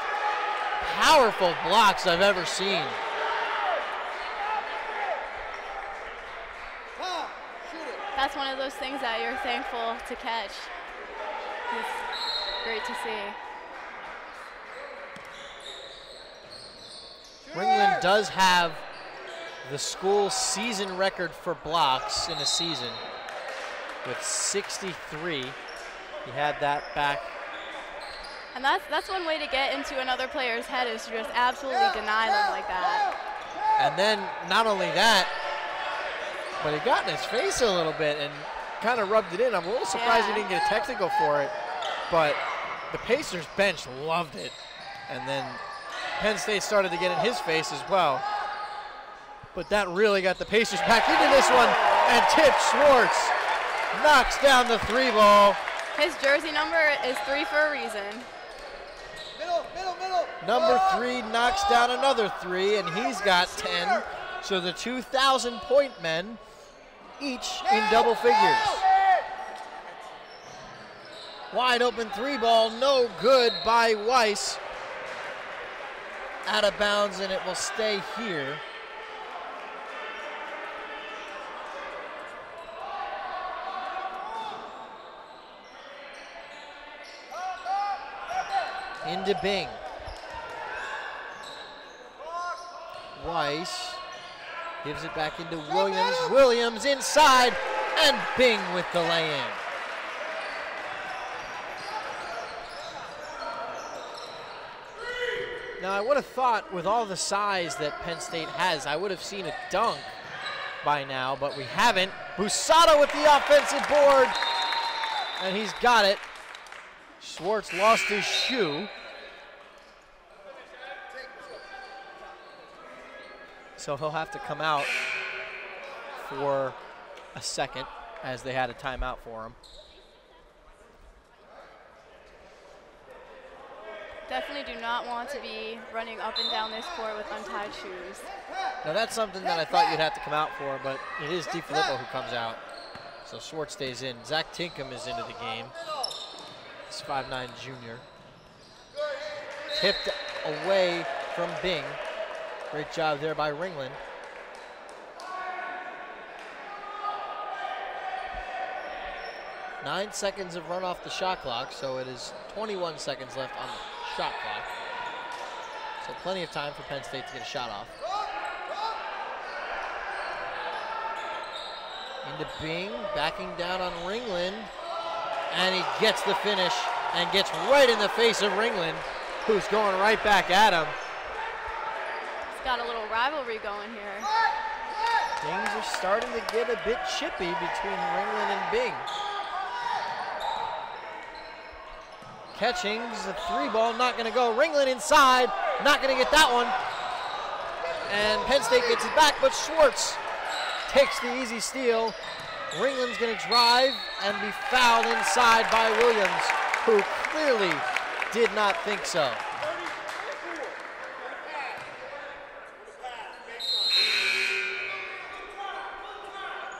S2: powerful blocks I've ever seen.
S1: That's one of those things that you're thankful to catch. It's great to see.
S2: Ringland does have the school season record for blocks in a season with 63. He had that back.
S1: And that's one way to get into another player's head, is to just absolutely deny them like that.
S2: And then not only that, but he got in his face a little bit and kind of rubbed it in. I'm a little surprised he didn't get a technical for it, but the Pacers bench loved it. And then Penn State started to get in his face as well. But that really got the Pacers back into this one, and Tip Schwartz knocks down the three ball.
S1: His jersey number is 3 for a reason.
S6: Middle.
S2: Number 3 knocks down another 3, and he's got 10. So the 2,000-point men, each in double figures. Wide open three ball, no good by Weiss. Out of bounds, and it will stay here. Into Bing. Weiss gives it back into Williams. Williams inside, and Bing with the lay-in. Now, I would have thought with all the size that Penn State has, I would have seen a dunk by now, but we haven't. Busada with the offensive board, and he's got it. Schwartz lost his shoe. So he'll have to come out for a second, as they had a timeout for him.
S1: Definitely do not want to be running up and down this court with untied shoes.
S2: Now that's something that I thought you'd have to come out for, but it is DiFilippo who comes out. So Schwartz stays in. Zach Tinkham is into the game. He's 5'9" junior. Tipped away from Bing. Great job there by Ringland. Nine seconds of run off the shot clock, so it is 21 seconds left on the shot clock. So plenty of time for Penn State to get a shot off. Into Bing, backing down on Ringland, and he gets the finish and gets right in the face of Ringland, who's going right back at him.
S1: It's got a little rivalry going here.
S2: Things are starting to get a bit chippy between Ringland and Bing. Catchings, the 3-ball, not going to go. Ringland inside, not going to get that one. And Penn State gets it back, but Schwartz takes the easy steal. Ringland's going to drive and be fouled inside by Williams, who clearly did not think so.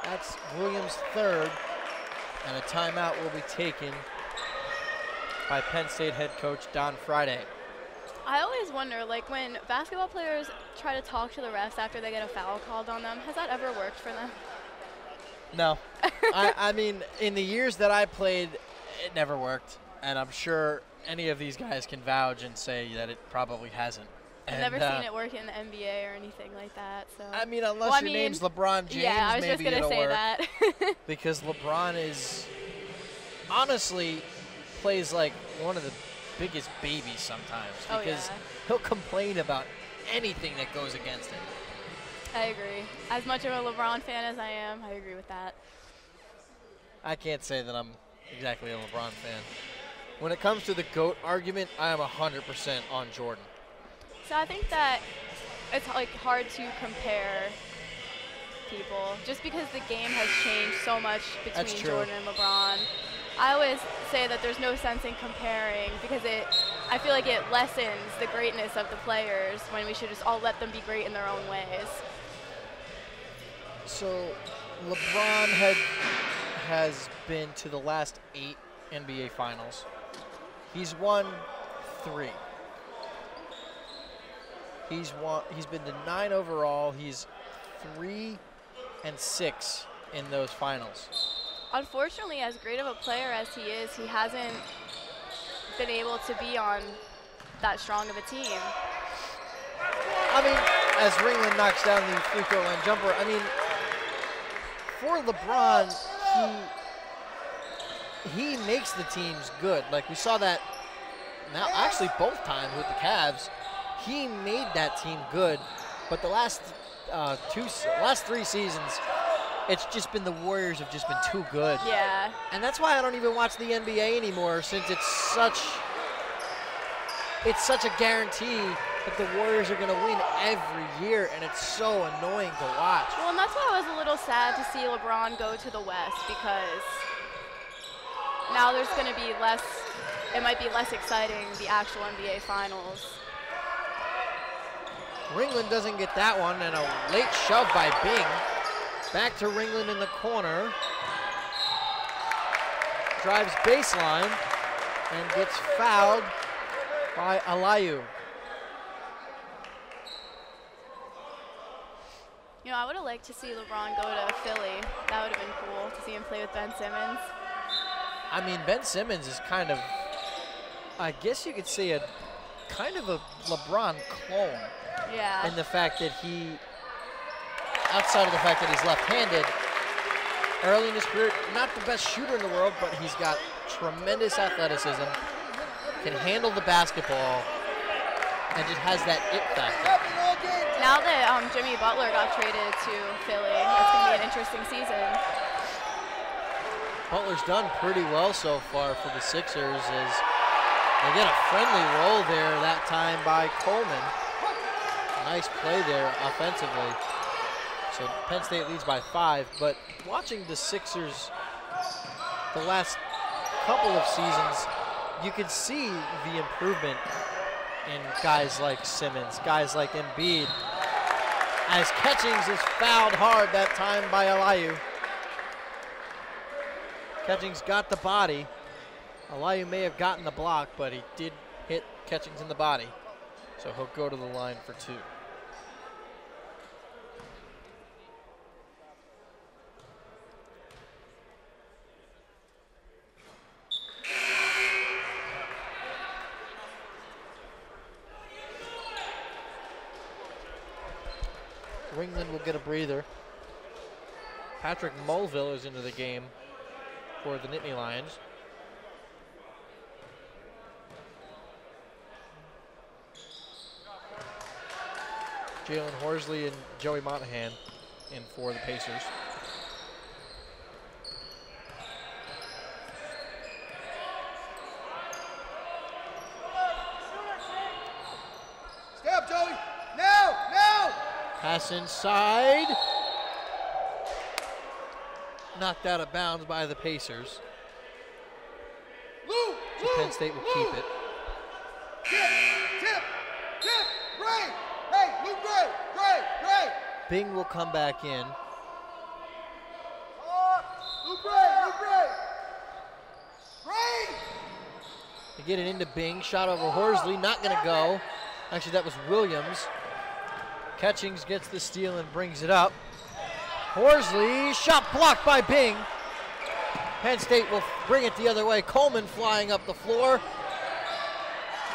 S2: That's Williams' third, and a timeout will be taken by Penn State head coach Don Friday.
S1: I always wonder, like, when basketball players try to talk to the refs after they get a foul called on them, has that ever worked for them?
S2: No. I mean, in the years that I played, it never worked, and I'm sure any of these guys can vouch and say that it probably hasn't.
S1: I've never seen it work in the NBA or anything like that. So
S2: I mean, unless your name's LeBron James,
S1: yeah, I was
S2: maybe
S1: just gonna say
S2: work.
S1: that.
S2: Because LeBron is honestly plays like one of the biggest babies sometimes, because he'll complain about anything that goes against him.
S1: I agree. As much of a LeBron fan as I am, I agree with that.
S2: I can't say that I'm exactly a LeBron fan. When it comes to the GOAT argument, I am 100% on Jordan.
S1: So I think that it's like hard to compare people just because the game has changed so much between Jordan and LeBron. I always say that there's no sense in comparing because I feel like it lessens the greatness of the players when we should just all let them be great in their own ways.
S2: So LeBron has been to the last 8 NBA Finals. He's won 3. He's been to 9 overall. He's 3-6 in those finals.
S1: Unfortunately, as great of a player as he is, he hasn't been able to be on that strong of a team.
S2: I mean, as Ringland knocks down the free throw line jumper, I mean, for LeBron, he makes the teams good. Like we saw that now, actually both times with the Cavs. He made that team good, but the last 3 seasons, it's just been the Warriors have just been too good.
S1: Yeah.
S2: And that's why I don't even watch the NBA anymore, since it's such a guarantee that the Warriors are going to win every year, and it's so annoying to watch.
S1: Well, and that's why I was a little sad to see LeBron go to the West, because now there's going to be less, it might be less exciting, the actual NBA Finals.
S2: Ringland doesn't get that one, and a late shove by Bing. Back to Ringland in the corner. Drives baseline and gets fouled by Alayu.
S1: You know, I would have liked to see LeBron go to Philly. That would have been cool to see him play with Ben Simmons.
S2: I mean, Ben Simmons is kind of, I guess you could say, a kind of a LeBron clone.
S1: Yeah.
S2: In the fact that outside of the fact that he's left-handed, early in his career, not the best shooter in the world, but he's got tremendous athleticism, can handle the basketball, and just has that it factor.
S1: Now that Jimmy Butler got traded to Philly, it's going to be an interesting season.
S2: Butler's done pretty well so far for the Sixers as they get a friendly roll there that time by Coleman. Nice play there offensively. So Penn State leads by 5, but watching the Sixers the last couple of seasons, you can see the improvement in guys like Simmons, guys like Embiid, as Catchings is fouled hard that time by Alayu. Catchings got the body. Alayu may have gotten the block, but he did hit Catchings in the body. So he'll go to the line for 2. Ringland will get a breather. Patrick Mulville is into the game for the Nittany Lions. Jalen Horsley and Joey Monahan in for the Pacers.
S7: Pass inside. Knocked out of bounds by the Pacers. So Penn State will keep it.
S6: Tip, Gray. Hey, Luke Gray.
S7: Bing will come back in.
S6: Luke Gray.
S7: They get it into Bing. Shot over Horsley. Not going to go. Actually, that was Williams. Catchings gets the steal and brings it up. Horsley, shot blocked by Bing. Penn State will bring it the other way. Coleman flying up the floor.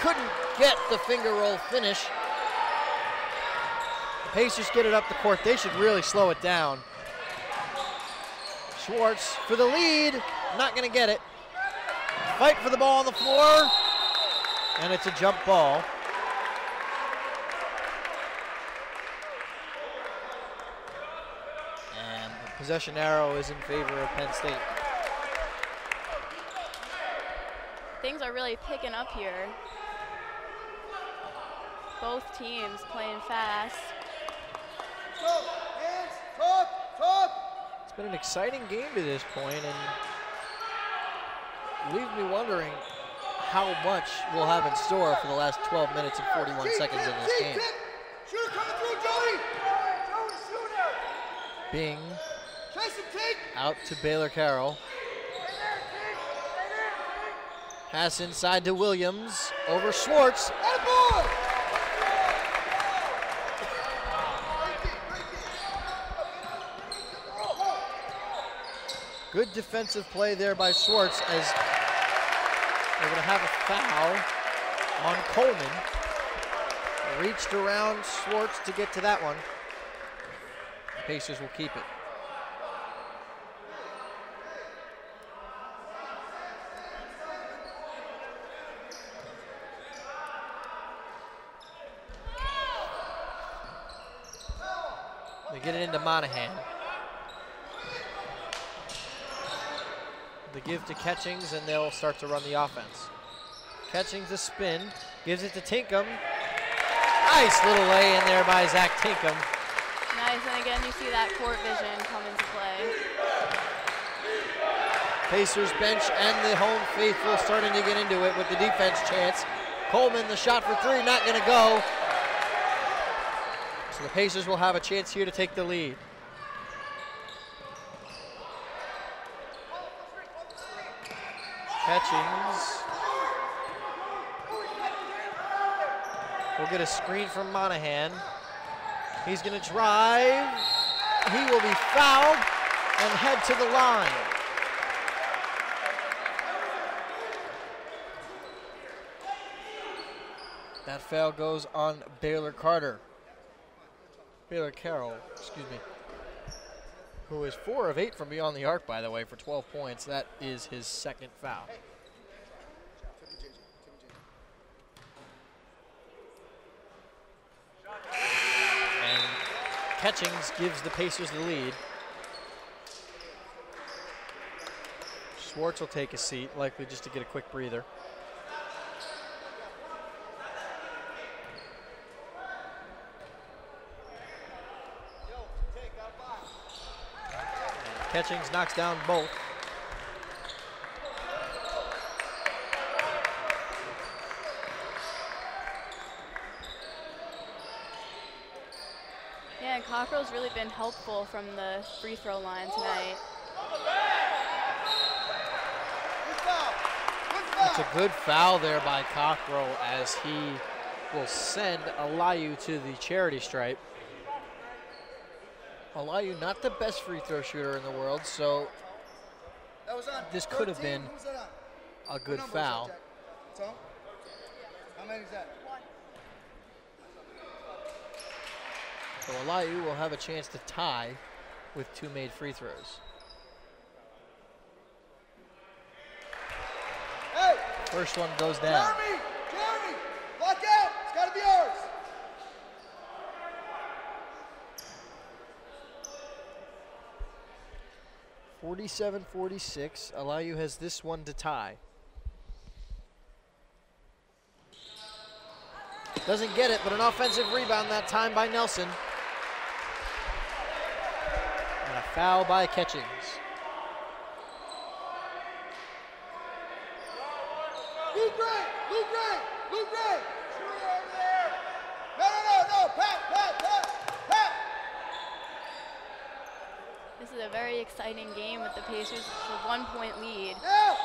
S7: Couldn't get the finger roll finish. The Pacers get it up the court. They should really slow it down. Schwartz for the lead. Not going to get it. Fight for the ball on the floor. And it's a jump ball. And the possession arrow is in favor of Penn State.
S1: Things are really picking up here. Both teams playing fast.
S6: Go, hands, talk.
S7: It's been an exciting game to this point, and leaves me wondering how much we'll have in store for the last 12 minutes and 41 seconds in this game.
S6: Shooter coming through, Joey. Shooter.
S7: Bing
S6: Chase him, Teague.
S7: out to Baylor Carroll. Pass inside to Williams over Schwartz.
S6: Attaboy.
S7: Good defensive play there by Schwartz as they're going to have a foul on Coleman. Reached around Schwartz to get to that one. Pacers will keep it. They get it into Monahan. They give to Catchings, and they'll start to run the offense. Catchings a spin, gives it to Tinkham. Nice little lay in there by Zach Tinkham.
S1: Nice, and again, you see that court vision come into play.
S7: Pacers bench and the home faithful starting to get into it with the defense chance. Coleman, the shot for three, not gonna go. So the Pacers will have a chance here to take the lead. Catchings will get a screen from Monahan. He's going to drive. He will be fouled and head to the line. That foul goes on Baylor Carroll, excuse me, who is 4 of 8 from beyond the arc, by the way, for 12 points. That is his second foul. And Catchings gives the Pacers the lead. Schwartz will take a seat, likely just to get a quick breather. Catchings knocks down both.
S1: Yeah, and Cockrell's really been helpful from the free throw line tonight.
S7: It's a good foul there by Cockrell as he will send Alayu to the charity stripe. Alayu, not the best free throw shooter in the world, so this could have been a good foul.
S6: How many is that?
S7: So Alayu will have a chance to tie with 2 made free throws.
S6: Hey!
S7: First one goes down.
S6: Jeremy! Lock out! It's got to be ours!
S7: (47-46). Alayu has this one to tie. Doesn't get it, but an offensive rebound that time by Nelson. Foul by Catchings.
S6: Luke Gray! Luke Gray! Luke Gray! Shooter over there! No! Pat!
S1: This is a very exciting game with the Pacers with a 1-point lead.
S6: Now!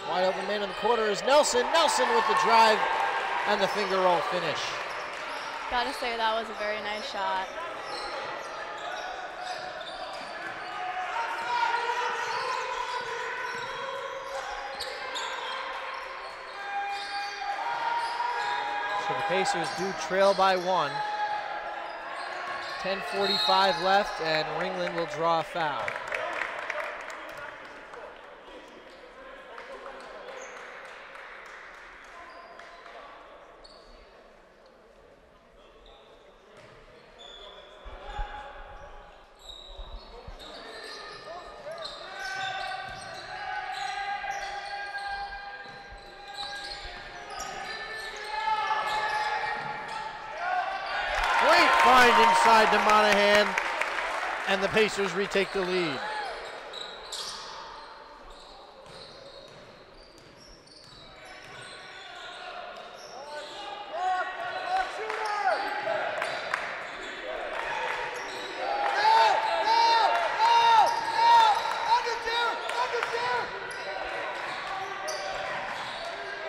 S7: Wide open man in the corner is Nelson. Nelson with the drive and the finger roll finish.
S1: Gotta say that was a very nice shot.
S7: So the Pacers do trail by 1. 10:45 left, and Ringland will draw a foul. Inside to Monahan, and the Pacers retake the lead.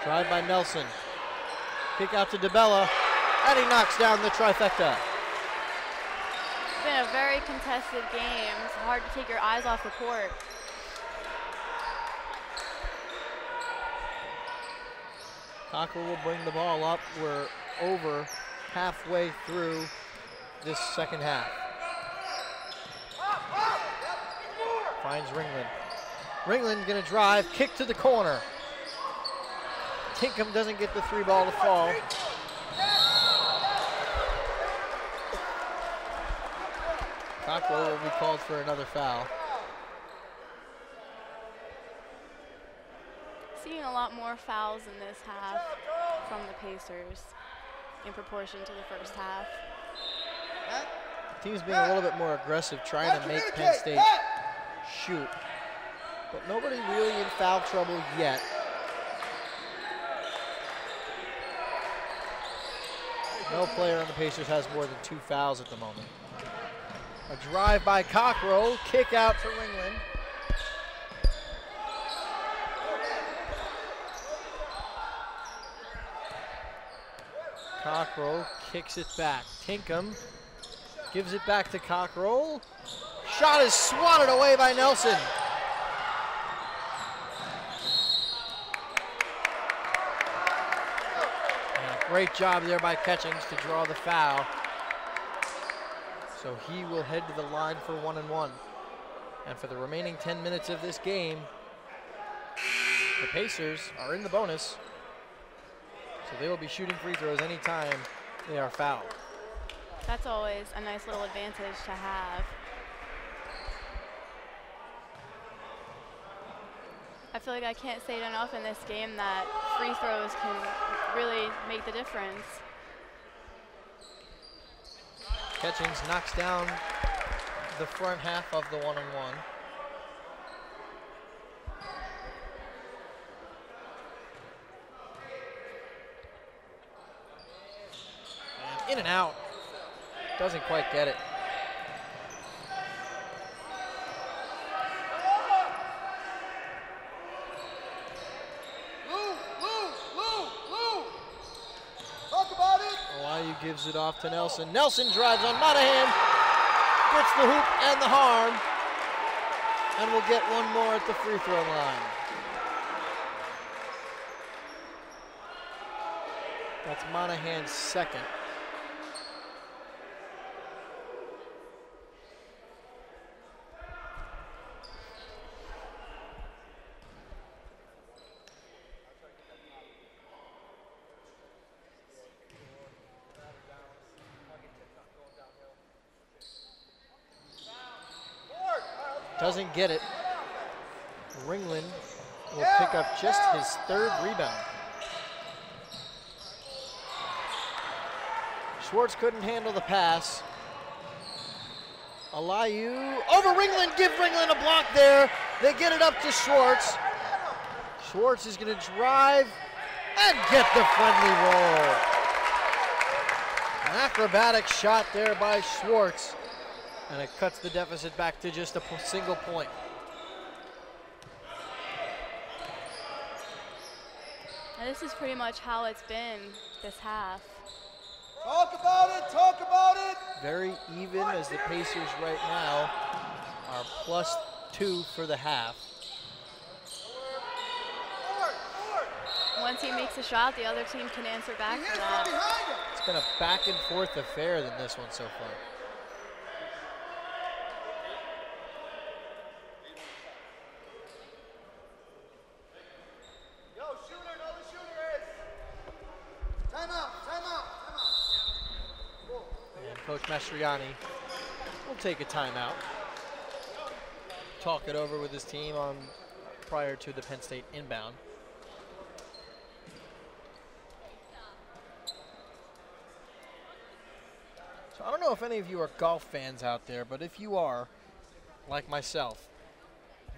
S7: Drive by Nelson. Kick out to DeBella, and he knocks down the trifecta.
S1: It's been a very contested game. It's hard to take your eyes off the court.
S7: Cockrell will bring the ball up. We're over halfway through this second half. Finds Ringland. Ringland's gonna drive, kick to the corner. Tinkham doesn't get the 3 ball to fall. Cockrell will be called for another foul.
S1: Seeing a lot more fouls in this half from the Pacers in proportion to the first half.
S7: The team's being a little bit more aggressive, trying to make Penn State shoot. But nobody really in foul trouble yet. No player on the Pacers has more than 2 fouls at the moment. A drive by Cockrell, kick out to Ringland. Cockrell kicks it back. Tinkham gives it back to Cockrell. Shot is swatted away by Nelson. And a great job there by Catchings to draw the foul. So he will head to the line for 1-1. And for the remaining 10 minutes of this game, the Pacers are in the bonus. So they will be shooting free throws anytime they are fouled.
S1: That's always a nice little advantage to have. I feel like I can't say it enough in this game that free throws can really make the difference.
S7: Catchings knocks down the front half of the 1-on-1. And in and out. Doesn't quite get it. Gives it off to Nelson. Nelson drives on Monahan, gets the hoop and the harm, and will get one more at the free throw line. That's Monahan's second. Doesn't get it. Ringland will pick up just his 3rd rebound. Schwartz couldn't handle the pass. Alayu over Ringland, give Ringland a block there. They get it up to Schwartz. Schwartz is going to drive and get the friendly roll. An acrobatic shot there by Schwartz, and it cuts the deficit back to just a single point.
S1: And this is pretty much how it's been this half.
S6: Talk about it, talk about it.
S7: Very even as the Pacers right now are +2 for the half.
S1: One team makes a shot, the other team can answer back for that.
S7: It's been a back and forth affair than this one so far.
S6: Yo, shooter, know the shooter is. Timeout, timeout, timeout.
S7: And Coach Mastriani will take a timeout. Talk it over with his team prior to the Penn State inbound. So I don't know if any of you are golf fans out there, but if you are, like myself,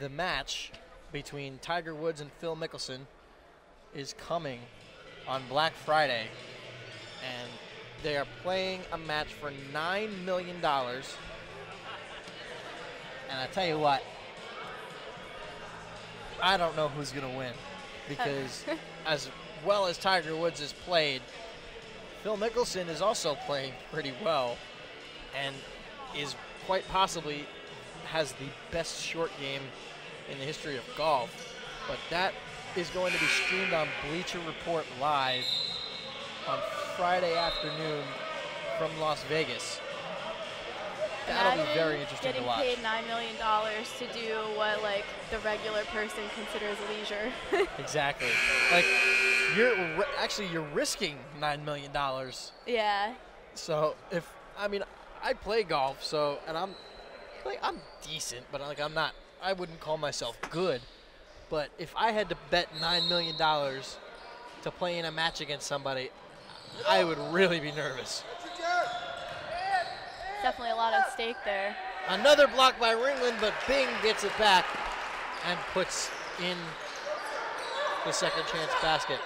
S7: the match between Tiger Woods and Phil Mickelson is coming on Black Friday, and they are playing a match for $9 million. And I tell you what, I don't know who's going to win, because as well as Tiger Woods has played, Phil Mickelson is also playing pretty well and is quite possibly has the best short game in the history of golf. But that is going to be streamed on Bleacher Report Live on Friday afternoon from Las Vegas. That'll be very interesting to watch.
S1: Getting paid $9 million to do what like the regular person considers leisure.
S7: Exactly. Like you're risking $9 million.
S1: Yeah.
S7: So I play golf, so and I'm decent, but I wouldn't call myself good. But if I had to bet $9 million to play in a match against somebody, I would really be nervous.
S1: Definitely a lot at stake there.
S7: Another block by Ringland, but Bing gets it back and puts in the second chance basket.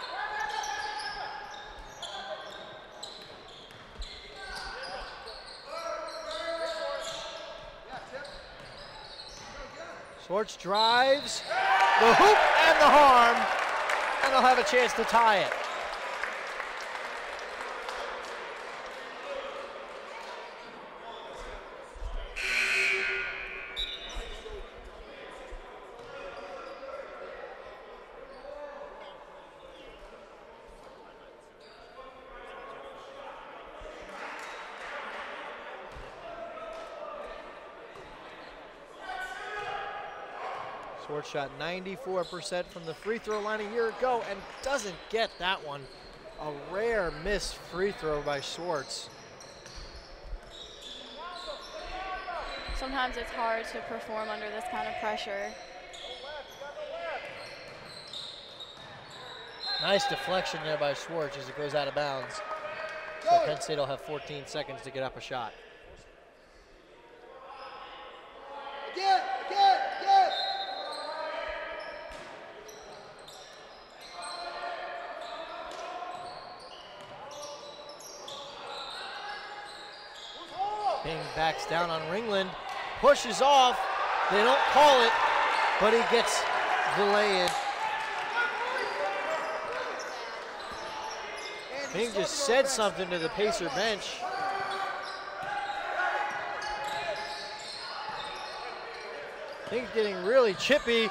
S7: Schwartz drives, the hoop and the harm, and they'll have a chance to tie it. Schwartz shot 94% from the free throw line a year ago and doesn't get that one. A rare missed free throw by Schwartz.
S1: Sometimes it's hard to perform under this kind of pressure.
S7: Nice deflection there by Schwartz as it goes out of bounds. So Penn State will have 14 seconds to get up a shot.
S6: Again.
S7: Bing backs down on Ringland, pushes off. They don't call it, but he gets the lay-in. Bing just said something to the Pacer bench. Bing's getting really chippy.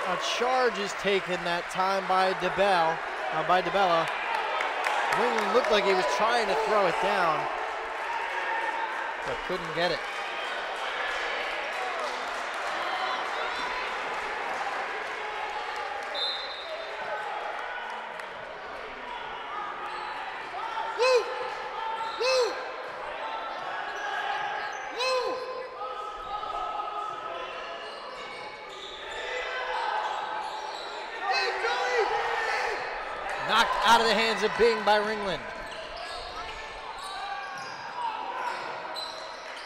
S7: A charge is taken that time by DeBella. Ringland looked like he was trying to throw it down, but couldn't get it. Knocked out of the hands of Bing by Ringland.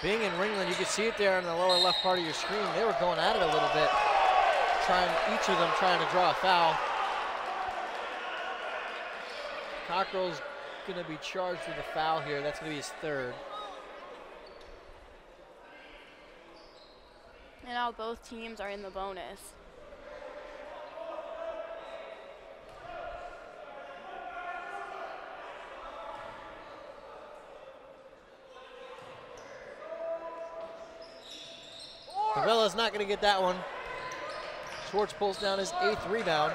S7: Bing and Ringland, you can see it there in the lower left part of your screen. They were going at it a little bit, each of them trying to draw a foul. Cockrell's going to be charged with a foul here. That's going to be his third.
S1: And now both teams are in the bonus.
S7: Pavella's not going to get that one. Schwartz pulls down his 8th rebound.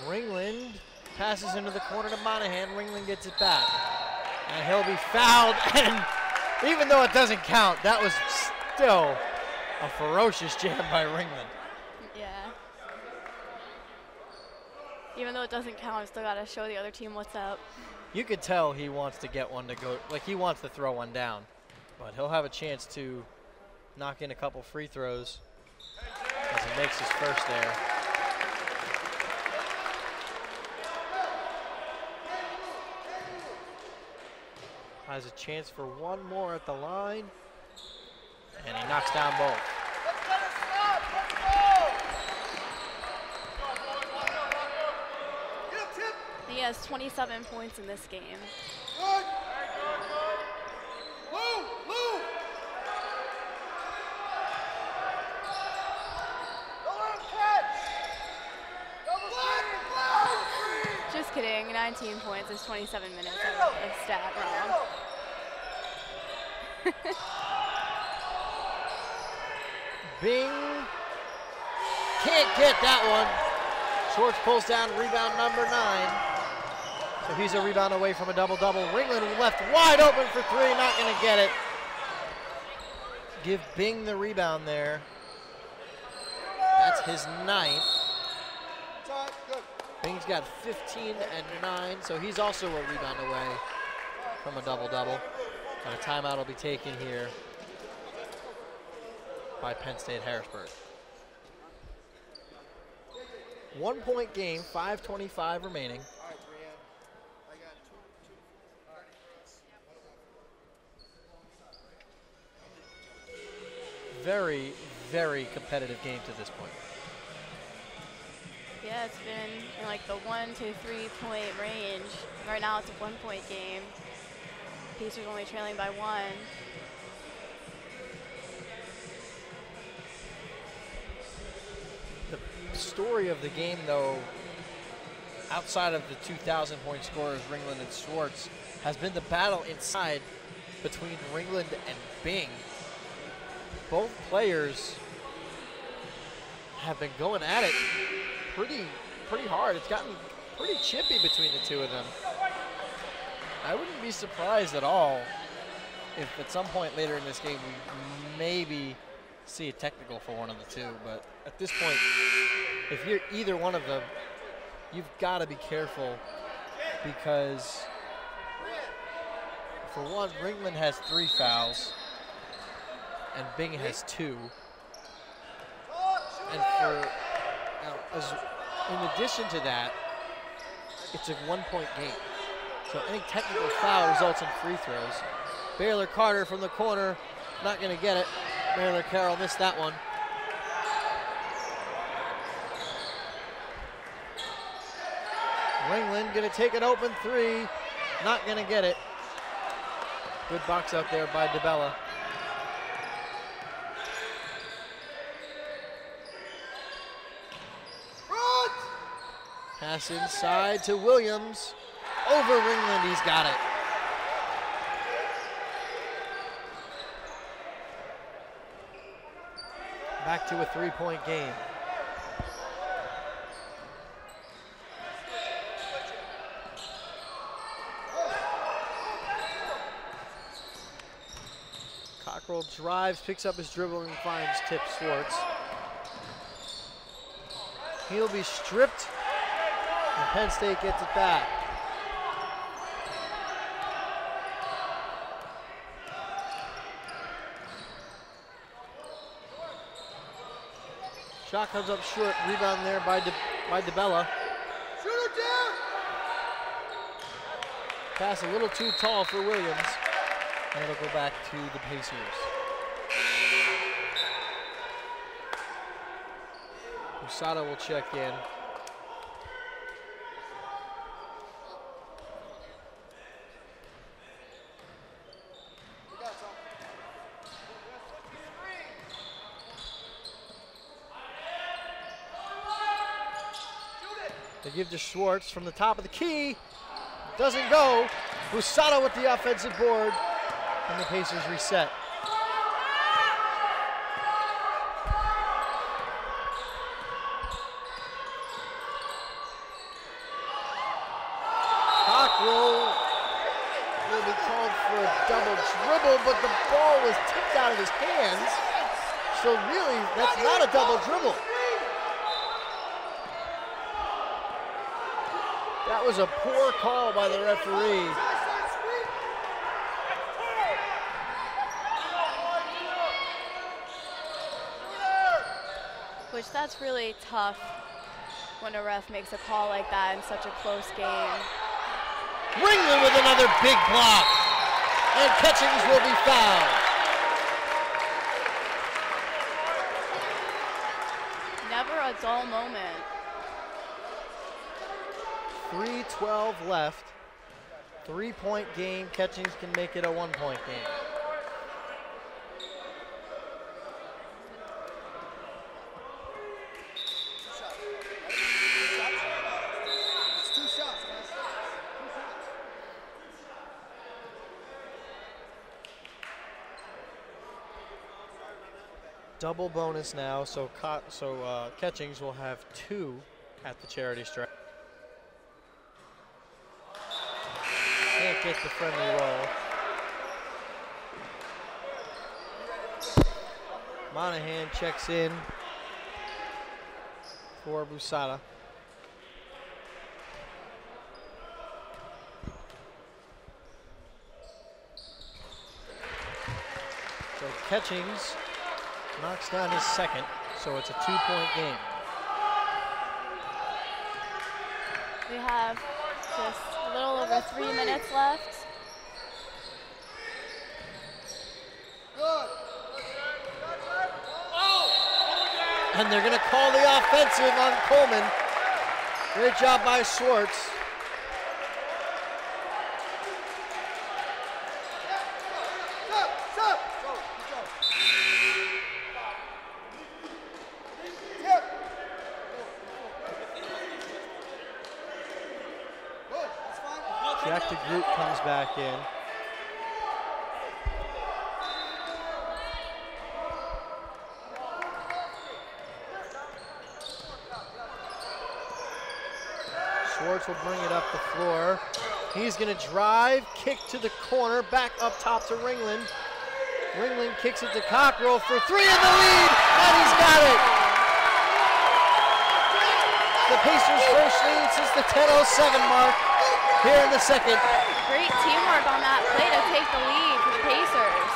S7: Ringland passes into the corner to Monahan. Ringland gets it back. And he'll be fouled. And even though it doesn't count, that was still a ferocious jam by Ringland.
S1: Yeah. Even though it doesn't count, I still got to show the other team what's up.
S7: You could tell he wants to get one to go, like he wants to throw one down. But he'll have a chance to knock in a couple free throws as he makes his first there. Has a chance for one more at the line. And he knocks down both.
S1: He has 27 points in this game.
S6: Good. Lou, Lou. Don't let him catch.
S1: Just kidding, 19 points is 27 minutes. A stat wrong.
S7: Bing can't get that one. Schwartz pulls down rebound number 9. So he's a rebound away from a double-double. Ringland left wide open for 3, not gonna get it. Give Bing the rebound there. That's his 9th.
S6: Time, good.
S7: Bing's got 15 and 9, so he's also a rebound away from a double-double. And a timeout will be taken here by Penn State Harrisburg. 1 point game, 5:25 remaining.
S6: All right, Brianne. I got two. All right.
S7: Very, very competitive game to this point.
S1: Yeah, it's been in like the 1 to 3 point range. Right now it's a 1 point game. Pacers only trailing by 1.
S7: The story of the game, though, outside of the 2,000-point scorers, Ringland and Schwartz, has been the battle inside between Ringland and Bing. Both players have been going at it pretty hard. It's gotten pretty chippy between the two of them. I wouldn't be surprised at all if at some point later in this game we maybe see a technical for one of the two, but at this point, if you're either one of them, you've got to be careful because, for one, Ringland has 3 fouls and Bing has 2. And in addition to that, it's a 1 point game. So any technical foul results in free throws. Baylor Carter from the corner, not going to get it. Baylor Carroll missed that one. Ringland going to take an open 3, not going to get it. Good box out there by DeBella. Pass inside to Williams. Over Ringland, he's got it. Back to a 3-point game. Cockrell drives, picks up his dribble, and finds Tip Schwartz. He'll be stripped, and Penn State gets it back. Shot comes up short, rebound there by DeBella.
S6: Shoot her down!
S7: Pass a little too tall for Williams, and it'll go back to the Pacers. Usada will check in. They give to Schwartz from the top of the key. Doesn't go. Usada with the offensive board, and the Pacers reset. Cockrell will be called for a double dribble, but the ball was tipped out of his hands. So really, that's not a double dribble. That was a poor call by the referee.
S1: Which that's really tough when a ref makes a call like that in such a close game.
S7: Ringland with another big block. And Catchings will be fouled.
S1: Never a dull moment.
S7: 3:12 left. 3-point game. Catchings can make it a 1-point game. Double bonus now, so Catchings will have 2 at the charity stripe. Can't get the friendly roll. Monahan checks in for Busada. So Catchings knocks down his second, so it's a 2-point game.
S1: We have just a little over 3 minutes left.
S7: And they're going to call the offensive on Coleman. Great job by Schwartz. Jack DeGroot comes back in. Schwartz will bring it up the floor. He's going to drive, kick to the corner, back up top to Ringland. Ringland kicks it to Cockrell for 3 in the lead, and he's got it. The Pacers' first lead since the 10:07 mark here in the second.
S1: Great teamwork on that play to take the lead for the Pacers.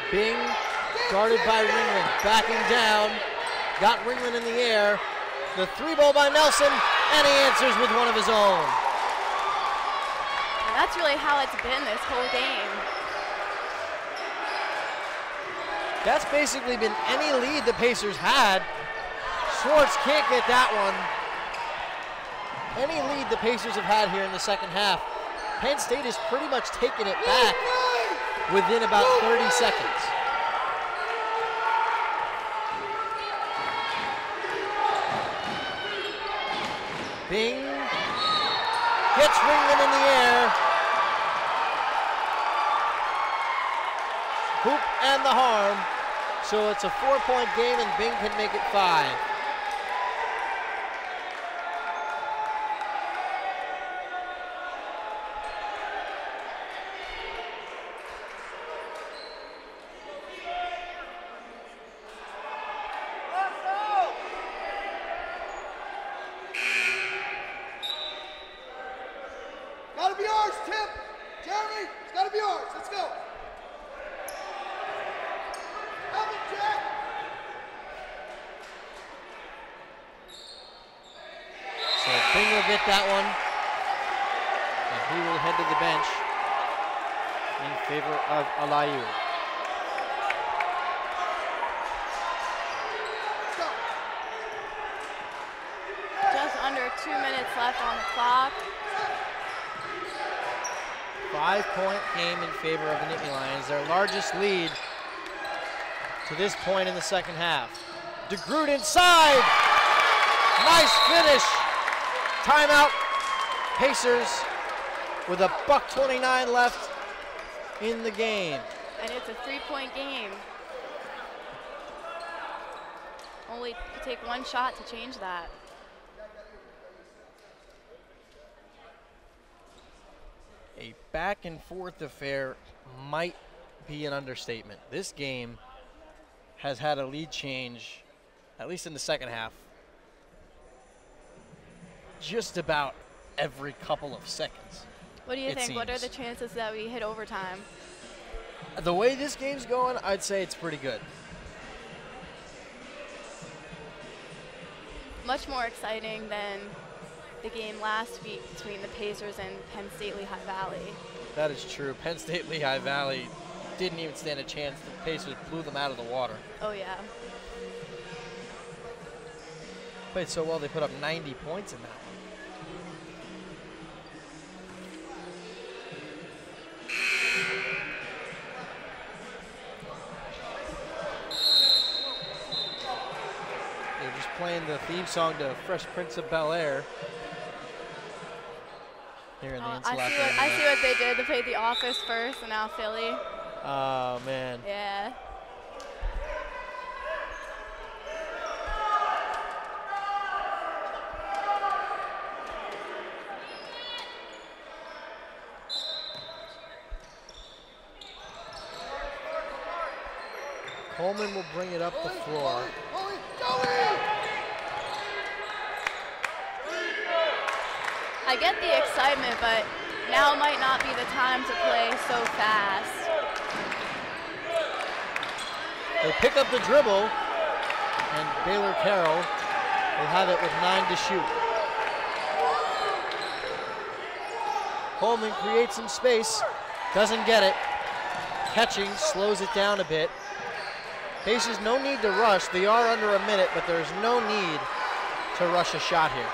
S7: Bing guarded by Ringland, backing down, got Ringland in the air. The 3-ball by Nelson, and he answers with one of his own.
S1: And that's really how it's been this whole game.
S7: That's basically been any lead the Pacers had. Schwartz can't get that one. Any lead the Pacers have had here in the second half, Penn State has pretty much taken it back within about 30 seconds. Bing gets Ringland in the air. Hoop and the harm. So it's a 4-point game and Bing can make it 5.
S6: Gotta be ours, Tip. Jeremy, it's gotta be ours. Let's go. Help him, Jack.
S7: So Bing will get that one. he will head to the bench in favor of Alayu.
S1: Just under 2 minutes left on the clock.
S7: 5-point game in favor of the Nittany Lions, their largest lead to this point in the second half. DeGroot inside. Nice finish. Timeout. Pacers with a $1:29 left in the game.
S1: And it's a 3-point game. Only take one shot to change that.
S7: A back and forth affair might be an understatement. This game has had a lead change, at least in the second half, just about every couple of seconds.
S1: What do you think? What are the chances that we hit overtime?
S7: The way this game's going, I'd say it's pretty good.
S1: Much more exciting than the game last week between the Pacers and Penn State Lehigh Valley.
S7: That is true. Penn State Lehigh Valley didn't even stand a chance. The Pacers blew them out of the water.
S1: Oh, yeah.
S7: Played so well they put up 90 points in that one. They're just playing the theme song to Fresh Prince of Bel-Air. Here in the
S1: I see what they did. They played The Office first and now Philly.
S7: Oh, man.
S1: Yeah.
S7: Coleman will bring it up the floor.
S1: I get the excitement, but now might not be the time to play so fast.
S7: They pick up the dribble, and Baylor Carroll will have it with 9 to shoot. Coleman creates some space, doesn't get it. Catching slows it down a bit. Pacers no need to rush. They are under a minute, but there's no need to rush a shot here.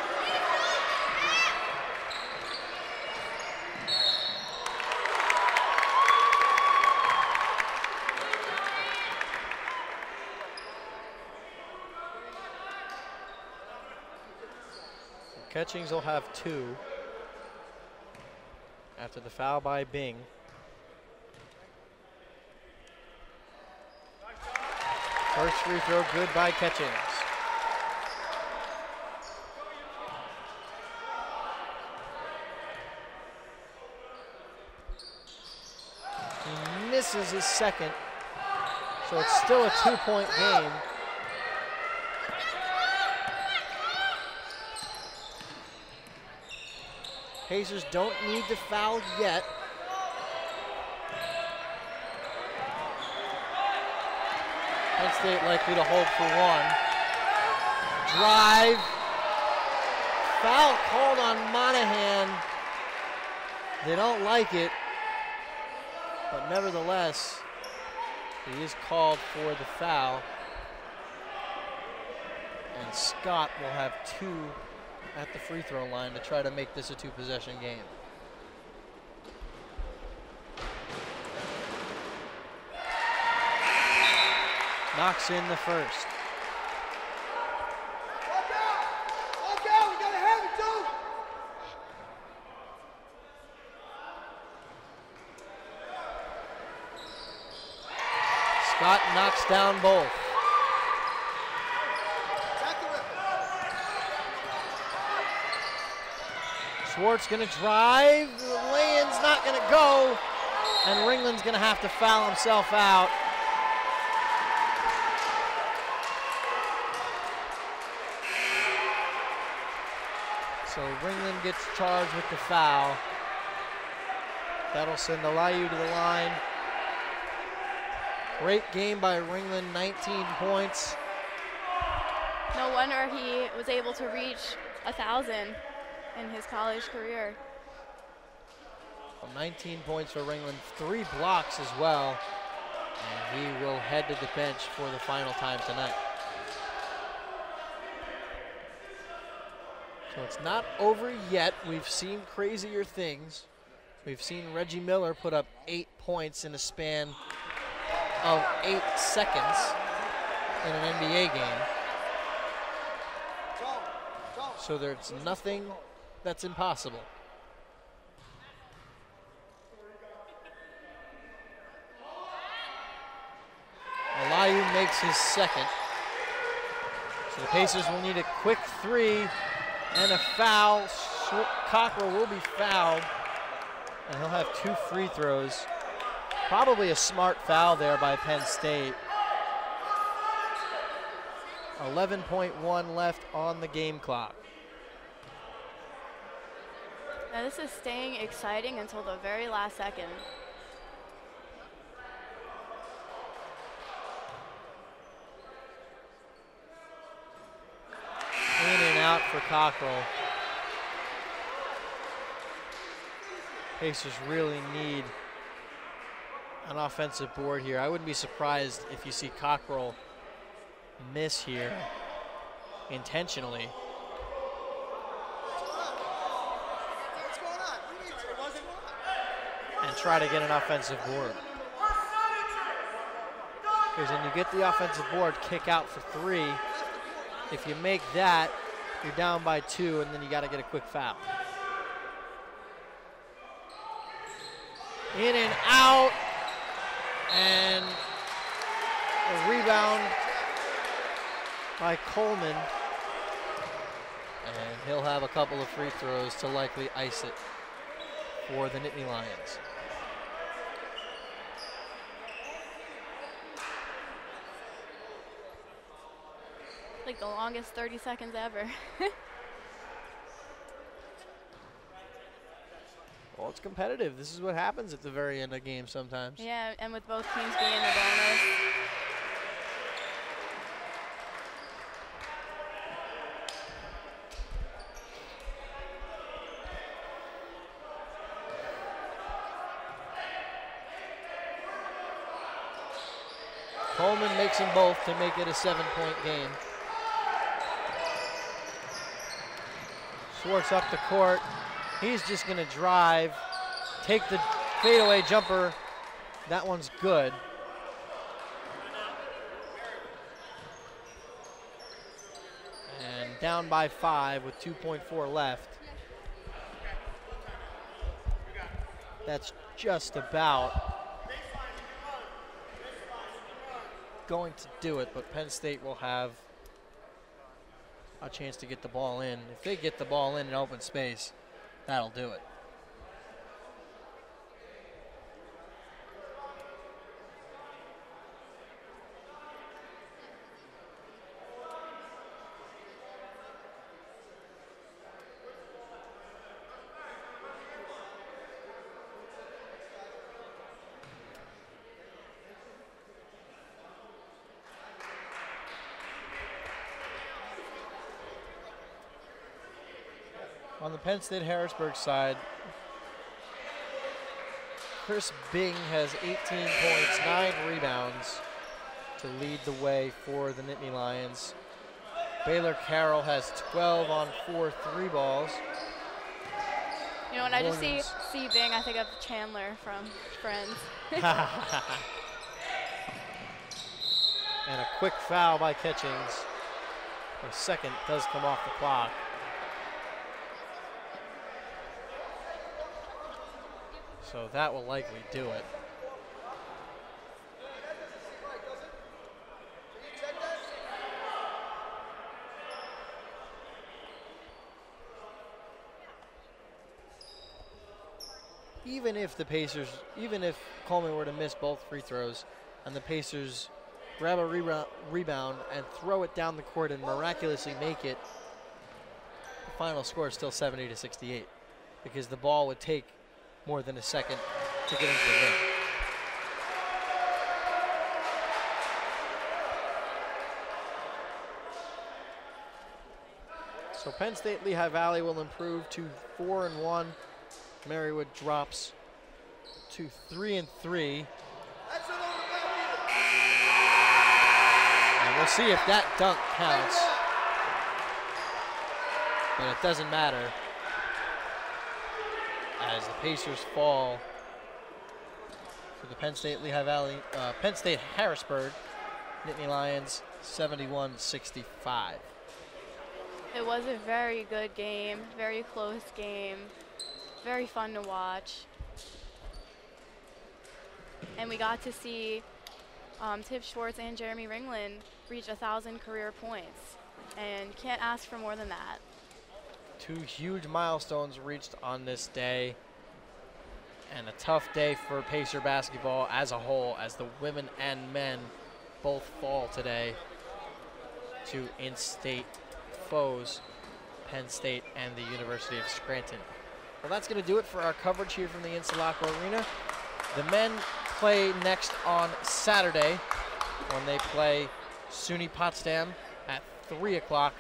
S7: Catchings will have 2 after the foul by Bing. First free throw good by Catchings. He misses his second, so it's still a 2-point game. Pacers don't need to foul yet. Penn State likely to hold for 1. Drive. Foul called on Monahan. They don't like it, but nevertheless, he is called for the foul. And Scott will have 2 at the free throw line to try to make this a 2-possession game. Knocks in the first.
S6: Walk out, we gotta have it too.
S7: Scott knocks down both. Schwartz gonna drive, the lay-in's not gonna go, and Ringland's gonna have to foul himself out. So Ringland gets charged with the foul. That'll send Alayu to the line. Great game by Ringland, 19 points.
S1: No wonder he was able to reach 1,000 in his college career.
S7: 19 points for Ringland, 3 blocks as well. And he will head to the bench for the final time tonight. So it's not over yet. We've seen crazier things. We've seen Reggie Miller put up 8 points in a span of 8 seconds in an NBA game. So there's nothing that's impossible. Alayu makes his second. So the Pacers will need a quick 3 and a foul. Cockrell will be fouled, and he'll have 2 free throws. Probably a smart foul there by Penn State. 11.1 left on the game clock.
S1: Now this is staying exciting until the very last second.
S7: In and out for Cockrell. Pacers really need an offensive board here. I wouldn't be surprised if you see Cockrell miss here intentionally. And try to get an offensive board. Because when you get the offensive board, kick out for 3. If you make that, you're down by 2, and then you got to get a quick foul. In and out, and a rebound by Coleman. And he'll have a couple of free throws to likely ice it for the Nittany Lions.
S1: Like the longest 30 seconds ever.
S7: Well, it's competitive. This is what happens at the very end of games sometimes.
S1: Yeah, and with both teams being in the bonus.
S7: Coleman makes them both to make it a 7-point game. Schwartz up the court. He's just going to drive, take the fadeaway jumper. That one's good. And down by 5 with 2.4 left. That's just about going to do it, but Penn State will have a chance to get the ball in. If they get the ball in open space, that'll do it. On the Penn State Harrisburg side, Chris Bing has 18 points, 9 rebounds to lead the way for the Nittany Lions. Baylor Carroll has 12 on 4 3-balls.
S1: You know, when I just see Bing, I think of Chandler from Friends.
S7: And a quick foul by Catchings. A second does come off the clock. So that will likely do it. Even if the Pacers, even if Coleman were to miss both free throws and the Pacers grab a rebound and throw it down the court and miraculously make it, the final score is still 70-68 because the ball would take more than a second to get into the ring. So Penn State Lehigh Valley will improve to 4-1. Marywood drops to 3-3.
S6: That's it on the back end.
S7: And we'll see if that dunk counts. But it doesn't matter, as the Pacers fall to the Penn State Lehigh Valley, Penn State Harrisburg Nittany Lions 71-65.
S1: It was a very good game, very close game, very fun to watch. And we got to see Tip Schwartz and Jeremy Ringland reach 1,000 career points. And can't ask for more than that.
S7: 2 huge milestones reached on this day. And a tough day for Pacer basketball as a whole, as the women and men both fall today to in-state foes, Penn State and the University of Scranton. Well, that's going to do it for our coverage here from the Insulaco Arena. The men play next on Saturday when they play SUNY Potsdam at 3 o'clock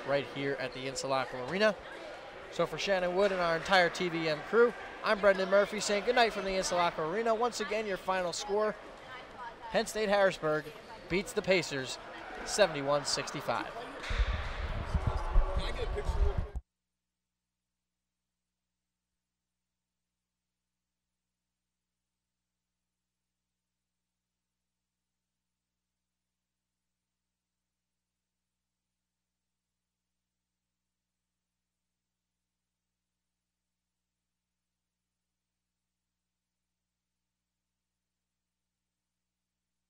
S7: right here at the Insulaco Arena. So for Shannon Wood and our entire TVM crew, I'm Brendan Murphy saying goodnight from the Insulaco Arena. Once again, your final score, Penn State Harrisburg beats the Pacers 71-65.
S6: Can I get a picture real quick?